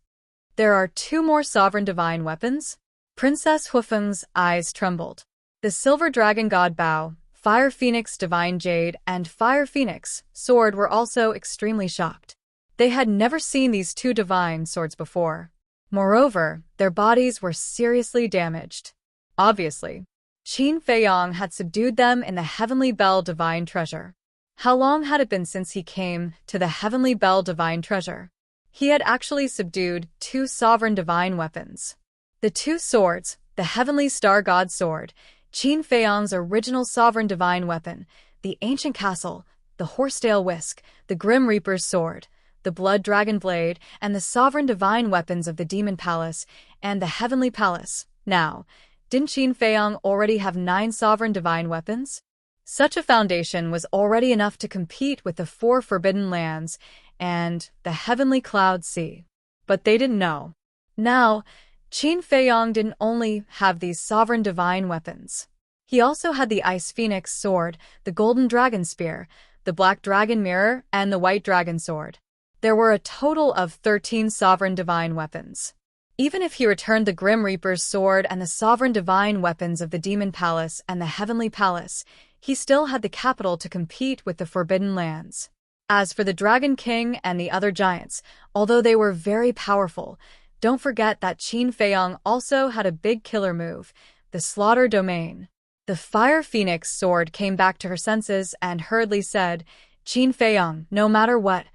There are 2 more sovereign divine weapons? Princess Huifeng's eyes trembled. The Silver Dragon God Biyao, Fire Phoenix Divine Jade, and Fire Phoenix Sword were also extremely shocked. They had never seen these 2 divine swords before. Moreover, their bodies were seriously damaged. Obviously, Qin Feiyong had subdued them in the Heavenly Bell Divine Treasure. How long had it been since he came to the Heavenly Bell Divine Treasure? He had actually subdued 2 sovereign divine weapons. The 2 swords, the Heavenly Star God Sword, Qin Feiyong's original sovereign divine weapon, the ancient castle, the horsetail whisk, the grim reaper's sword, the blood dragon blade, and the sovereign divine weapons of the demon palace and the heavenly palace. Now, didn't Qin Feiyang already have 9 sovereign divine weapons? Such a foundation was already enough to compete with the 4 forbidden lands and the heavenly cloud sea. But they didn't know. Now, Qin Feiyang didn't only have these sovereign divine weapons. He also had the Ice Phoenix sword, the golden dragon spear, the black dragon mirror, and the white dragon sword. There were a total of 13 sovereign divine weapons. Even if he returned the Grim Reaper's sword and the sovereign divine weapons of the Demon Palace and the Heavenly Palace, he still had the capital to compete with the Forbidden Lands. As for the Dragon King and the other giants, although they were very powerful, don't forget that Qin Feiyang also had a big killer move, the Slaughter Domain. The Fire Phoenix sword came back to her senses and hurriedly said, "Qin Feiyang, no matter what,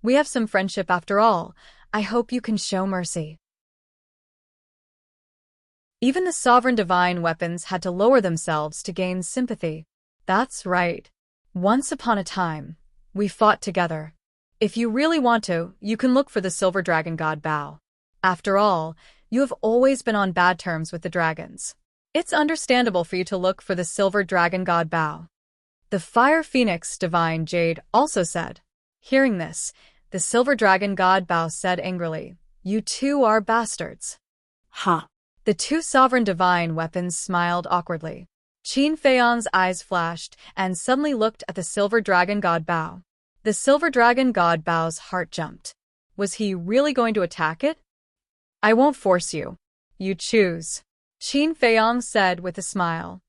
we have some friendship after all. I hope you can show mercy." Even the sovereign divine weapons had to lower themselves to gain sympathy. That's right. Once upon a time, we fought together. If you really want to, you can look for the Silver Dragon God Biyao. After all, you have always been on bad terms with the dragons. It's understandable for you to look for the Silver Dragon God Biyao. The Fire Phoenix Divine Jade also said. Hearing this, the Silver Dragon God Biyao said angrily, "You two are bastards." Ha! The 2 sovereign divine weapons smiled awkwardly. Qin Feiyang's eyes flashed and suddenly looked at the Silver Dragon God Biyao. The Silver Dragon God Biao's heart jumped. Was he really going to attack it? "I won't force you. You choose," Qin Feiyang said with a smile.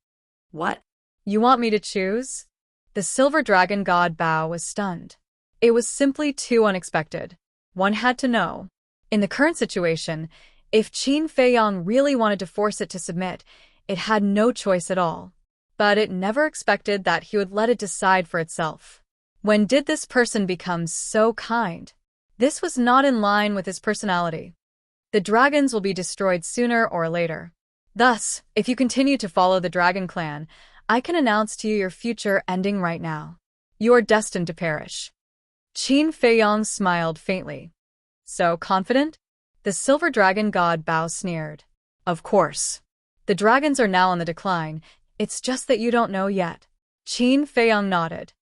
What? You want me to choose? The Silver Dragon God Biyao was stunned. It was simply too unexpected. One had to know. In the current situation, if Qin Feiyang really wanted to force it to submit, it had no choice at all. But it never expected that he would let it decide for itself. When did this person become so kind? This was not in line with his personality. The dragons will be destroyed sooner or later. Thus, if you continue to follow the Dragon Clan, I can announce to you your future ending right now. You are destined to perish. Qin Feiyang smiled faintly. So confident? The Silver Dragon God Biyao sneered. Of course. The dragons are now on the decline, it's just that you don't know yet. Qin Feiyang nodded.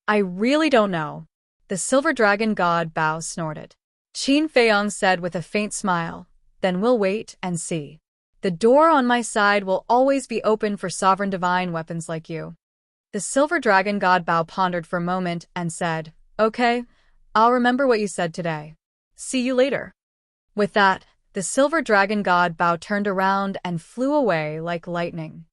I really don't know. The Silver Dragon God Biyao snorted. Qin Feiyang said with a faint smile, then we'll wait and see. The door on my side will always be open for sovereign divine weapons like you. The Silver Dragon God Biyao pondered for a moment and said, Okay, I'll remember what you said today. See you later. With that, the Silver Dragon God Biyao turned around and flew away like lightning.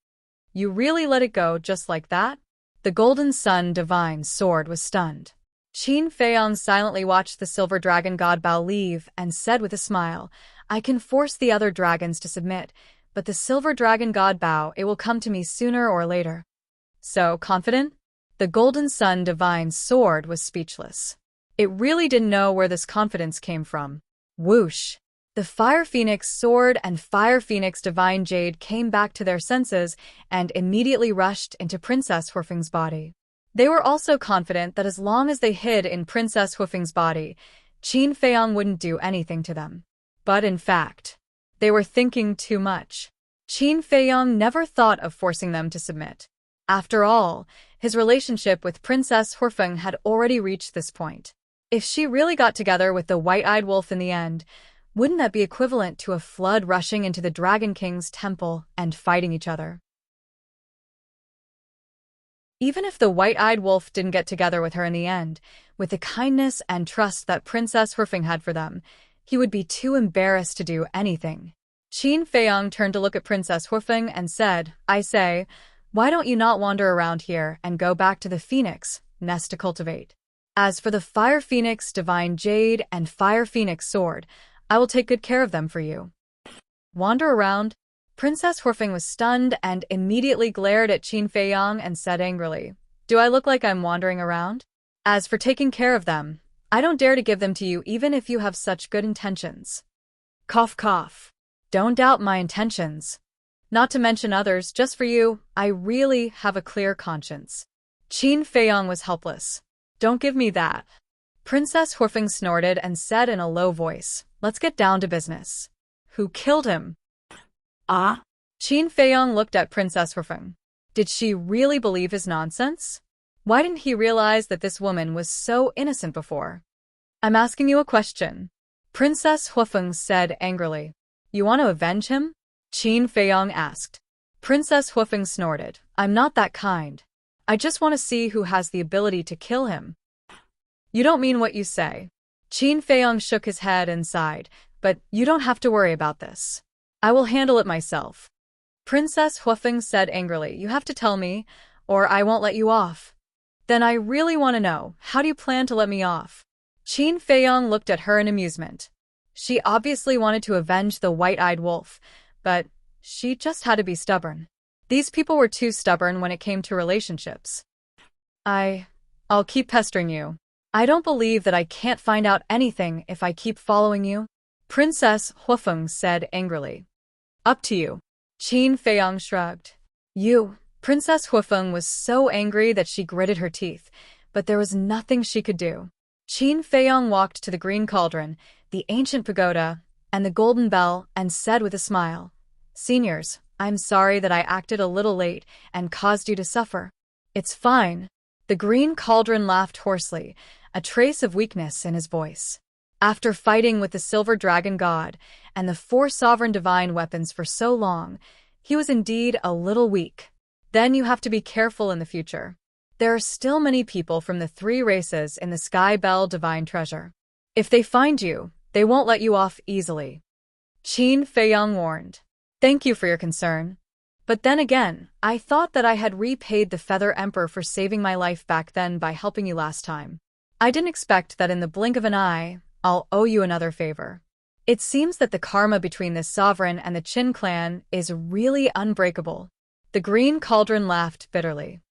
You really let it go just like that? The Golden Sun Divine Sword was stunned. Qin Feiyang silently watched the Silver Dragon God Biyao leave and said with a smile, I can force the other dragons to submit, but the Silver Dragon God Biyao, it will come to me sooner or later. So confident? The Golden Sun Divine Sword was speechless. It really didn't know where this confidence came from. Whoosh! The Fire Phoenix Sword and Fire Phoenix Divine Jade came back to their senses and immediately rushed into Princess Huifeng's body. They were also confident that as long as they hid in Princess Huifeng's body, Qin Feiyang wouldn't do anything to them. But in fact, they were thinking too much. Qin Feiyang never thought of forcing them to submit. After all, his relationship with Princess Huifeng had already reached this point. If she really got together with the White-Eyed Wolf in the end, wouldn't that be equivalent to a flood rushing into the Dragon King's temple and fighting each other? Even if the White-Eyed Wolf didn't get together with her in the end, with the kindness and trust that Princess Huifeng had for them, he would be too embarrassed to do anything. Qin Feiyang turned to look at Princess Huifeng and said, I say, why don't you not wander around here and go back to the Phoenix nest to cultivate? As for the Fire Phoenix Divine Jade and Fire Phoenix Sword, I will take good care of them for you. Wander around? Princess Huifeng was stunned and immediately glared at Qin Feiyang and said angrily, Do I look like I'm wandering around? As for taking care of them, I don't dare to give them to you even if you have such good intentions. Cough cough. Don't doubt my intentions. Not to mention others, just for you, I really have a clear conscience. Qin Feiyong was helpless. Don't give me that. Princess Huifeng snorted and said in a low voice, let's get down to business. Who killed him? Ah? Qin Feiyong looked at Princess Huifeng. Did she really believe his nonsense? Why didn't he realize that this woman was so innocent before? I'm asking you a question. Princess Huifeng said angrily. You want to avenge him? Qin Feiyong asked. Princess Huifeng snorted. I'm not that kind. I just want to see who has the ability to kill him. You don't mean what you say. Qin Feiyong shook his head and sighed, but you don't have to worry about this. I will handle it myself. Princess Huifeng said angrily, you have to tell me, or I won't let you off. Then I really want to know, how do you plan to let me off? Qin Feiyong looked at her in amusement. She obviously wanted to avenge the white-eyed wolf, but she just had to be stubborn. These people were too stubborn when it came to relationships. I'll keep pestering you. I don't believe that I can't find out anything if I keep following you. Princess Huifeng said angrily. Up to you. Qin Feiyong shrugged. Princess Huifeng was so angry that she gritted her teeth, but there was nothing she could do. Qin Feiyong walked to the green cauldron, the ancient pagoda, and the golden bell and said with a smile, Seniors, I'm sorry that I acted a little late and caused you to suffer. It's fine. The green cauldron laughed hoarsely, a trace of weakness in his voice. After fighting with the silver dragon god and the 4 sovereign divine weapons for so long, he was indeed a little weak. Then you have to be careful in the future. There are still many people from the 3 races in the Sky Bell Divine Treasure. If they find you, they won't let you off easily. Qin Feiyong warned. Thank you for your concern. But then again, I thought that I had repaid the Feather Emperor for saving my life back then by helping you last time. I didn't expect that in the blink of an eye, I'll owe you another favor. It seems that the karma between this sovereign and the Qin clan is really unbreakable. The green cauldron laughed bitterly.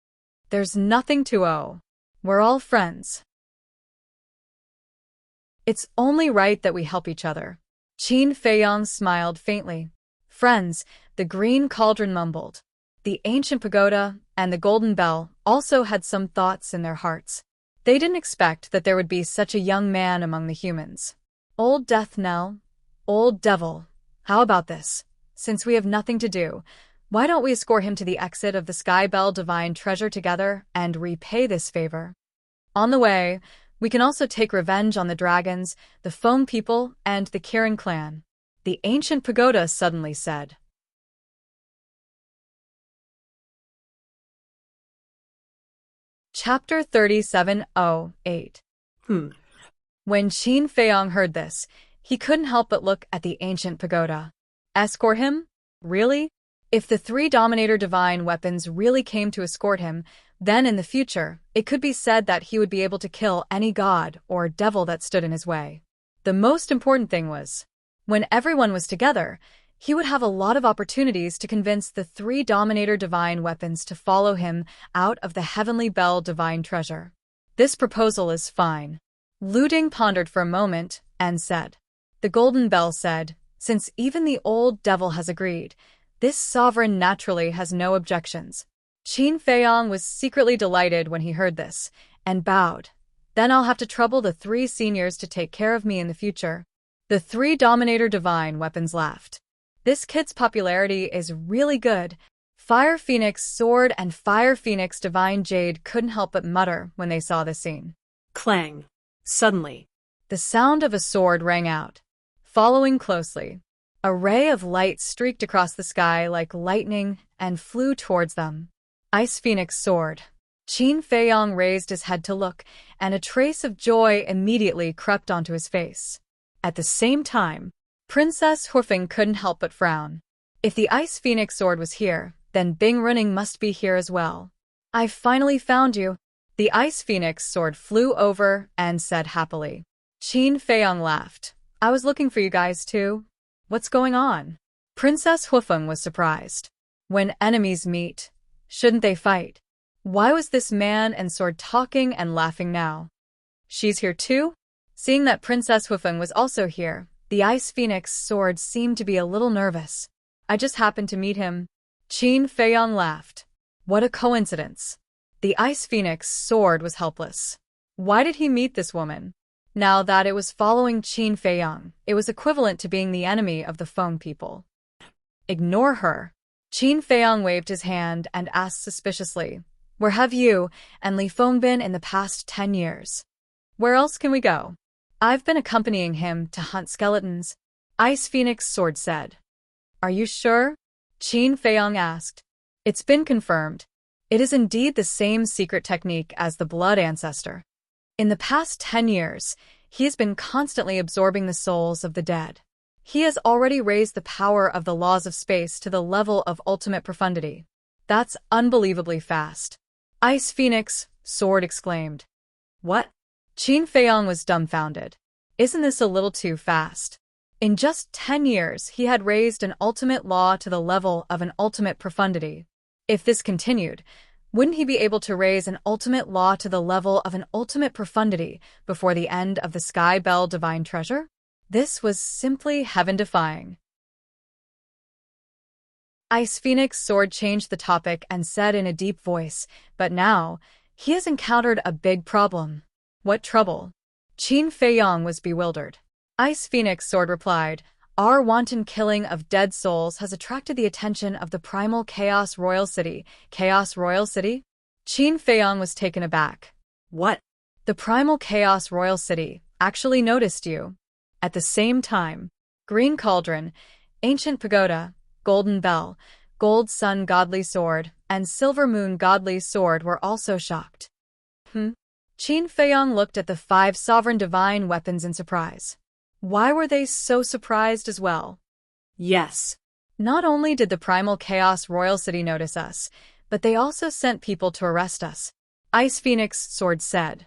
There's nothing to owe. We're all friends. It's only right that we help each other. Qin Feiyong smiled faintly. Friends, the green cauldron mumbled. The ancient pagoda and the golden bell also had some thoughts in their hearts. They didn't expect that there would be such a young man among the humans. Old Death Knell, old devil, how about this? Since we have nothing to do, why don't we escort him to the exit of the Sky Bell Divine Treasure together and repay this favor? On the way, we can also take revenge on the dragons, the Foam people, and the Kirin clan. The ancient pagoda suddenly said. Chapter 37:08. When Qin Feiyong heard this, he couldn't help but look at the ancient pagoda. Escort him? Really? If the 3 Dominator divine weapons really came to escort him, then in the future, it could be said that he would be able to kill any god or devil that stood in his way. The most important thing was, when everyone was together, he would have a lot of opportunities to convince the 3 Dominator divine weapons to follow him out of the Heavenly Bell Divine Treasure. This proposal is fine. Lu Ding pondered for a moment and said. The Golden Bell said, since even the old devil has agreed, this sovereign naturally has no objections. Qin Feiyong was secretly delighted when he heard this, and bowed. Then I'll have to trouble the 3 seniors to take care of me in the future. The 3 Dominator divine weapons laughed. This kid's popularity is really good. Fire Phoenix Sword and Fire Phoenix Divine Jade couldn't help but mutter when they saw the scene. Clang. Suddenly, the sound of a sword rang out. Following closely, a ray of light streaked across the sky like lightning and flew towards them. Ice Phoenix Sword. Qin Feiyong raised his head to look, and a trace of joy immediately crept onto his face. At the same time, Princess Huifeng couldn't help but frown. If the Ice Phoenix Sword was here, then Bing Running must be here as well. I've finally found you. The Ice Phoenix Sword flew over and said happily. Qin Feiyong laughed. I was looking for you guys too. What's going on? Princess Huifeng was surprised. When enemies meet, shouldn't they fight? Why was this man and sword talking and laughing now? She's here too? Seeing that Princess Huifeng was also here, the Ice Phoenix Sword seemed to be a little nervous. I just happened to meet him. Qin Feiyong laughed. What a coincidence. The Ice Phoenix sword was helpless. Why did he meet this woman? Now that it was following Qin Feiyang, it was equivalent to being the enemy of the Feng people. Ignore her. Qin Feiyang waved his hand and asked suspiciously, "Where have you and Li Feng been in the past 10 years? Where else can we go?" "I've been accompanying him to hunt skeletons," Ice Phoenix sword said. "Are you sure?" Qin Feiyang asked. "It's been confirmed. It is indeed the same secret technique as the blood ancestor. In the past 10 years, he has been constantly absorbing the souls of the dead. He has already raised the power of the laws of space to the level of ultimate profundity. That's unbelievably fast," Ice Phoenix sword exclaimed. What? Qin Feiyang was dumbfounded. Isn't this a little too fast? In just 10 years, he had raised an ultimate law to the level of an ultimate profundity. If this continued, wouldn't he be able to raise an ultimate law to the level of an ultimate profundity before the end of the Sky Bell Divine Treasure? This was simply heaven-defying. Ice Phoenix sword changed the topic and said in a deep voice, "But now, he has encountered a big problem." "What trouble?" Qin Feiyang was bewildered. Ice Phoenix sword replied, "Our wanton killing of dead souls has attracted the attention of the primal Chaos Royal City." Chaos Royal City? Qin Feiyang was taken aback. What? "The primal Chaos Royal City actually noticed you." At the same time, Green Cauldron, Ancient Pagoda, Golden Bell, Gold Sun Godly Sword, and Silver Moon Godly Sword were also shocked. Qin Feiyang looked at the 5 sovereign divine weapons in surprise. Why were they so surprised as well? Yes. Not only did the primal Chaos Royal City notice us, but they also sent people to arrest us, Ice Phoenix sword said.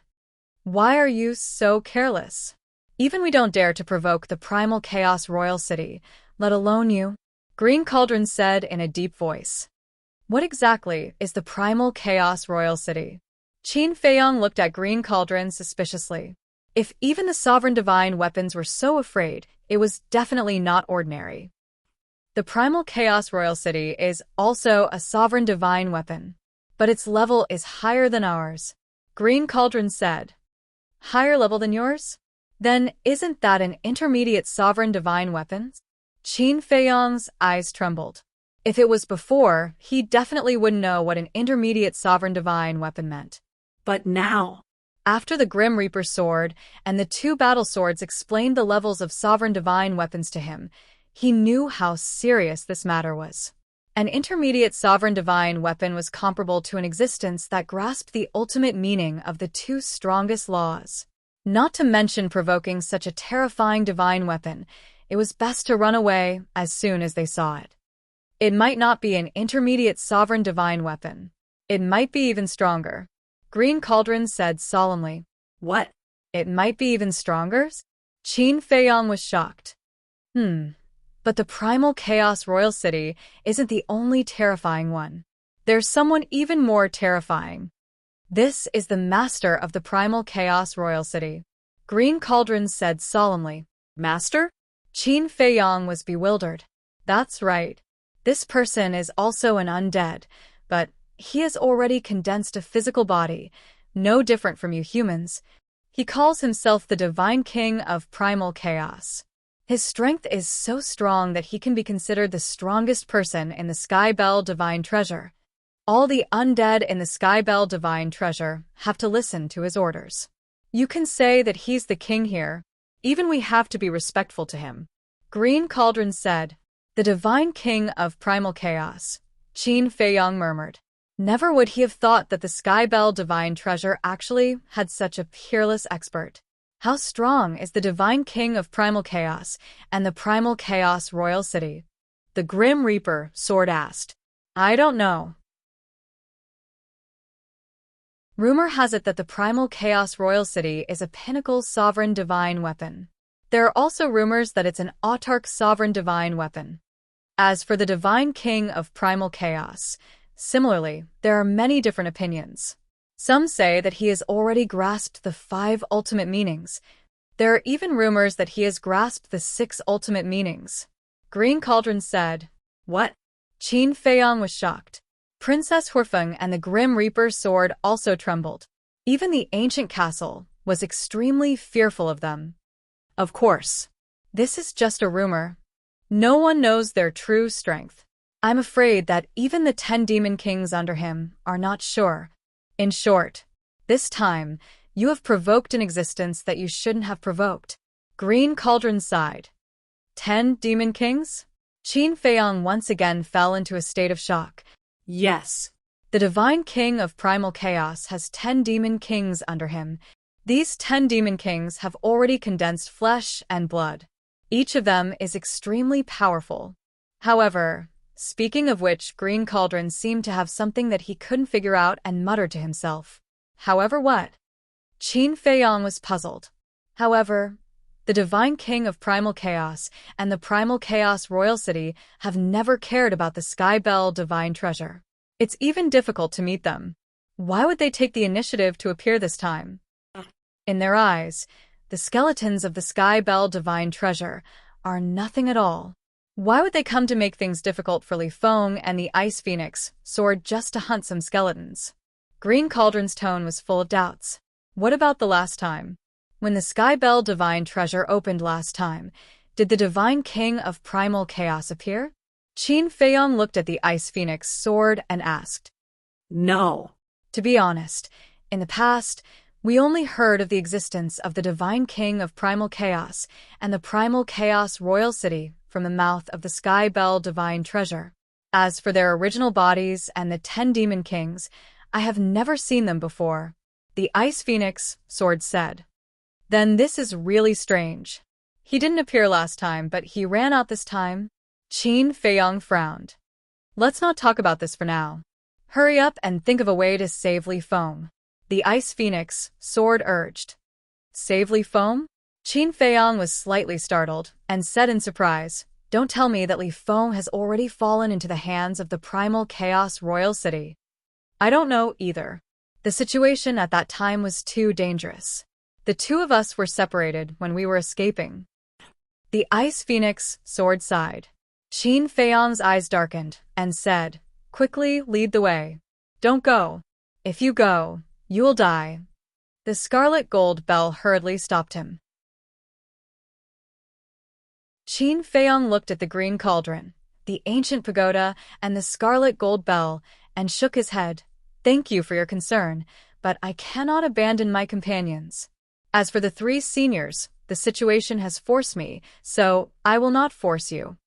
"Why are you so careless? Even we don't dare to provoke the primal Chaos Royal City, let alone you," Green Cauldron said in a deep voice. "What exactly is the primal Chaos Royal City?" Qin Feiyang looked at Green Cauldron suspiciously. If even the sovereign divine weapons were so afraid, it was definitely not ordinary. The primal Chaos Royal City is also a sovereign divine weapon, but its level is higher than ours, Green Cauldron said. "Higher level than yours? Then isn't that an intermediate sovereign divine weapon?" Qin Feiyang's eyes trembled. If it was before, he definitely wouldn't know what an intermediate sovereign divine weapon meant. But now, after the Grim Reaper sword and the 2 battle swords explained the levels of sovereign divine weapons to him, he knew how serious this matter was. An intermediate sovereign divine weapon was comparable to an existence that grasped the ultimate meaning of the 2 strongest laws. Not to mention provoking such a terrifying divine weapon, it was best to run away as soon as they saw it. It might not be an intermediate sovereign divine weapon. It might be even stronger, Green Cauldron said solemnly. What? It might be even stronger? Qin Feiyang was shocked. But the primal Chaos Royal City isn't the only terrifying one. There's someone even more terrifying. This is the master of the primal Chaos Royal City, Green Cauldron said solemnly. Master? Qin Feiyang was bewildered. That's right. This person is also an undead, but he has already condensed a physical body, no different from you humans. He calls himself the Divine King of Primal Chaos. His strength is so strong that he can be considered the strongest person in the Sky Bell Divine Treasure. All the undead in the Sky Bell Divine Treasure have to listen to his orders. You can say that he's the king here. Even we have to be respectful to him, Green Cauldron said. The Divine King of Primal Chaos, Qin Feiyang murmured. Never would he have thought that the Sky Bell Divine Treasure actually had such a peerless expert. How strong is the Divine King of Primal Chaos and the Primal Chaos Royal City? The Grim Reaper sword asked. I don't know. Rumor has it that the Primal Chaos Royal City is a pinnacle sovereign divine weapon. There are also rumors that it's an autarch sovereign divine weapon. As for the Divine King of Primal Chaos, similarly, there are many different opinions. Some say that he has already grasped the 5 ultimate meanings. There are even rumors that he has grasped the 6 ultimate meanings. Green Cauldron said. What? Qin Feiyang was shocked. Princess Huifeng and the Grim Reaper's sword also trembled. Even the ancient castle was extremely fearful of them. Of course, this is just a rumor. No one knows their true strength. I'm afraid that even the 10 demon kings under him are not sure. In short, this time, you have provoked an existence that you shouldn't have provoked. Green Cauldron sighed. 10 demon kings? Qin Feiyang once again fell into a state of shock. Yes. The divine king of primal chaos has 10 demon kings under him. These 10 demon kings have already condensed flesh and blood. Each of them is extremely powerful. However, speaking of which, Green Cauldron seemed to have something that he couldn't figure out and muttered to himself. However what? Qin Feiyang was puzzled. However, the divine king of primal chaos and the primal chaos royal city have never cared about the Sky Bell divine treasure. It's even difficult to meet them. Why would they take the initiative to appear this time? In their eyes, the skeletons of the Sky Bell divine treasure are nothing at all. Why would they come to make things difficult for Li Feng and the Ice Phoenix sword just to hunt some skeletons? Green Cauldron's tone was full of doubts. What about the last time? When the Sky Bell divine treasure opened last time, did the divine king of primal chaos appear? Qin Feiyang looked at the Ice Phoenix sword and asked. No. To be honest, in the past, we only heard of the existence of the divine king of primal chaos and the primal chaos royal city from the mouth of the Sky Bell divine treasure. As for their original bodies and the 10 demon kings, I have never seen them before, the Ice Phoenix sword said. Then this is really strange. He didn't appear last time, but he ran out this time. Qin Feiyang frowned. Let's not talk about this for now. Hurry up and think of a way to save Li Feng. The Ice Phoenix sword urged. Save Li Feng? Qin Feiyang was slightly startled and said in surprise, Don't tell me that Li Feng has already fallen into the hands of the primal chaos royal city. I don't know either. The situation at that time was too dangerous. The two of us were separated when we were escaping. The Ice Phoenix sword sighed. Qin Feiyang's eyes darkened and said, Quickly lead the way. Don't go. If you go, you will die. The Scarlet Gold Bell hurriedly stopped him. Qin Feiyang looked at the Green Cauldron, the ancient pagoda, and the Scarlet Gold Bell, and shook his head. Thank you for your concern, but I cannot abandon my companions. As for the 3 seniors, the situation has forced me, so I will not force you.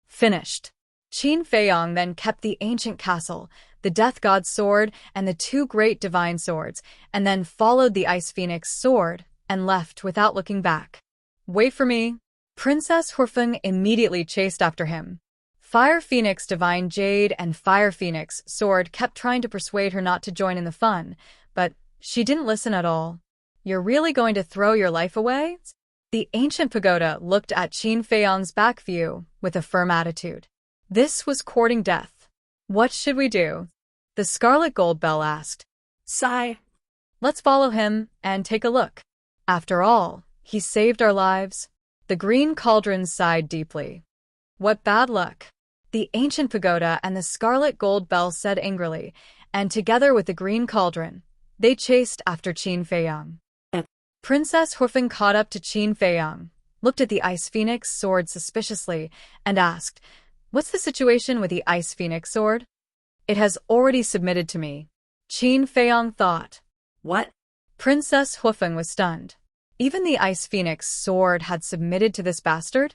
Finished. Qin Feiyang then kept the ancient castle, the Death God's sword, and the 2 great divine swords, and then followed the Ice Phoenix sword and left without looking back. Wait for me. Princess Huifeng immediately chased after him. Fire Phoenix Divine Jade and Fire Phoenix Sword kept trying to persuade her not to join in the fun, but she didn't listen at all. You're really going to throw your life away? The ancient pagoda looked at Qin Feiyang's back view with a firm attitude. This was courting death. What should we do? The Scarlet Gold Bell asked. Sigh. Let's follow him and take a look. After all, he saved our lives. The Green Cauldron sighed deeply. What bad luck. The ancient pagoda and the Scarlet Gold Bell said angrily, and together with the Green Cauldron, they chased after Qin Feiyang. Princess Huifeng caught up to Qin Feiyang, looked at the Ice Phoenix sword suspiciously, and asked, What's the situation with the Ice Phoenix sword? It has already submitted to me. Qin Feiyang thought. What? Princess Huifeng was stunned. Even the Ice Phoenix sword had submitted to this bastard?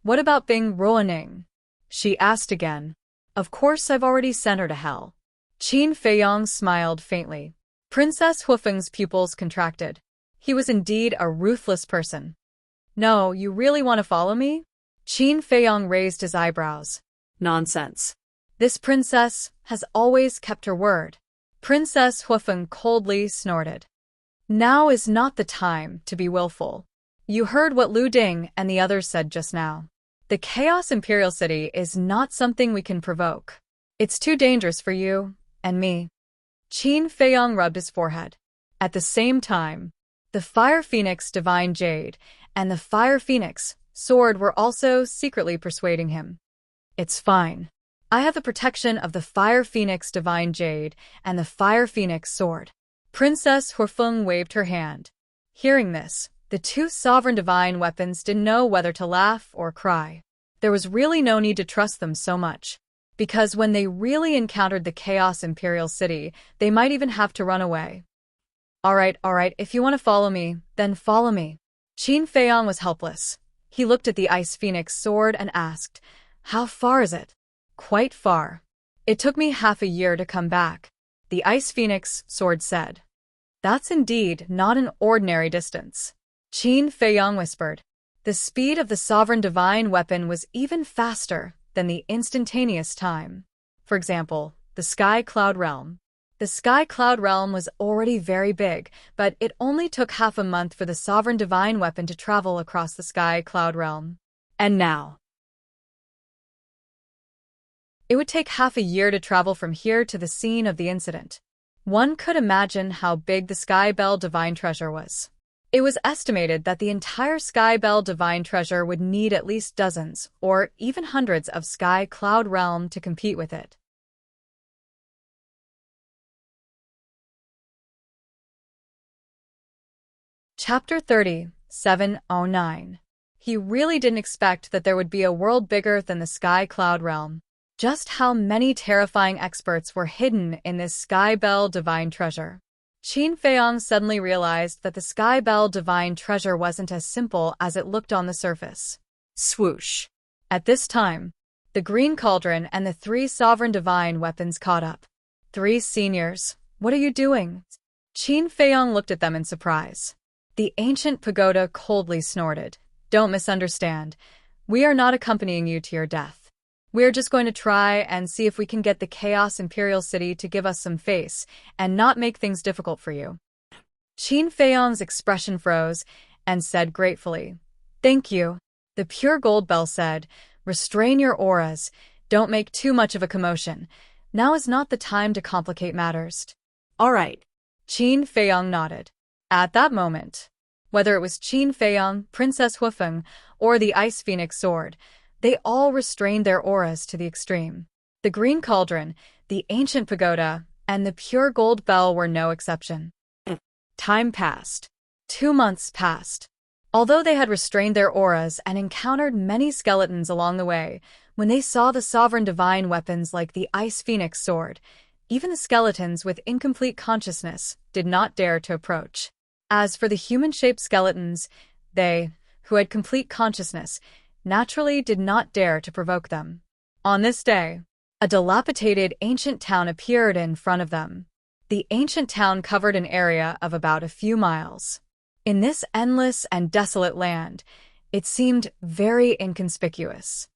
What about Bing Ruoning? She asked again. Of course I've already sent her to hell. Qin Feiyang smiled faintly. Princess Huifeng's pupils contracted. He was indeed a ruthless person. No, you really want to follow me? Qin Feiyang raised his eyebrows. Nonsense. This princess has always kept her word. Princess Huifeng coldly snorted. Now is not the time to be willful. You heard what Lu Ding and the others said just now. The Chaos Imperial City is not something we can provoke. It's too dangerous for you and me. Qin Feiyang rubbed his forehead. At the same time, the Fire Phoenix Divine Jade and the Fire Phoenix Sword were also secretly persuading him. It's fine. I have the protection of the Fire Phoenix Divine Jade and the Fire Phoenix Sword. Princess Huifeng waved her hand. Hearing this, the two sovereign divine weapons didn't know whether to laugh or cry. There was really no need to trust them so much, because when they really encountered the Chaos Imperial City, they might even have to run away. All right, if you want to follow me, then follow me. Qin Feiyong was helpless. He looked at the Ice Phoenix sword and asked, "How far is it?" "Quite far. It took me half a year to come back," the Ice Phoenix sword said. "That's indeed not an ordinary distance," Qin Feiyong whispered. The speed of the sovereign divine weapon was even faster than the instantaneous time. For example, the Sky Cloud Realm. The Sky Cloud Realm was already very big, but it only took half a month for the sovereign divine weapon to travel across the Sky Cloud Realm. And now, it would take half a year to travel from here to the scene of the incident. One could imagine how big the Sky Bell Divine Treasure was. It was estimated that the entire Sky Bell Divine Treasure would need at least dozens, or even hundreds of Sky Cloud Realm to compete with it. Chapter 30, 709. He really didn't expect that there would be a world bigger than the Sky Cloud Realm. Just how many terrifying experts were hidden in this Sky Bell Divine Treasure. Qin Feiyong suddenly realized that the Sky Bell Divine Treasure wasn't as simple as it looked on the surface. Swoosh. At this time, the Green Cauldron and the three sovereign divine weapons caught up. "Three seniors, what are you doing?" Qin Feiyong looked at them in surprise. The ancient pagoda coldly snorted. "Don't misunderstand. We are not accompanying you to your death. We're just going to try and see if we can get the Chaos Imperial City to give us some face and not make things difficult for you." Qin Feiyong's expression froze and said gratefully, "Thank you." The pure gold bell said, "Restrain your auras. Don't make too much of a commotion. Now is not the time to complicate matters." All right. Qin Feiyong nodded. At that moment, whether it was Qin Feiyong, Princess Huifeng, or the Ice Phoenix sword, they all restrained their auras to the extreme. The Green Cauldron, the Ancient Pagoda, and the Pure Gold Bell were no exception. Time passed. 2 months passed. Although they had restrained their auras and encountered many skeletons along the way, when they saw the sovereign divine weapons like the Ice Phoenix sword, even the skeletons with incomplete consciousness did not dare to approach. As for the human-shaped skeletons, they, who had complete consciousness, naturally did not dare to provoke them. On this day, a dilapidated ancient town appeared in front of them. The ancient town covered an area of about a few miles. In this endless and desolate land, it seemed very inconspicuous.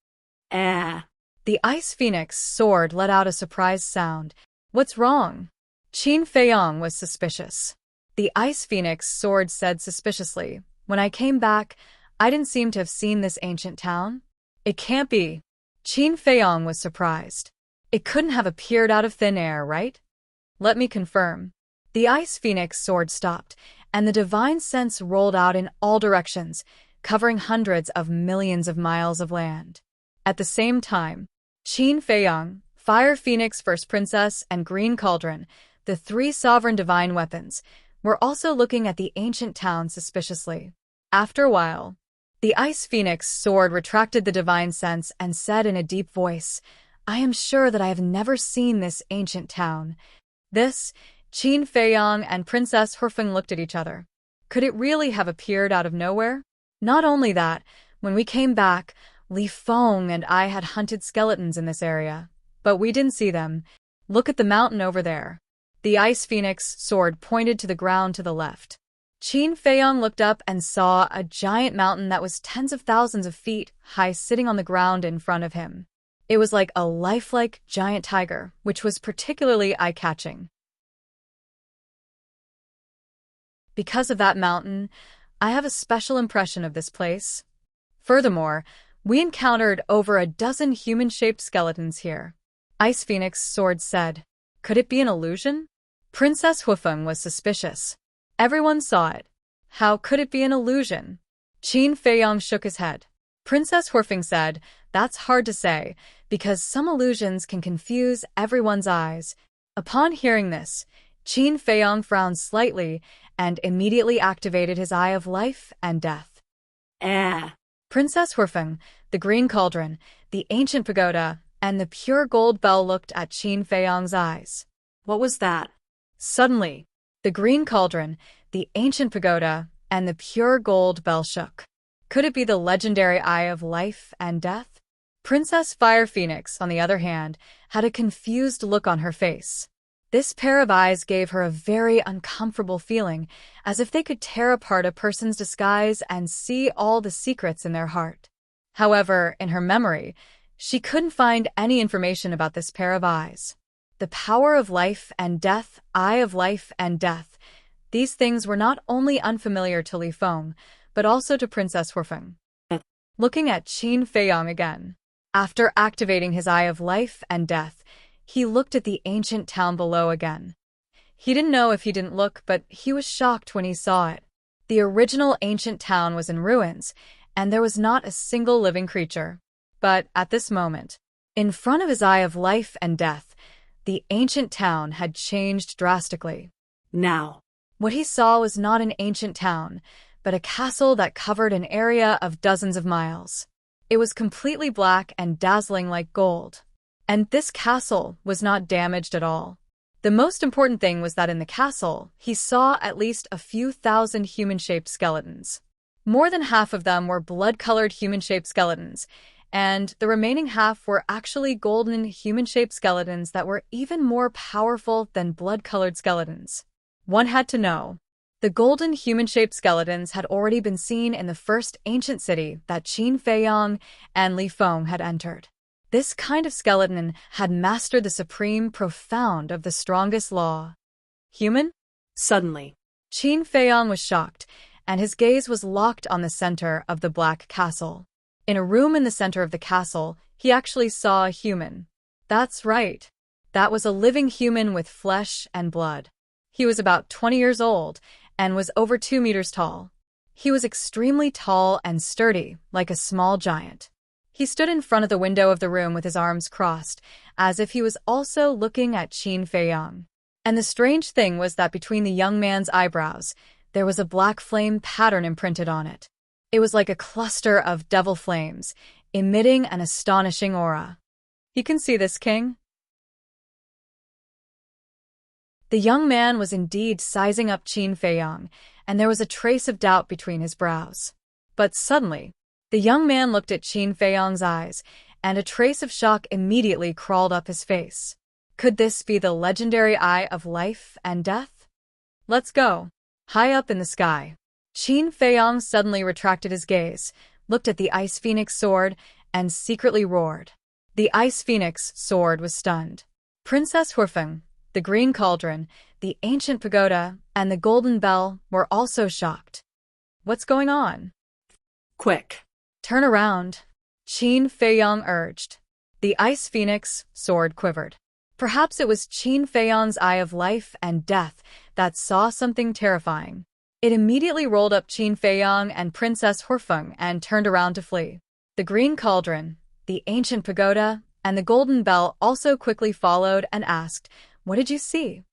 The Ice Phoenix sword let out a surprised sound. "What's wrong?" Qin Feiyong was suspicious. The Ice Phoenix sword said suspiciously, "When I came back, I didn't seem to have seen this ancient town." "It can't be." Qin Feiyong was surprised. "It couldn't have appeared out of thin air, right?" "Let me confirm." The Ice Phoenix sword stopped, and the divine sense rolled out in all directions, covering hundreds of millions of miles of land. At the same time, Qin Feiyong, Fire Phoenix First Princess, and Green Cauldron, the three sovereign divine weapons, were also looking at the ancient town suspiciously. After a while, the Ice Phoenix sword retracted the divine sense and said in a deep voice, "I am sure that I have never seen this ancient town." This, Qin Feiyong and Princess Huifeng looked at each other. Could it really have appeared out of nowhere? Not only that, when we came back, Li Feng and I had hunted skeletons in this area, but we didn't see them. Look at the mountain over there. The Ice Phoenix sword pointed to the ground to the left. Qin Feiyong looked up and saw a giant mountain that was tens of thousands of feet high sitting on the ground in front of him. It was like a lifelike giant tiger, which was particularly eye-catching. Because of that mountain, I have a special impression of this place. Furthermore, we encountered over a dozen human-shaped skeletons here. Ice Phoenix sword said, "Could it be an illusion?" Princess Huifeng was suspicious. Everyone saw it. How could it be an illusion? Qin Feiyong shook his head. Princess Huifeng said, "That's hard to say, because some illusions can confuse everyone's eyes." Upon hearing this, Qin Feiyong frowned slightly and immediately activated his Eye of Life and Death. Princess Huifeng, the Green Cauldron, the Ancient Pagoda, and the Pure Gold Bell looked at Qin Feiyong's eyes. What was that? Suddenly, the Green Cauldron, the Ancient Pagoda, and the Pure Gold Bell shook. Could it be the legendary Eye of Life and Death? Princess Fire Phoenix, on the other hand, had a confused look on her face. This pair of eyes gave her a very uncomfortable feeling, as if they could tear apart a person's disguise and see all the secrets in their heart. However, in her memory, she couldn't find any information about this pair of eyes. The power of life and death, Eye of Life and Death. These things were not only unfamiliar to Li Feng, but also to Princess Huifeng. Looking at Qin Feiyong again. After activating his Eye of Life and Death, he looked at the ancient town below again. He didn't know if he didn't look, but he was shocked when he saw it. The original ancient town was in ruins, and there was not a single living creature. But at this moment, in front of his Eye of Life and Death, the ancient town had changed drastically. Now, what he saw was not an ancient town, but a castle that covered an area of dozens of miles. It was completely black and dazzling like gold. And this castle was not damaged at all. The most important thing was that in the castle, he saw at least a few thousand human-shaped skeletons. More than half of them were blood-colored human-shaped skeletons, and the remaining half were actually golden human-shaped skeletons that were even more powerful than blood-colored skeletons. One had to know. The golden human-shaped skeletons had already been seen in the first ancient city that Qin Feiyong and Li Feng had entered. This kind of skeleton had mastered the supreme profound of the strongest law. Human? Suddenly, Qin Feiyong was shocked, and his gaze was locked on the center of the black castle. In a room in the center of the castle, he actually saw a human. That's right. That was a living human with flesh and blood. He was about 20 years old and was over 2 meters tall. He was extremely tall and sturdy, like a small giant. He stood in front of the window of the room with his arms crossed, as if he was also looking at Qin Feiyong. And the strange thing was that between the young man's eyebrows, there was a black flame pattern imprinted on it. It was like a cluster of devil flames, emitting an astonishing aura. You can see this, King? The young man was indeed sizing up Qin Feiyong, and there was a trace of doubt between his brows. But suddenly, the young man looked at Qin Feiyong's eyes, and a trace of shock immediately crawled up his face. Could this be the legendary Eye of Life and Death? Let's go. High up in the sky, Qin Feiyong suddenly retracted his gaze, looked at the Ice Phoenix sword, and secretly roared. The Ice Phoenix sword was stunned. Princess Huifeng, the Green Cauldron, the Ancient Pagoda, and the Golden Bell were also shocked. What's going on? Quick. Turn around, Qin Feiyong urged. The Ice Phoenix sword quivered. Perhaps it was Qin Feiyong's Eye of Life and Death that saw something terrifying. It immediately rolled up Qin Feiyong and Princess Huifeng and turned around to flee. The Green Cauldron, the Ancient Pagoda, and the Golden Bell also quickly followed and asked, "What did you see?"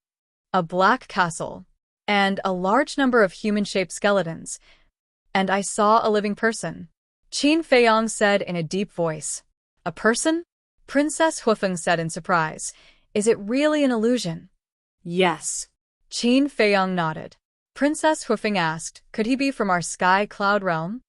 "A black castle, and a large number of human-shaped skeletons. And I saw a living person," Qin Feiyong said in a deep voice. "A person?" Princess Huifeng said in surprise. "Is it really an illusion?" Yes. Qin Feiyong nodded. Princess Huifeng asked, "Could he be from our Sky Cloud realm?"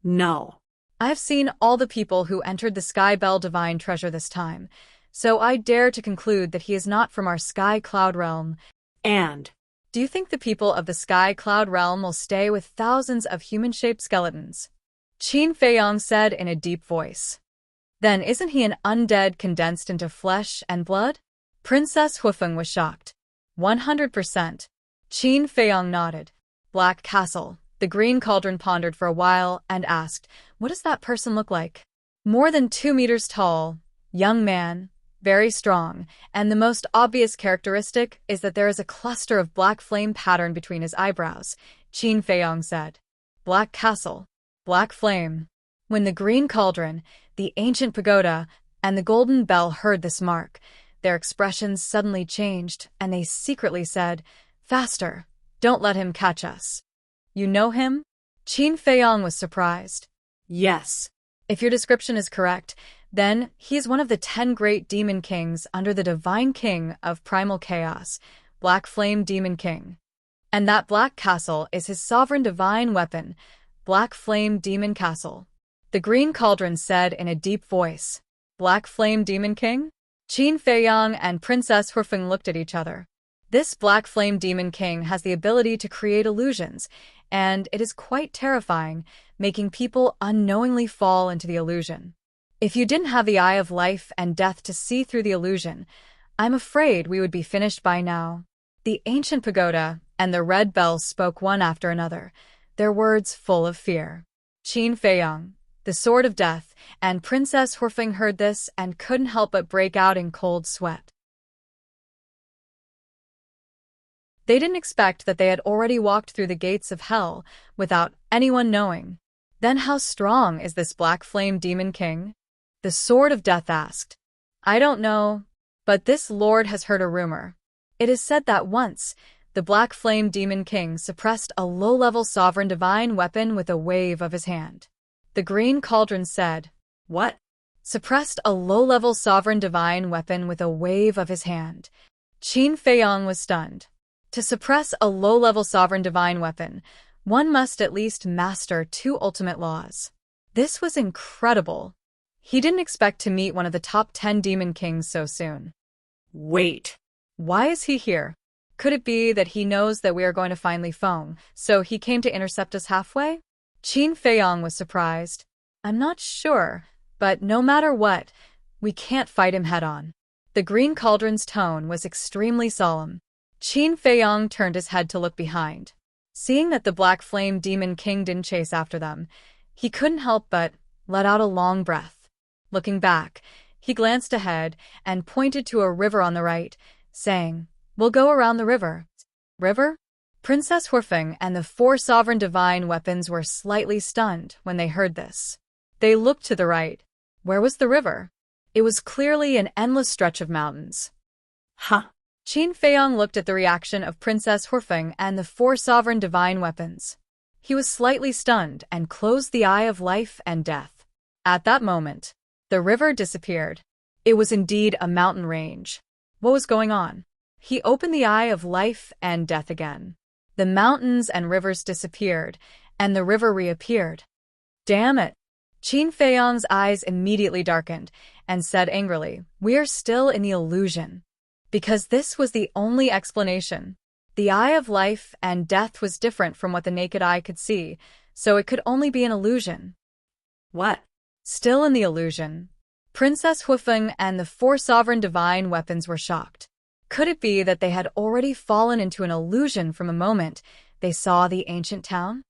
No. "I have seen all the people who entered the Sky Bell Divine Treasure this time, so I dare to conclude that he is not from our Sky Cloud realm." And "Do you think the people of the Sky Cloud realm will stay with thousands of human-shaped skeletons?" Qin Feiyong said in a deep voice. "Then isn't he an undead condensed into flesh and blood?" Princess Huifeng was shocked. 100%. Qin Feiyong nodded. Black Castle. The Green Cauldron pondered for a while and asked, "What does that person look like?" "More than 2 meters tall, young man, very strong, and the most obvious characteristic is that there is a cluster of black flame pattern between his eyebrows," Qin Feiyong said. "Black Castle. Black flame. When the green cauldron, the ancient pagoda, and the golden bell heard this mark, their expressions suddenly changed, and they secretly said, "Faster! Don't let him catch us." "You know him?" Qin Feiyong was surprised. Yes. "If your description is correct, then he is one of the 10 great demon kings under the divine king of primal chaos, Black Flame Demon King. And that black castle is his sovereign divine weapon, Black Flame Demon Castle." The green cauldron said in a deep voice. "Black Flame Demon King?" Qin Feiyong and Princess Huifeng looked at each other. This Black Flame Demon King has the ability to create illusions, and it is quite terrifying, making people unknowingly fall into the illusion. If you didn't have the Eye of Life and Death to see through the illusion, I'm afraid we would be finished by now. The ancient pagoda and the red bells spoke one after another, their words full of fear. Qin Feiyong, the Sword of Death, and Princess Huifeng heard this and couldn't help but break out in cold sweat. They didn't expect that they had already walked through the gates of hell without anyone knowing. "Then how strong is this Black Flame Demon King?" The Sword of Death asked. "I don't know, but this lord has heard a rumor. It is said that once, the Black Flame Demon King suppressed a low-level sovereign divine weapon with a wave of his hand." The green cauldron said. "What?" "Suppressed a low-level sovereign divine weapon with a wave of his hand." Qin Feiyong was stunned. To suppress a low-level sovereign divine weapon, one must at least master 2 ultimate laws. This was incredible. He didn't expect to meet one of the top 10 demon kings so soon. "Wait. Why is he here? Could it be that he knows that we are going to finally Feng, so he came to intercept us halfway?" Qin Feiyong was surprised. "I'm not sure, but no matter what, we can't fight him head-on." The green cauldron's tone was extremely solemn. Qin Feiyong turned his head to look behind. Seeing that the Black Flame Demon King didn't chase after them, he couldn't help but let out a long breath. Looking back, he glanced ahead and pointed to a river on the right, saying, "We'll go around the river." "River?" Princess Huifeng and the 4 sovereign divine weapons were slightly stunned when they heard this. They looked to the right. Where was the river? It was clearly an endless stretch of mountains. Huh. Qin Feiyong looked at the reaction of Princess Huifeng and the 4 sovereign divine weapons. He was slightly stunned and closed the Eye of Life and Death. At that moment, the river disappeared. It was indeed a mountain range. What was going on? He opened the Eye of Life and Death again. The mountains and rivers disappeared, and the river reappeared. "Damn it!" Qin Feiyong's eyes immediately darkened and said angrily, "We are still in the illusion." Because this was the only explanation. The Eye of Life and Death was different from what the naked eye could see, so it could only be an illusion. "What?" Still in the illusion, Princess Huifeng and the 4 sovereign divine weapons were shocked. Could it be that they had already fallen into an illusion from the moment they saw the ancient town?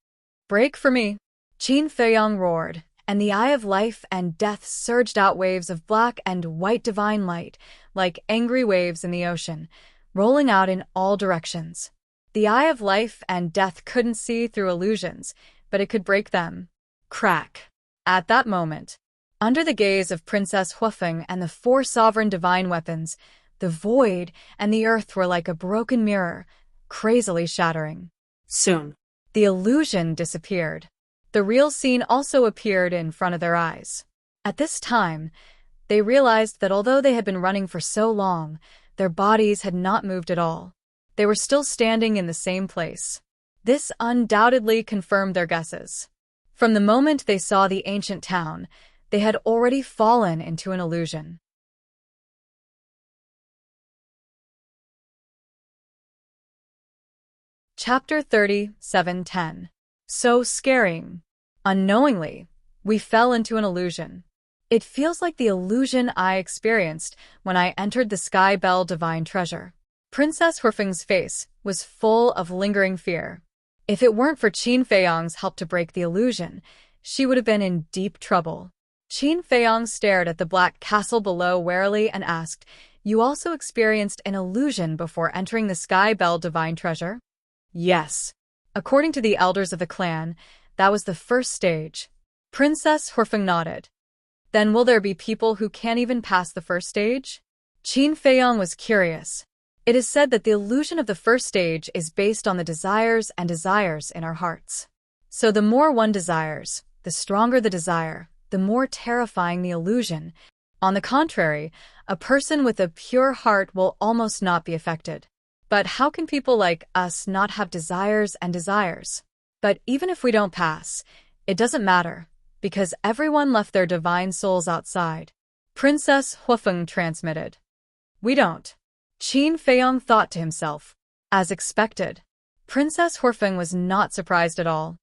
"Break for me!" Qin Feiyong roared, and the Eye of Life and Death surged out waves of black and white divine light, like angry waves in the ocean, rolling out in all directions. The Eye of Life and Death couldn't see through illusions, but it could break them. Crack! At that moment, under the gaze of Princess Huifeng and the 4 sovereign divine weapons, the void and the earth were like a broken mirror, crazily shattering. Soon, the illusion disappeared. The real scene also appeared in front of their eyes. At this time, they realized that although they had been running for so long, their bodies had not moved at all. They were still standing in the same place. This undoubtedly confirmed their guesses. From the moment they saw the ancient town, they had already fallen into an illusion. Chapter 37:10. So scaring. Unknowingly, we fell into an illusion. It feels like the illusion I experienced when I entered the Sky Bell Divine Treasure. Princess Huifeng's face was full of lingering fear. If it weren't for Qin Feiyong's help to break the illusion, she would have been in deep trouble. Qin Feiyong stared at the black castle below warily and asked, "You also experienced an illusion before entering the Sky Bell Divine Treasure?" "Yes. According to the elders of the clan, that was the first stage." Princess Horfeng nodded. Then will there be people who can't even pass the first stage? Qin Feiyong was curious. It is said that the illusion of the first stage is based on the desires and desires in our hearts. So the more one desires, the stronger the desire, the more terrifying the illusion. On the contrary, a person with a pure heart will almost not be affected. But how can people like us not have desires and desires? But even if we don't pass, it doesn't matter, because everyone left their divine souls outside. Princess Huifeng transmitted. We don't. Qin Feiyong thought to himself. As expected. Princess Huifeng was not surprised at all.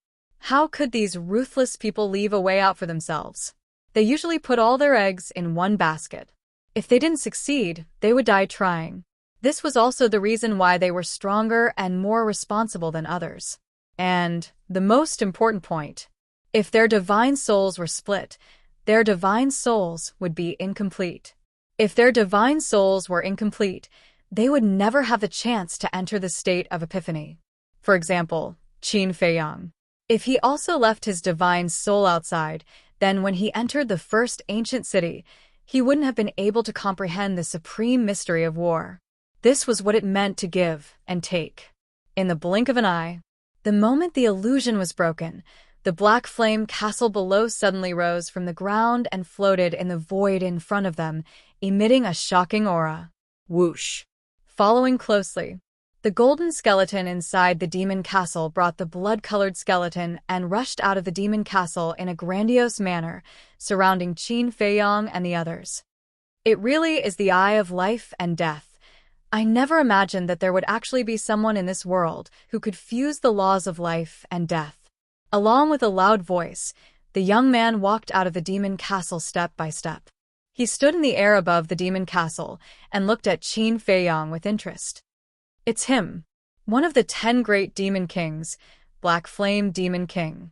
How could these ruthless people leave a way out for themselves? They usually put all their eggs in one basket. If they didn't succeed, they would die trying. This was also the reason why they were stronger and more responsible than others. And the most important point, if their divine souls were split, their divine souls would be incomplete. If their divine souls were incomplete, they would never have the chance to enter the state of epiphany. For example, Qin Feiyong. If he also left his divine soul outside, then when he entered the first ancient city, he wouldn't have been able to comprehend the supreme mystery of war. This was what it meant to give and take. In the blink of an eye, the moment the illusion was broken, the black flame castle below suddenly rose from the ground and floated in the void in front of them, emitting a shocking aura. Whoosh. Following closely, the golden skeleton inside the demon castle brought the blood-colored skeleton and rushed out of the demon castle in a grandiose manner, surrounding Qin Feiyong and the others. It really is the eye of life and death. I never imagined that there would actually be someone in this world who could fuse the laws of life and death. Along with a loud voice, the young man walked out of the demon castle step by step. He stood in the air above the demon castle and looked at Qin Feiyong with interest. It's him, one of the 10 great demon kings, Black Flame Demon King.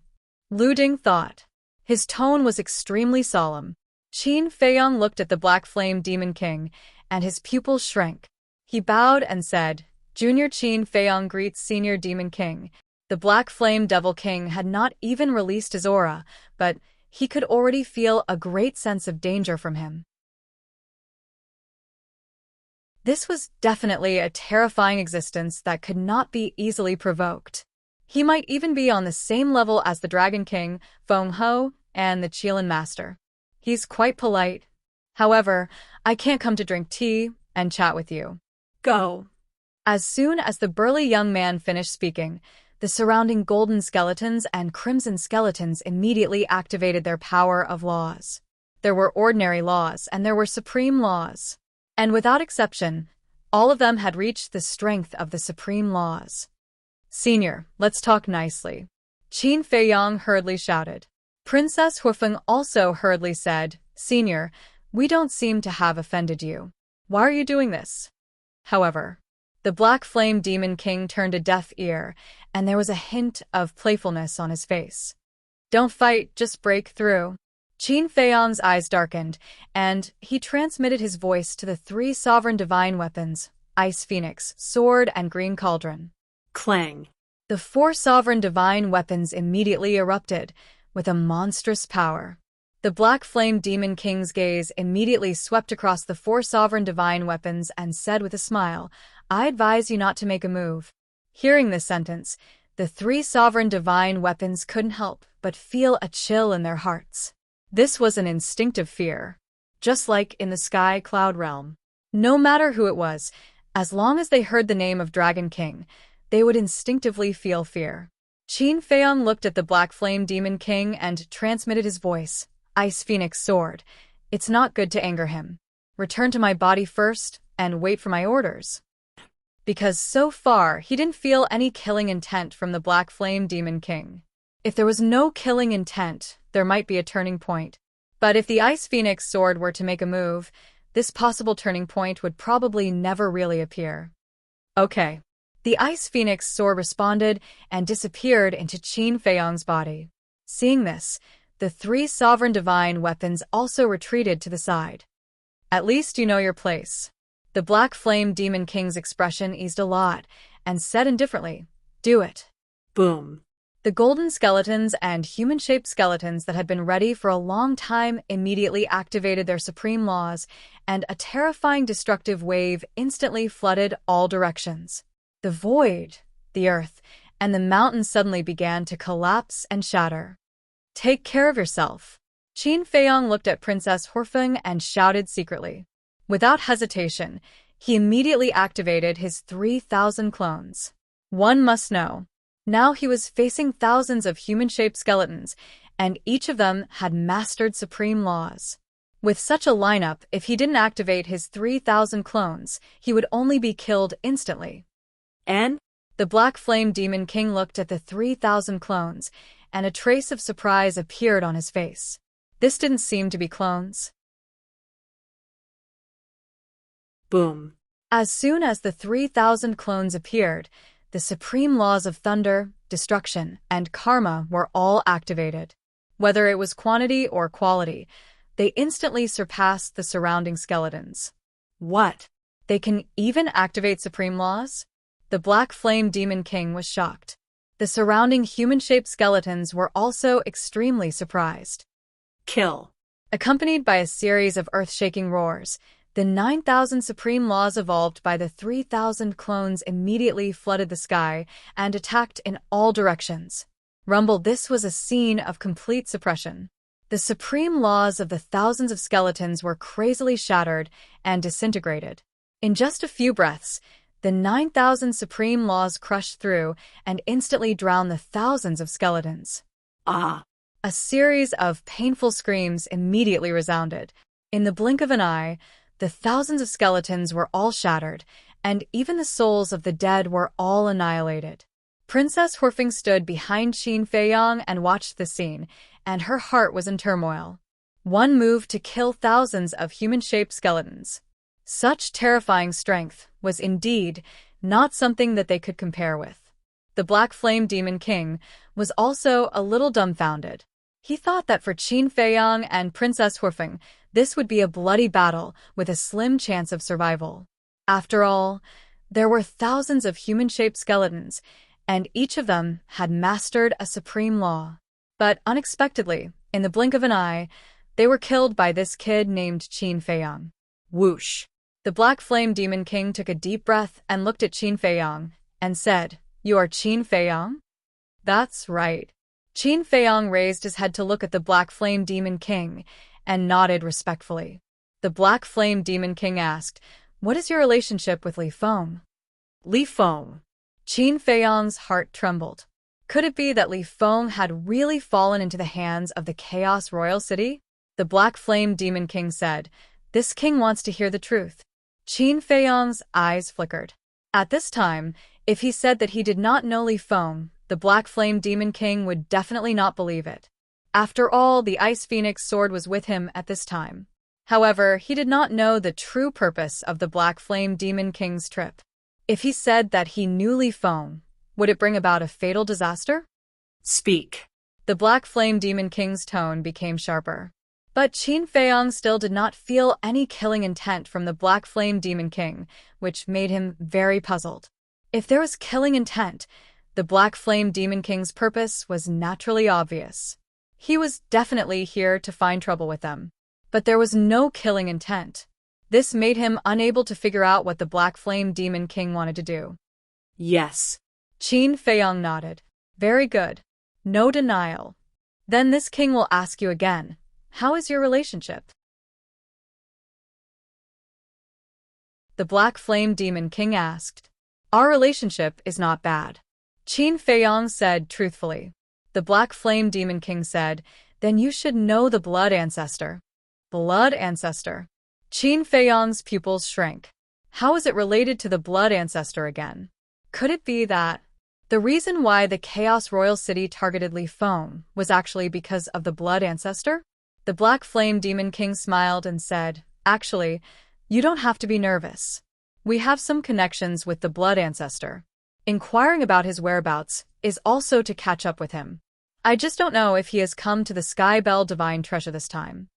Lu Ding thought. His tone was extremely solemn. Qin Feiyong looked at the Black Flame Demon King, and his pupils shrank. He bowed and said, Junior Qin Feiyong greets Senior Demon King. The Black Flame Devil King had not even released his aura, but he could already feel a great sense of danger from him. This was definitely a terrifying existence that could not be easily provoked. He might even be on the same level as the Dragon King, Feng Ho, and the Qilin Master. He's quite polite. However, I can't come to drink tea and chat with you. Go. As soon as the burly young man finished speaking, the surrounding golden skeletons and crimson skeletons immediately activated their power of laws. There were ordinary laws and there were supreme laws. And without exception, all of them had reached the strength of the supreme laws. Senior, let's talk nicely. Qin Feiyong hurriedly shouted. Princess Huifeng also hurriedly said, Senior, we don't seem to have offended you. Why are you doing this? However, the Black Flame Demon King turned a deaf ear, and there was a hint of playfulness on his face. Don't fight, just break through. Qin Feiyong's eyes darkened, and he transmitted his voice to the 3 sovereign divine weapons, Ice Phoenix, Sword, and Green Cauldron. Clang. The 4 sovereign divine weapons immediately erupted, with a monstrous power. The Black Flame Demon King's gaze immediately swept across the 4 sovereign divine weapons and said with a smile, I advise you not to make a move. Hearing this sentence, the 3 sovereign divine weapons couldn't help but feel a chill in their hearts. This was an instinctive fear, just like in the Sky Cloud Realm. No matter who it was, as long as they heard the name of Dragon King, they would instinctively feel fear. Qin Feiyong looked at the Black Flame Demon King and transmitted his voice, Ice Phoenix Sword. It's not good to anger him. Return to my body first and wait for my orders. Because so far he didn't feel any killing intent from the Black Flame Demon King. If there was no killing intent, there might be a turning point. But if the Ice Phoenix Sword were to make a move, this possible turning point would probably never really appear. Okay. The Ice Phoenix Sword responded and disappeared into Qin Feiyong's body. Seeing this, the 3 sovereign divine weapons also retreated to the side. At least you know your place. The Black Flame Demon King's expression eased a lot and said indifferently, Do it. Boom. The golden skeletons and human-shaped skeletons that had been ready for a long time immediately activated their supreme laws, and a terrifying destructive wave instantly flooded all directions. The void, the earth, and the mountains suddenly began to collapse and shatter. "Take care of yourself." Qin Feiyong looked at Princess Horfeng and shouted secretly. Without hesitation, he immediately activated his 3,000 clones. One must know. Now he was facing thousands of human-shaped skeletons, and each of them had mastered supreme laws. With such a lineup, if he didn't activate his 3,000 clones, he would only be killed instantly. And? The Black Flame Demon King looked at the 3,000 clones, and a trace of surprise appeared on his face. This didn't seem to be clones. Boom. As soon as the 3,000 clones appeared, the supreme laws of thunder, destruction, and karma were all activated. Whether it was quantity or quality, they instantly surpassed the surrounding skeletons. What? They can even activate supreme laws? The Black Flame Demon King was shocked. The surrounding human-shaped skeletons were also extremely surprised. Kill. Accompanied by a series of earth-shaking roars, the 9,000 supreme laws evolved by the 3,000 clones immediately flooded the sky and attacked in all directions. Rumble, this was a scene of complete suppression. The supreme laws of the thousands of skeletons were crazily shattered and disintegrated. In just a few breaths, the 9,000 supreme laws crushed through and instantly drowned the thousands of skeletons. Ah! A series of painful screams immediately resounded. In the blink of an eye, the thousands of skeletons were all shattered, and even the souls of the dead were all annihilated. Princess Horfeng stood behind Qin Feiyong and watched the scene, and her heart was in turmoil. One move to kill thousands of human-shaped skeletons. Such terrifying strength was indeed not something that they could compare with. The Black Flame Demon King was also a little dumbfounded. He thought that for Qin Feiyong and Princess Horfeng, this would be a bloody battle with a slim chance of survival. After all, there were thousands of human-shaped skeletons, and each of them had mastered a supreme law. But unexpectedly, in the blink of an eye, they were killed by this kid named Qin Feiyong. Whoosh. The Black Flame Demon King took a deep breath and looked at Qin Feiyong and said, "You are Qin Feiyong?" "That's right." Qin Feiyong raised his head to look at the Black Flame Demon King and nodded respectfully. The Black Flame Demon King asked, "What is your relationship with Li Feng?" Li Feng. Qin Feiyong's heart trembled. Could it be that Li Feng had really fallen into the hands of the Chaos Royal City? The Black Flame Demon King said, "This king wants to hear the truth." Qin Feiyong's eyes flickered. At this time, if he said that he did not know Li Feng, the Black Flame Demon King would definitely not believe it. After all, the Ice Phoenix sword was with him at this time. However, he did not know the true purpose of the Black Flame Demon King's trip. If he said that he knew Li Feng, would it bring about a fatal disaster? Speak. The Black Flame Demon King's tone became sharper. But Qin Feiyong still did not feel any killing intent from the Black Flame Demon King, which made him very puzzled. If there was killing intent, the Black Flame Demon King's purpose was naturally obvious. He was definitely here to find trouble with them. But there was no killing intent. This made him unable to figure out what the Black Flame Demon King wanted to do. Yes. Qin Feiyong nodded. Very good. No denial. Then this king will ask you again, how is your relationship? The Black Flame Demon King asked. Our relationship is not bad. Qin Feiyong said truthfully. The Black Flame Demon King said, then you should know the Blood Ancestor. Blood Ancestor. Qin Feiyong's pupils shrank. How is it related to the Blood Ancestor again? Could it be that the reason why the Chaos Royal City targeted Li Feng was actually because of the Blood Ancestor? The Black Flame Demon King smiled and said, actually, you don't have to be nervous. We have some connections with the Blood Ancestor. Inquiring about his whereabouts is also to catch up with him. I just don't know if he has come to the Sky Bell Divine Treasure this time.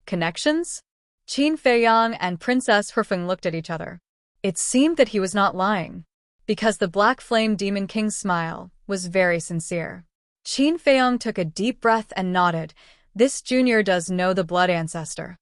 Connections? Qin Feiyong and Princess Horfeng looked at each other. It seemed that he was not lying. because the Black Flame Demon King's smile was very sincere. Qin Feiyong took a deep breath and nodded. This junior does know the Blood Ancestor.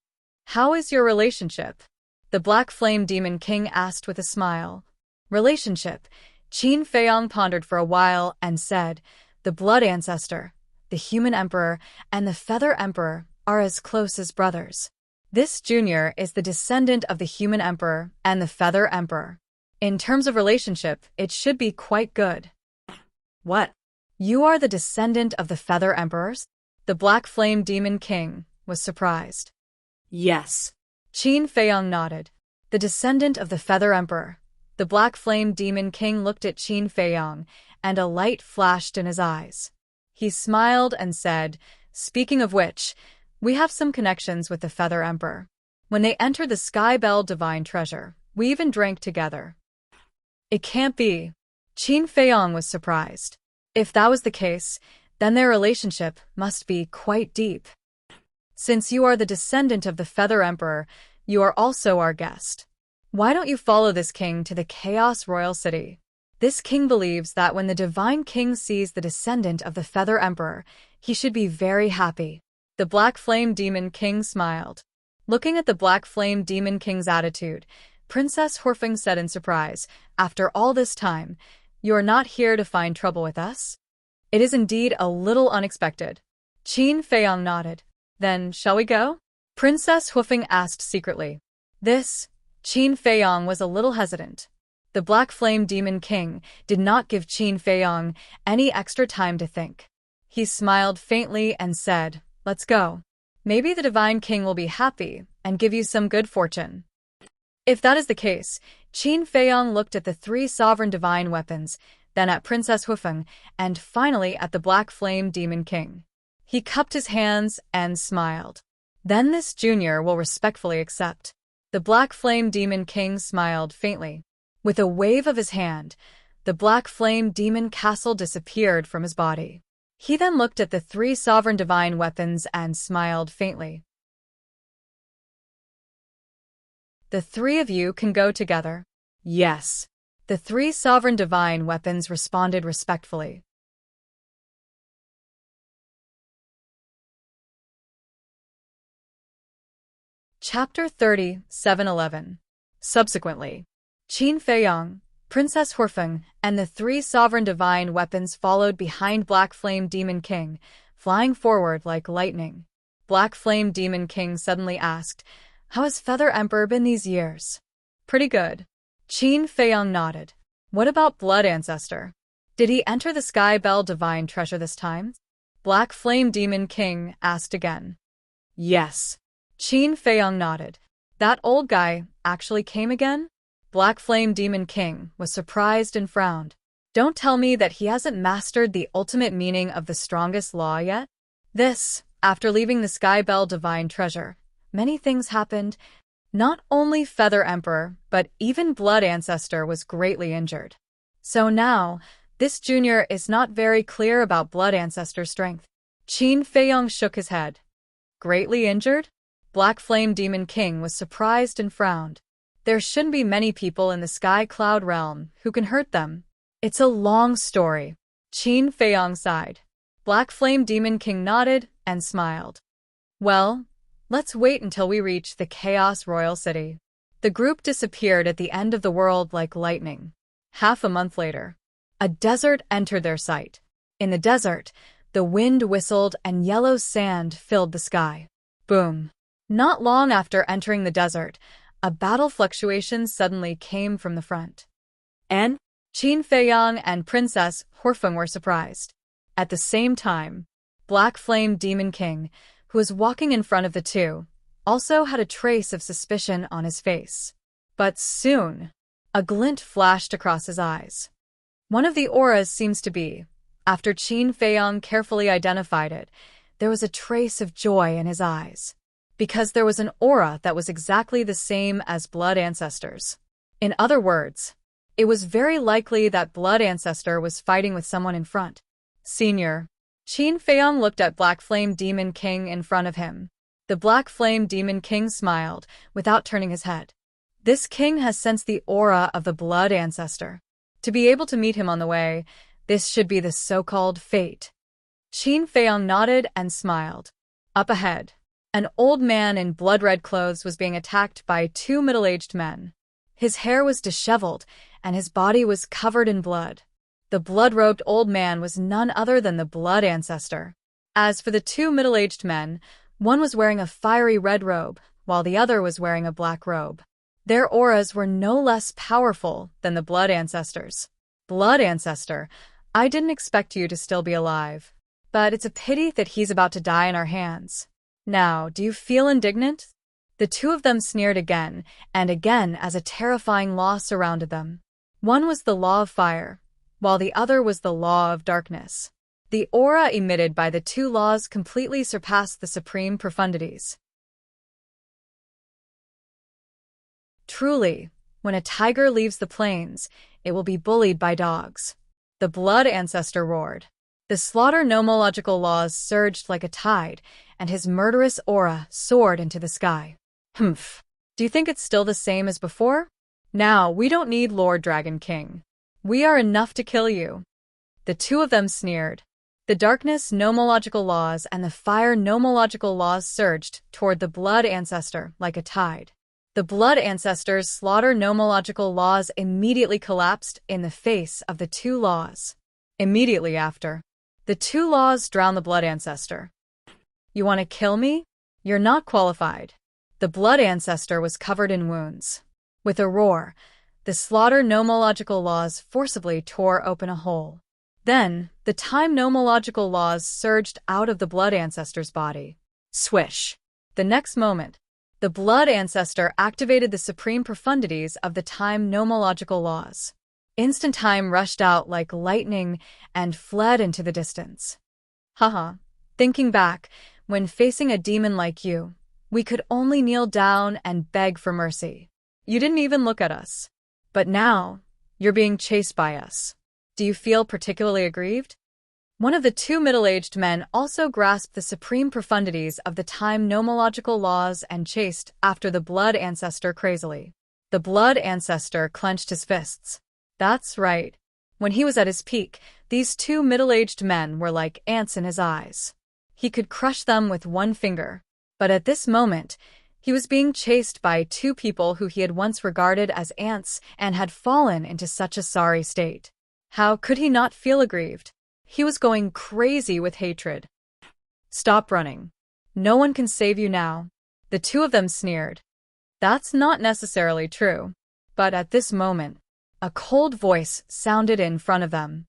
How is your relationship? The Black Flame Demon King asked with a smile. Relationship? Qin Feiyong pondered for a while and said, the Blood Ancestor, the Human Emperor, and the Feather Emperor are as close as brothers. This junior is the descendant of the Human Emperor and the Feather Emperor. In terms of relationship, it should be quite good. What? You are the descendant of the Feather Emperors? The Black Flame Demon King was surprised. Yes. Qin Feiyong nodded. The descendant of the Feather Emperor. The Black Flame Demon King looked at Qin Feiyong, and a light flashed in his eyes. He smiled and said, speaking of which, we have some connections with the Feather Emperor. When they entered the Sky Bell Divine Treasure, we even drank together. It can't be. Qin Feiyong was surprised. If that was the case, then their relationship must be quite deep. Since you are the descendant of the Feather Emperor, you are also our guest. Why don't you follow this king to the Chaos Royal City? This king believes that when the Divine King sees the descendant of the Feather Emperor, he should be very happy. The Black Flame Demon King smiled. Looking at the Black Flame Demon King's attitude, Princess Horfeng said in surprise, after all this time, you are not here to find trouble with us? It is indeed a little unexpected. Qin Feiyong nodded. Then, shall we go? Princess Horfeng asked secretly. Qin Feiyong was a little hesitant. The Black Flame Demon King did not give Qin Feiyong any extra time to think. He smiled faintly and said, let's go. Maybe the Divine King will be happy and give you some good fortune. If that is the case, Qin Feiyong looked at the 3 sovereign divine weapons, then at Princess Horfeng, and finally at the Black Flame Demon King. He cupped his hands and smiled. Then this junior will respectfully accept. The Black Flame Demon King smiled faintly. With a wave of his hand, the Black Flame Demon Castle disappeared from his body. He then looked at the 3 sovereign divine weapons and smiled faintly. The 3 of you can go together. Yes. The 3 sovereign divine weapons responded respectfully. Chapter 30, 711. Subsequently, Qin Feiyong, Princess Horfeng, and the 3 sovereign divine weapons followed behind Black Flame Demon King, flying forward like lightning. Black Flame Demon King suddenly asked, how has Feather Emperor been these years? Pretty good. Qin Feiyong nodded. What about Blood Ancestor? Did he enter the Sky Bell Divine Treasure this time? Black Flame Demon King asked again. Yes. Qin Feiyong nodded. That old guy actually came again? Black Flame Demon King was surprised and frowned. Don't tell me that he hasn't mastered the ultimate meaning of the strongest law yet? After leaving the Sky Bell Divine Treasure, many things happened. Not only Feather Emperor, but even Blood Ancestor was greatly injured. So now, this junior is not very clear about Blood Ancestor's strength. Qin Feiyong shook his head. Greatly injured? Black Flame Demon King was surprised and frowned. There shouldn't be many people in the Sky Cloud realm who can hurt them. It's a long story. Qin Feiyong sighed. Black Flame Demon King nodded and smiled. Well, let's wait until we reach the Chaos Royal City. The group disappeared at the end of the world like lightning. Half a month later, a desert entered their sight. In the desert, the wind whistled and yellow sand filled the sky. Boom. Not long after entering the desert, a battle fluctuation suddenly came from the front. And Qin Feiyong and Princess Horfeng were surprised. At the same time, Black Flame Demon King, who was walking in front of the 2, also had a trace of suspicion on his face. But soon, a glint flashed across his eyes. One of the auras seems to be. After Qin Feiyong carefully identified it, there was a trace of joy in his eyes. Because there was an aura that was exactly the same as Blood Ancestor's. In other words, it was very likely that Blood Ancestor was fighting with someone in front. Senior. Qin Feiyong looked at Black Flame Demon King in front of him. The Black Flame Demon King smiled, without turning his head. This king has sensed the aura of the Blood Ancestor. To be able to meet him on the way, this should be the so-called fate. Qin Feiyang nodded and smiled. Up ahead, an old man in blood-red clothes was being attacked by two middle-aged men. His hair was disheveled, and his body was covered in blood. The blood-robed old man was none other than the Blood Ancestor. As for the two middle-aged men, one was wearing a fiery red robe, while the other was wearing a black robe. Their auras were no less powerful than the Blood Ancestors. Blood Ancestor, I didn't expect you to still be alive. But it's a pity that he's about to die in our hands. Now, do you feel indignant? The two of them sneered again and again as a terrifying law surrounded them. One was the law of fire, while the other was the law of darkness. The aura emitted by the two laws completely surpassed the supreme profundities. Truly, when a tiger leaves the plains, it will be bullied by dogs. The Blood Ancestor roared. The slaughter nomological laws surged like a tide, and his murderous aura soared into the sky. Humph. Do you think it's still the same as before? Now, we don't need Lord Dragon King. We are enough to kill you. The two of them sneered. The darkness nomological laws and the fire nomological laws surged toward the Blood Ancestor like a tide. The Blood Ancestor's slaughter nomological laws immediately collapsed in the face of the two laws. Immediately after, the two laws drowned the Blood Ancestor. You want to kill me? You're not qualified. The Blood Ancestor was covered in wounds. With a roar, the slaughter nomological laws forcibly tore open a hole. Then, the time nomological laws surged out of the Blood Ancestor's body. Swish! The next moment, the Blood Ancestor activated the supreme profundities of the time nomological laws. Instant time rushed out like lightning and fled into the distance. Haha. Thinking back, when facing a demon like you, we could only kneel down and beg for mercy. You didn't even look at us. But now, you're being chased by us. Do you feel particularly aggrieved? One of the two middle-aged men also grasped the supreme profundities of the time nomological laws and chased after the Blood Ancestor crazily. The Blood Ancestor clenched his fists. That's right. When he was at his peak, these two middle-aged men were like ants in his eyes. He could crush them with one finger. But at this moment, he was being chased by two people who he had once regarded as ants and had fallen into such a sorry state. How could he not feel aggrieved? He was going crazy with hatred. Stop running. No one can save you now. The two of them sneered. That's not necessarily true. But at this moment, a cold voice sounded in front of them.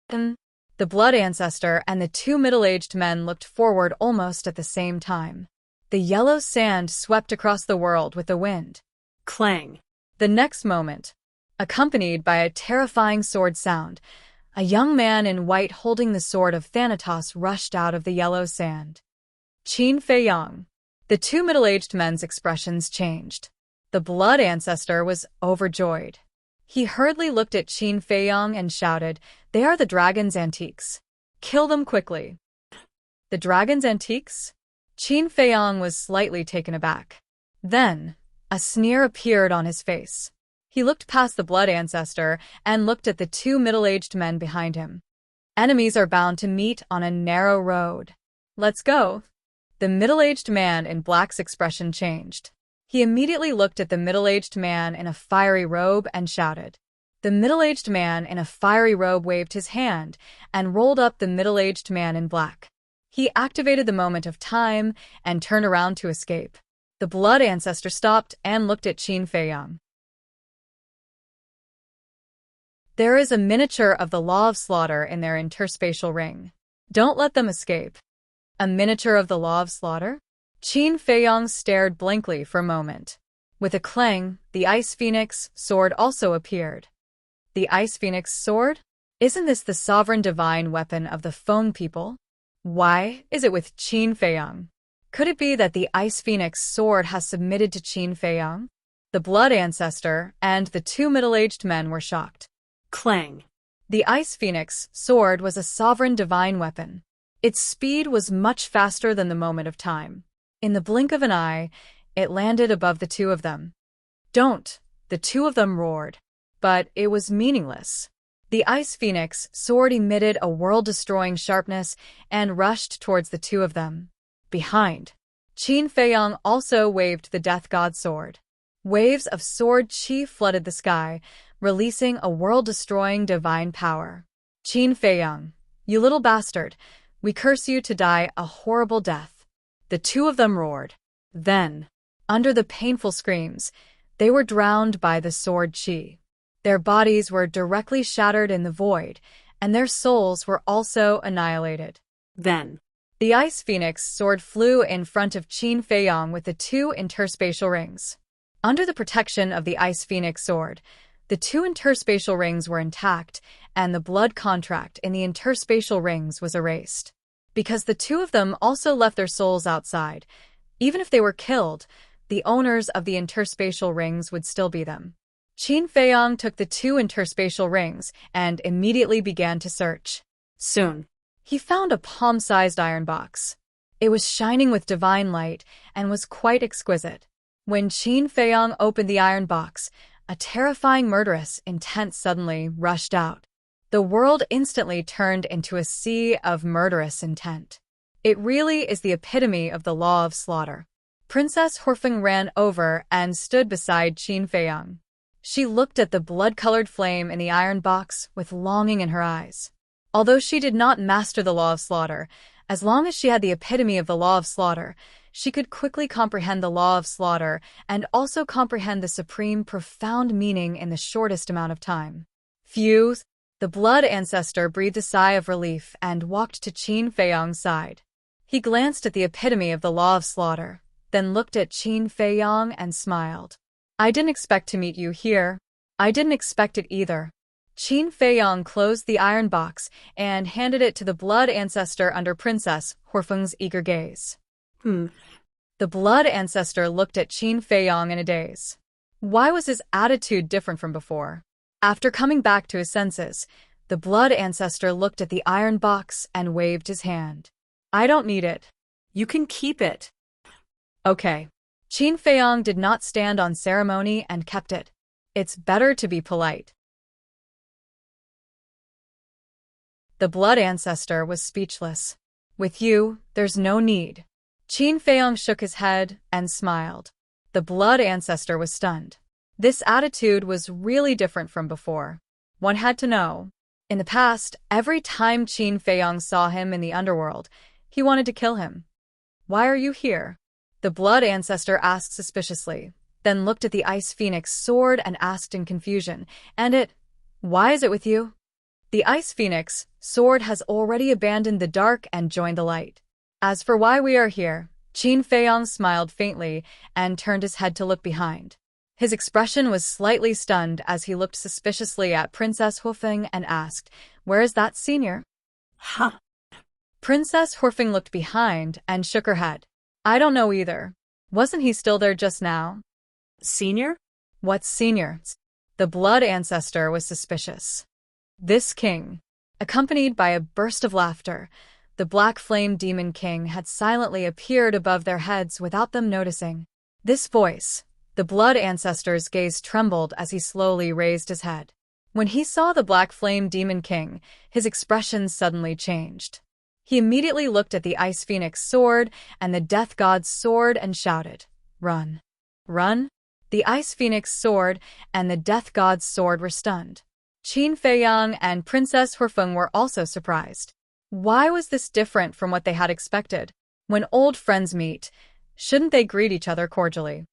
The Blood Ancestor and the two middle-aged men looked forward almost at the same time. The yellow sand swept across the world with the wind. Clang. The next moment, accompanied by a terrifying sword sound, a young man in white holding the sword of Thanatos rushed out of the yellow sand. Qin Feiyang. The two middle-aged men's expressions changed. The Blood Ancestor was overjoyed. He hurriedly looked at Qin Feiyang and shouted, "They are the dragon's antiques. Kill them quickly." The dragon's antiques? Qin Feiyang was slightly taken aback. Then, a sneer appeared on his face. He looked past the Blood Ancestor and looked at the two middle-aged men behind him. Enemies are bound to meet on a narrow road. Let's go. The middle-aged man in black's expression changed. He immediately looked at the middle-aged man in a fiery robe and shouted. The middle-aged man in a fiery robe waved his hand and rolled up the middle-aged man in black. He activated the moment of time and turned around to escape. The Blood Ancestor stopped and looked at Qin Feiyang. There is a miniature of the Law of Slaughter in their interspatial ring. Don't let them escape. A miniature of the Law of Slaughter? Qin Feiyang stared blankly for a moment. With a clang, the Ice Phoenix sword also appeared. The Ice Phoenix sword? Isn't this the sovereign divine weapon of the Feng people? Why is it with Qin Feiyang? Could it be that the Ice Phoenix sword has submitted to Qin Feiyang? The Blood Ancestor and the two middle-aged men were shocked. Clang. The Ice Phoenix sword was a sovereign divine weapon. Its speed was much faster than the moment of time. In the blink of an eye, it landed above the two of them. Don't! The two of them roared. But it was meaningless. The Ice Phoenix sword emitted a world-destroying sharpness and rushed towards the two of them. Behind, Qin Feiyang also waved the Death God sword. Waves of sword chi flooded the sky, releasing a world-destroying divine power. Qin Feiyang, you little bastard, we curse you to die a horrible death. The two of them roared. Then, under the painful screams, they were drowned by the sword chi. Their bodies were directly shattered in the void, and their souls were also annihilated. Then, the Ice Phoenix sword flew in front of Qin Feiyang with the two interspatial rings. Under the protection of the Ice Phoenix sword, the two interspatial rings were intact, and the blood contract in the interspatial rings was erased. Because the two of them also left their souls outside, even if they were killed, the owners of the interspatial rings would still be them. Qin Feiyang took the two interspatial rings and immediately began to search. Soon, he found a palm-sized iron box. It was shining with divine light and was quite exquisite. When Qin Feiyang opened the iron box, a terrifying murderous intent suddenly rushed out. The world instantly turned into a sea of murderous intent. It really is the epitome of the law of slaughter. Princess Horfeng ran over and stood beside Qin Feiyang. She looked at the blood-colored flame in the iron box with longing in her eyes. Although she did not master the law of slaughter, as long as she had the epitome of the law of slaughter, she could quickly comprehend the law of slaughter and also comprehend the supreme profound meaning in the shortest amount of time. Phew! The blood ancestor breathed a sigh of relief and walked to Qin Feiyang's side. He glanced at the epitome of the law of slaughter, then looked at Qin Feiyang and smiled. I didn't expect to meet you here. I didn't expect it either. Qin Feiyang closed the iron box and handed it to the blood ancestor under Princess Horfeng's eager gaze. The blood ancestor looked at Qin Feiyang in a daze. Why was his attitude different from before? After coming back to his senses, the blood ancestor looked at the iron box and waved his hand. I don't need it. You can keep it. Okay. Qin Feiyang did not stand on ceremony and kept it. It's better to be polite. The blood ancestor was speechless. With you, there's no need. Qin Feiyang shook his head and smiled. The blood ancestor was stunned. This attitude was really different from before. One had to know. In the past, every time Qin Feiyang saw him in the underworld, he wanted to kill him. Why are you here? The blood ancestor asked suspiciously, then looked at the Ice Phoenix sword and asked in confusion, why is it with you? The Ice Phoenix sword has already abandoned the dark and joined the light. As for why we are here, Qin Feiyang smiled faintly and turned his head to look behind. His expression was slightly stunned as he looked suspiciously at Princess Horfeng and asked, where is that senior? Huh. Princess Horfeng looked behind and shook her head. I don't know either. Wasn't he still there just now? Senior? What's senior? The blood ancestor was suspicious. This king, accompanied by a burst of laughter, the Black Flame Demon King had silently appeared above their heads without them noticing. This voice, the blood ancestor's gaze trembled as he slowly raised his head. When he saw the Black Flame Demon King, his expression suddenly changed. He immediately looked at the Ice Phoenix sword and the Death God's sword and shouted, Run! Run! The Ice Phoenix sword and the Death God's sword were stunned. Qin Feiyang and Princess Horfeng were also surprised. Why was this different from what they had expected? When old friends meet, shouldn't they greet each other cordially?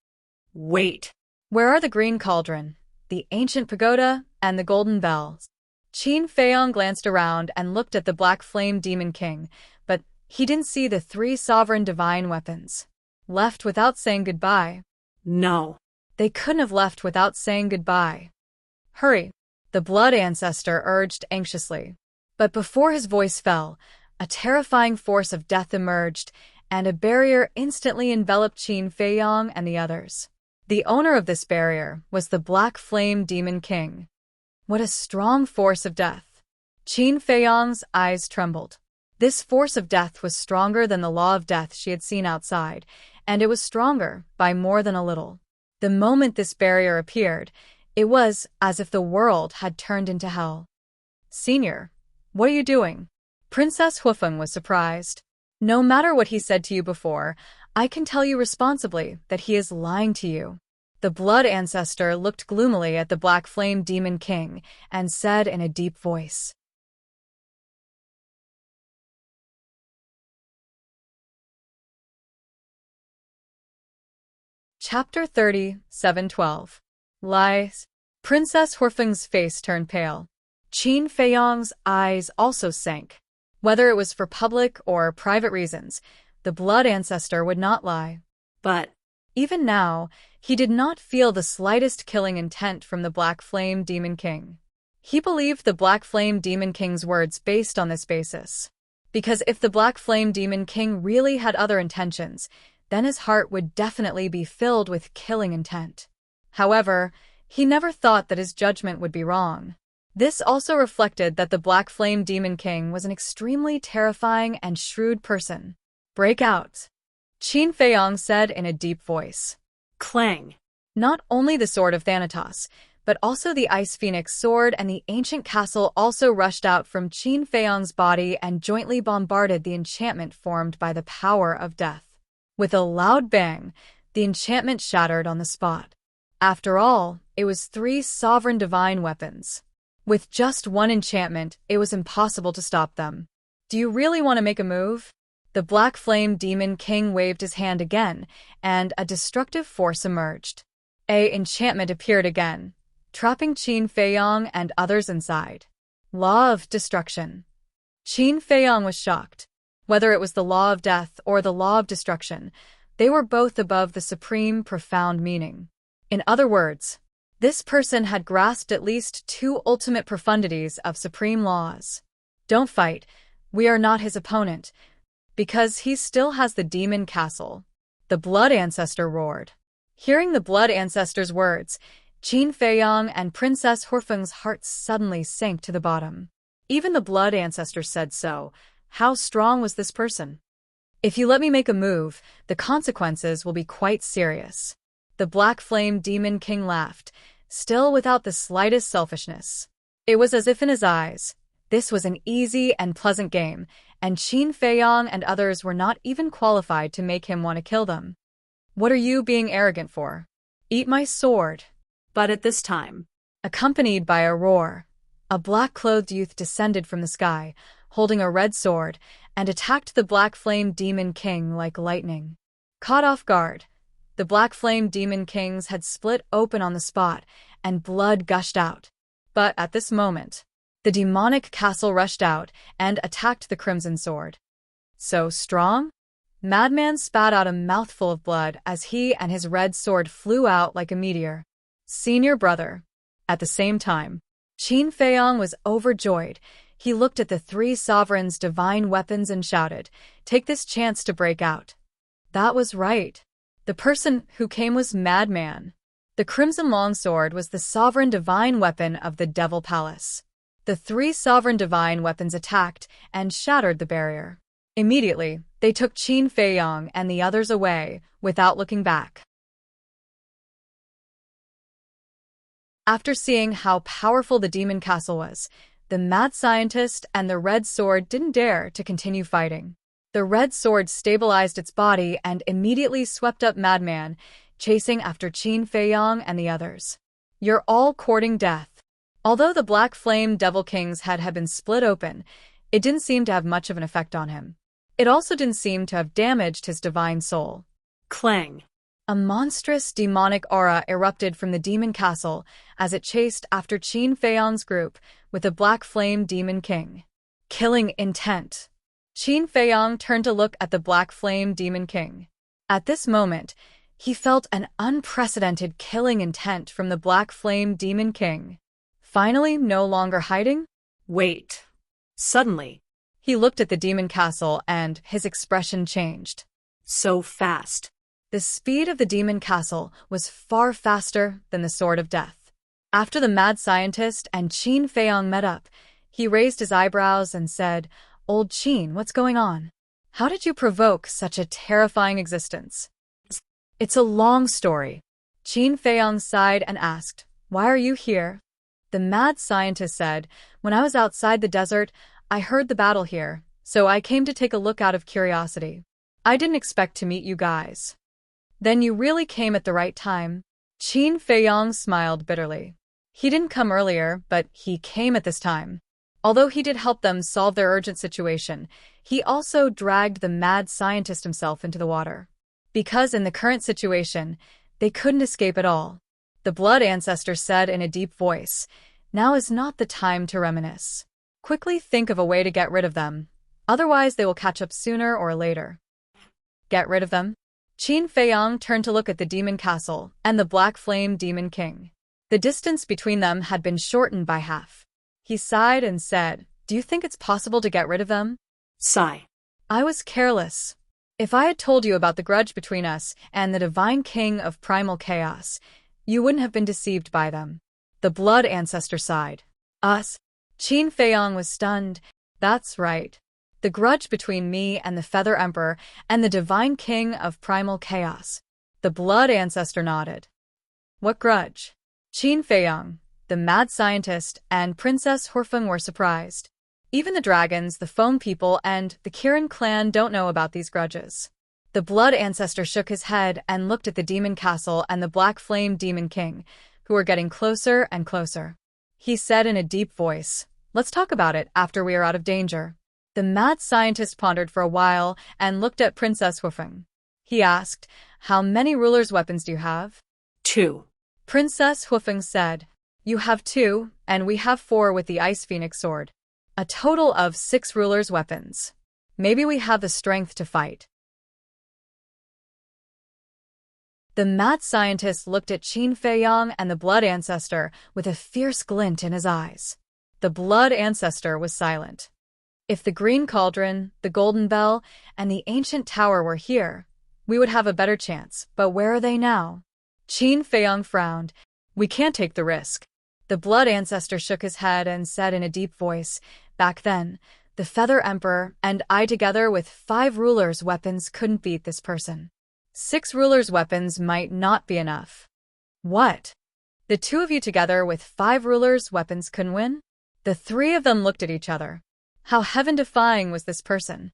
Wait. Where are the Green Cauldron, the Ancient Pagoda, and the Golden Bells? Qin Feiyang glanced around and looked at the Black Flame Demon King, but he didn't see the three sovereign divine weapons. Left without saying goodbye. No. They couldn't have left without saying goodbye. Hurry, the blood ancestor urged anxiously. But before his voice fell, a terrifying force of death emerged, and a barrier instantly enveloped Qin Feiyang and the others. The owner of this barrier was the Black Flame Demon King. What a strong force of death! Qin Feiyang's eyes trembled. This force of death was stronger than the law of death she had seen outside, and it was stronger by more than a little. The moment this barrier appeared, it was as if the world had turned into hell. Senior, what are you doing? Princess Huifeng was surprised. No matter what he said to you before, I can tell you responsibly that he is lying to you. The blood ancestor looked gloomily at the Black Flame Demon King and said in a deep voice. Chapter 30, 712. Lies. Princess Huifeng's face turned pale. Qin Feiyong's eyes also sank. Whether it was for public or private reasons, the blood ancestor would not lie. But even now, he did not feel the slightest killing intent from the Black Flame Demon King. He believed the Black Flame Demon King's words based on this basis. Because if the Black Flame Demon King really had other intentions, then his heart would definitely be filled with killing intent. However, he never thought that his judgment would be wrong. This also reflected that the Black Flame Demon King was an extremely terrifying and shrewd person. Break out, Qin Feiyong said in a deep voice. clang. Not only the sword of Thanatos, but also the Ice Phoenix sword and the ancient castle also rushed out from Qin Feiyong's body and jointly bombarded the enchantment formed by the power of death. With a loud bang, the enchantment shattered on the spot. After all, it was 3 sovereign divine weapons. With just one enchantment, it was impossible to stop them. Do you really want to make a move? The Black Flame Demon King waved his hand again, and a destructive force emerged. A enchantment appeared again, trapping Qin Feiyong and others inside. Law of Destruction. Qin Feiyong was shocked. Whether it was the law of death or the law of destruction, they were both above the supreme profound meaning. In other words, this person had grasped at least 2 ultimate profundities of supreme laws. Don't fight, we are not his opponent, because he still has the demon castle. The blood ancestor roared. Hearing the blood ancestor's words, Qin Feiyong and Princess Huifeng's hearts suddenly sank to the bottom. Even the blood ancestor said so. How strong was this person? If you let me make a move, the consequences will be quite serious. The Black Flame Demon King laughed, still without the slightest selfishness. It was as if in his eyes, this was an easy and pleasant game, and Qin Feiyong and others were not even qualified to make him want to kill them. What are you being arrogant for? Eat my sword. But at this time, accompanied by a roar, a black-clothed youth descended from the sky, holding a red sword, and attacked the Black Flame Demon King like lightning. Caught off guard, the Black Flame Demon Kings had split open on the spot, and blood gushed out. But at this moment, the demonic castle rushed out and attacked the Crimson Sword. So strong? Madman spat out a mouthful of blood as he and his red sword flew out like a meteor. Senior brother. At the same time, Qin Feiyong was overjoyed. He looked at the 3 sovereigns' divine weapons and shouted, "Take this chance to break out." That was right. The person who came was Madman. The Crimson Longsword was the sovereign divine weapon of the Devil Palace. The 3 sovereign divine weapons attacked and shattered the barrier. Immediately, they took Qin Feiyong and the others away, without looking back. After seeing how powerful the demon castle was, the mad scientist and the red sword didn't dare to continue fighting. The red sword stabilized its body and immediately swept up Madman, chasing after Qin Feiyong and the others. You're all courting death. Although the Black Flame Devil King's head had been split open, it didn't seem to have much of an effect on him. It also didn't seem to have damaged his divine soul. clang. A monstrous demonic aura erupted from the demon castle as it chased after Qin Feiyong's group with the Black Flame Demon King. Killing intent. Qin Feiyong turned to look at the Black Flame Demon King. At this moment, he felt an unprecedented killing intent from the Black Flame Demon King. Finally, no longer hiding? Wait. Suddenly, He looked at the demon castle and his expression changed. so fast. The speed of the demon castle was far faster than the sword of death. After the mad scientist and Qin Feiyong met up, he raised his eyebrows and said, "Old Qin, what's going on? How did you provoke such a terrifying existence?" "It's a long story." Qin Feiyong sighed and asked, "Why are you here?" The mad scientist said, "When I was outside the desert, I heard the battle here, so I came to take a look out of curiosity. I didn't expect to meet you guys." "Then you really came at the right time." Qin Feiyong smiled bitterly. He didn't come earlier, but he came at this time. Although he did help them solve their urgent situation, he also dragged the mad scientist himself into the water. Because in the current situation, they couldn't escape at all. The blood ancestor said in a deep voice, "Now is not the time to reminisce. Quickly think of a way to get rid of them. Otherwise they will catch up sooner or later." Get rid of them? Qin Feiyong turned to look at the demon castle and the black flame demon king. The distance between them had been shortened by half. He sighed and said, "Do you think it's possible to get rid of them?" Sigh. "I was careless. If I had told you about the grudge between us and the divine king of primal chaos, you wouldn't have been deceived by them." The blood ancestor sighed. "Us?" Qin Feiyong was stunned. "That's right. The grudge between me and the Feather Emperor and the divine king of primal chaos." The blood ancestor nodded. "What grudge?" Qin Feiyong, the mad scientist, and Princess Horfeng were surprised. Even the dragons, the foam people, and the Kirin clan don't know about these grudges. The blood ancestor shook his head and looked at the demon castle and the black flame demon king, who were getting closer and closer. He said in a deep voice, "Let's talk about it after we are out of danger." The mad scientist pondered for a while and looked at Princess Horfeng. He asked, "How many rulers' weapons do you have?" 2. Princess Horfeng said, "You have 2, and we have 4 with the Ice Phoenix sword. A total of 6 rulers' weapons. Maybe we have the strength to fight." The mad scientist looked at Qin Feiyong and the blood ancestor with a fierce glint in his eyes. The blood ancestor was silent. If the green cauldron, the golden bell, and the ancient tower were here, we would have a better chance, but where are they now? Qin Feiyong frowned. "We can't take the risk." The blood ancestor shook his head and said in a deep voice, "Back then, the Feather Emperor and I together with 5 rulers' weapons couldn't beat this person. 6 rulers' weapons might not be enough." "What? The 2 of you together with 5 rulers' weapons couldn't win?" The 3 of them looked at each other. How heaven-defying was this person?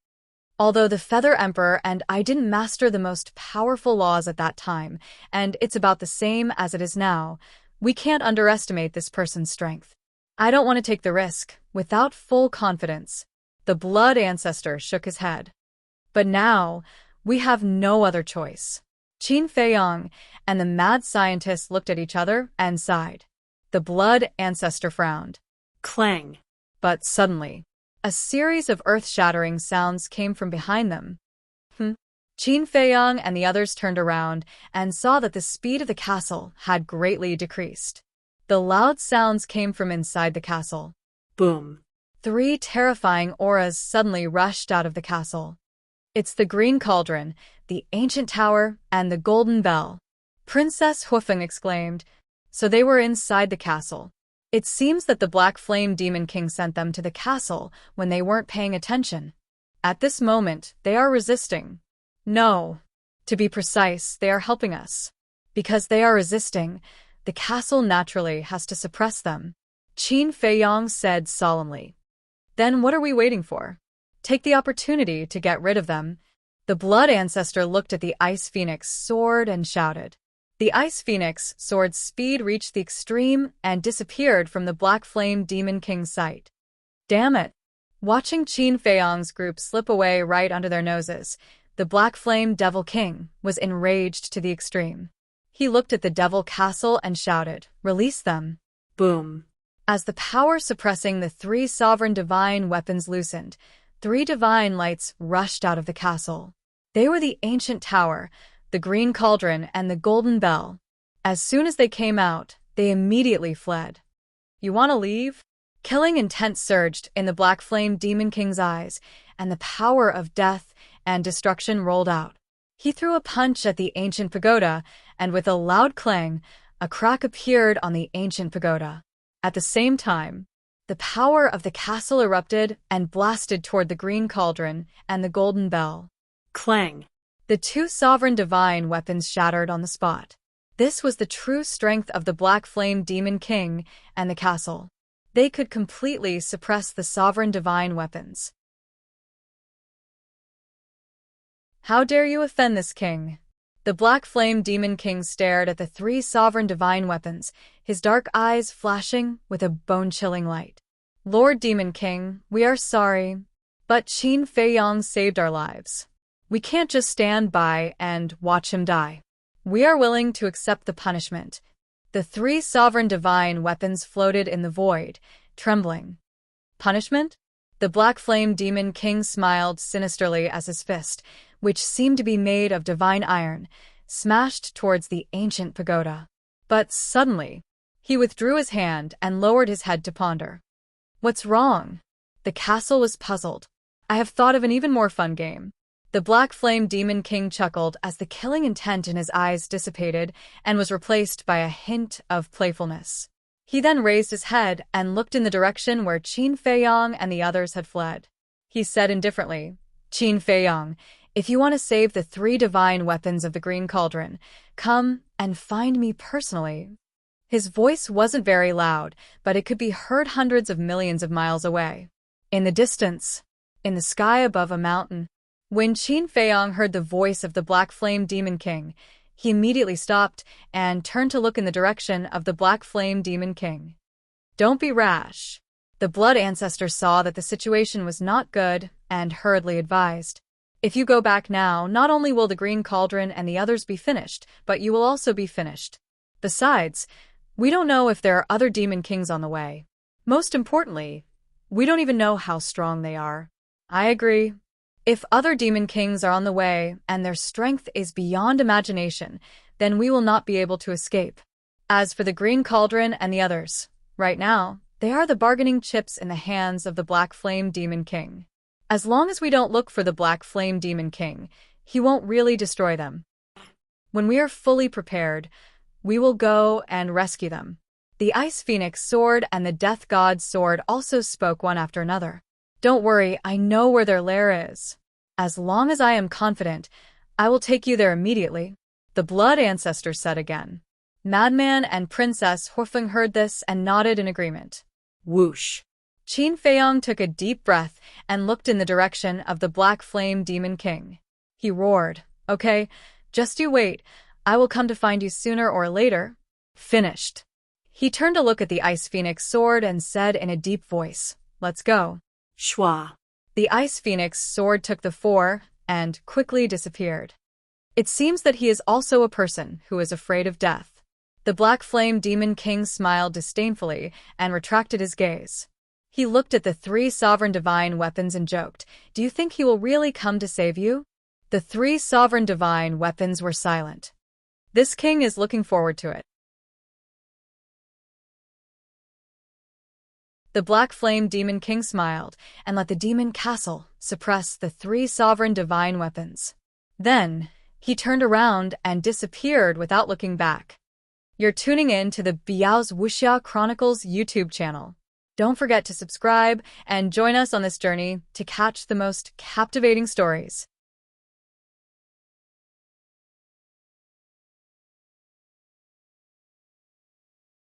Although the Feather Emperor and I didn't master the most powerful laws at that time, and it's about the same as it is now, we can't underestimate this person's strength. I don't want to take the risk, without full confidence." The blood ancestor shook his head. "But now, we have no other choice." Qin Feiyong and the mad scientist looked at each other and sighed. The blood ancestor frowned. Clang. But suddenly, a series of earth-shattering sounds came from behind them. Qin Feiyong and the others turned around and saw that the speed of the castle had greatly decreased. The loud sounds came from inside the castle. Boom. 3 terrifying auras suddenly rushed out of the castle. "It's the green cauldron, the ancient tower, and the golden bell," Princess Horfeng exclaimed. So they were inside the castle. It seems that the Black Flame Demon King sent them to the castle when they weren't paying attention. At this moment, they are resisting. No. To be precise, they are helping us. Because they are resisting, the castle naturally has to suppress them. Qin Feiyong said solemnly. Then what are we waiting for? Take the opportunity to get rid of them. The blood ancestor looked at the Ice Phoenix sword and shouted. The Ice Phoenix sword's speed reached the extreme and disappeared from the Black Flame Demon King's sight. Damn it! Watching Qin Feiyong's group slip away right under their noses, the Black Flame Devil King was enraged to the extreme. He looked at the Devil Castle and shouted, "Release them!" Boom. As the power suppressing the 3 sovereign divine weapons loosened, 3 divine lights rushed out of the castle. They were the ancient tower, the green cauldron, and the golden bell. As soon as they came out, they immediately fled. "You want to leave?" Killing intent surged in the Black Flame Demon King's eyes, and the power of death and destruction rolled out. He threw a punch at the ancient pagoda, and with a loud clang, a crack appeared on the ancient pagoda. At the same time, the power of the castle erupted and blasted toward the green cauldron and the golden bell. Clang. The 2 sovereign divine weapons shattered on the spot. This was the true strength of the Black Flame Demon King and the castle. They could completely suppress the sovereign divine weapons. How dare you offend this king? The Black Flame Demon King stared at the 3 sovereign divine weapons, his dark eyes flashing with a bone-chilling light. Lord Demon King, we are sorry, but Qin Feiyong saved our lives. We can't just stand by and watch him die. We are willing to accept the punishment. The 3 sovereign divine weapons floated in the void, trembling. Punishment? The Black Flame Demon King smiled sinisterly as his fist, which seemed to be made of divine iron, smashed towards the ancient pagoda. But suddenly, he withdrew his hand and lowered his head to ponder. What's wrong? The castle was puzzled. I have thought of an even more fun game. The Black Flame Demon King chuckled as the killing intent in his eyes dissipated and was replaced by a hint of playfulness. He then raised his head and looked in the direction where Qin Feiyong and the others had fled. He said indifferently, Qin Feiyong, if you want to save the 3 divine weapons of the Green Cauldron, come and find me personally. His voice wasn't very loud, but it could be heard hundreds of millions of miles away. In the distance, in the sky above a mountain. When Qin Feiyong heard the voice of the Black Flame Demon King, he immediately stopped and turned to look in the direction of the Black Flame Demon King. Don't be rash. The Blood Ancestor saw that the situation was not good and hurriedly advised. If you go back now, not only will the Green Cauldron and the others be finished, but you will also be finished. Besides, we don't know if there are other Demon Kings on the way. Most importantly, we don't even know how strong they are. I agree. If other Demon Kings are on the way and their strength is beyond imagination, then we will not be able to escape. As for the Green Cauldron and the others, right now, they are the bargaining chips in the hands of the Black Flame Demon King. As long as we don't look for the Black Flame Demon King, he won't really destroy them. When we are fully prepared, we will go and rescue them. The Ice Phoenix sword and the Death God's sword also spoke one after another. Don't worry, I know where their lair is. As long as I am confident, I will take you there immediately, the Blood Ancestor said again. Madman and Princess Huifeng heard this and nodded in agreement. Whoosh. Qin Feiyong took a deep breath and looked in the direction of the Black Flame Demon King. He roared, Okay, just you wait. I will come to find you sooner or later. Finished. He turned to look at the Ice Phoenix sword and said in a deep voice, Let's go. Schwa. The Ice Phoenix sword took the 4 and quickly disappeared. It seems that he is also a person who is afraid of death. The Black Flame Demon King smiled disdainfully and retracted his gaze. He looked at the 3 sovereign divine weapons and joked, Do you think he will really come to save you? The 3 sovereign divine weapons were silent. This king is looking forward to it. The Black Flame Demon King smiled and let the demon castle suppress the 3 sovereign divine weapons. Then, he turned around and disappeared without looking back. You're tuning in to the Biyao's Wuxia Chronicles YouTube channel. Don't forget to subscribe and join us on this journey to catch the most captivating stories.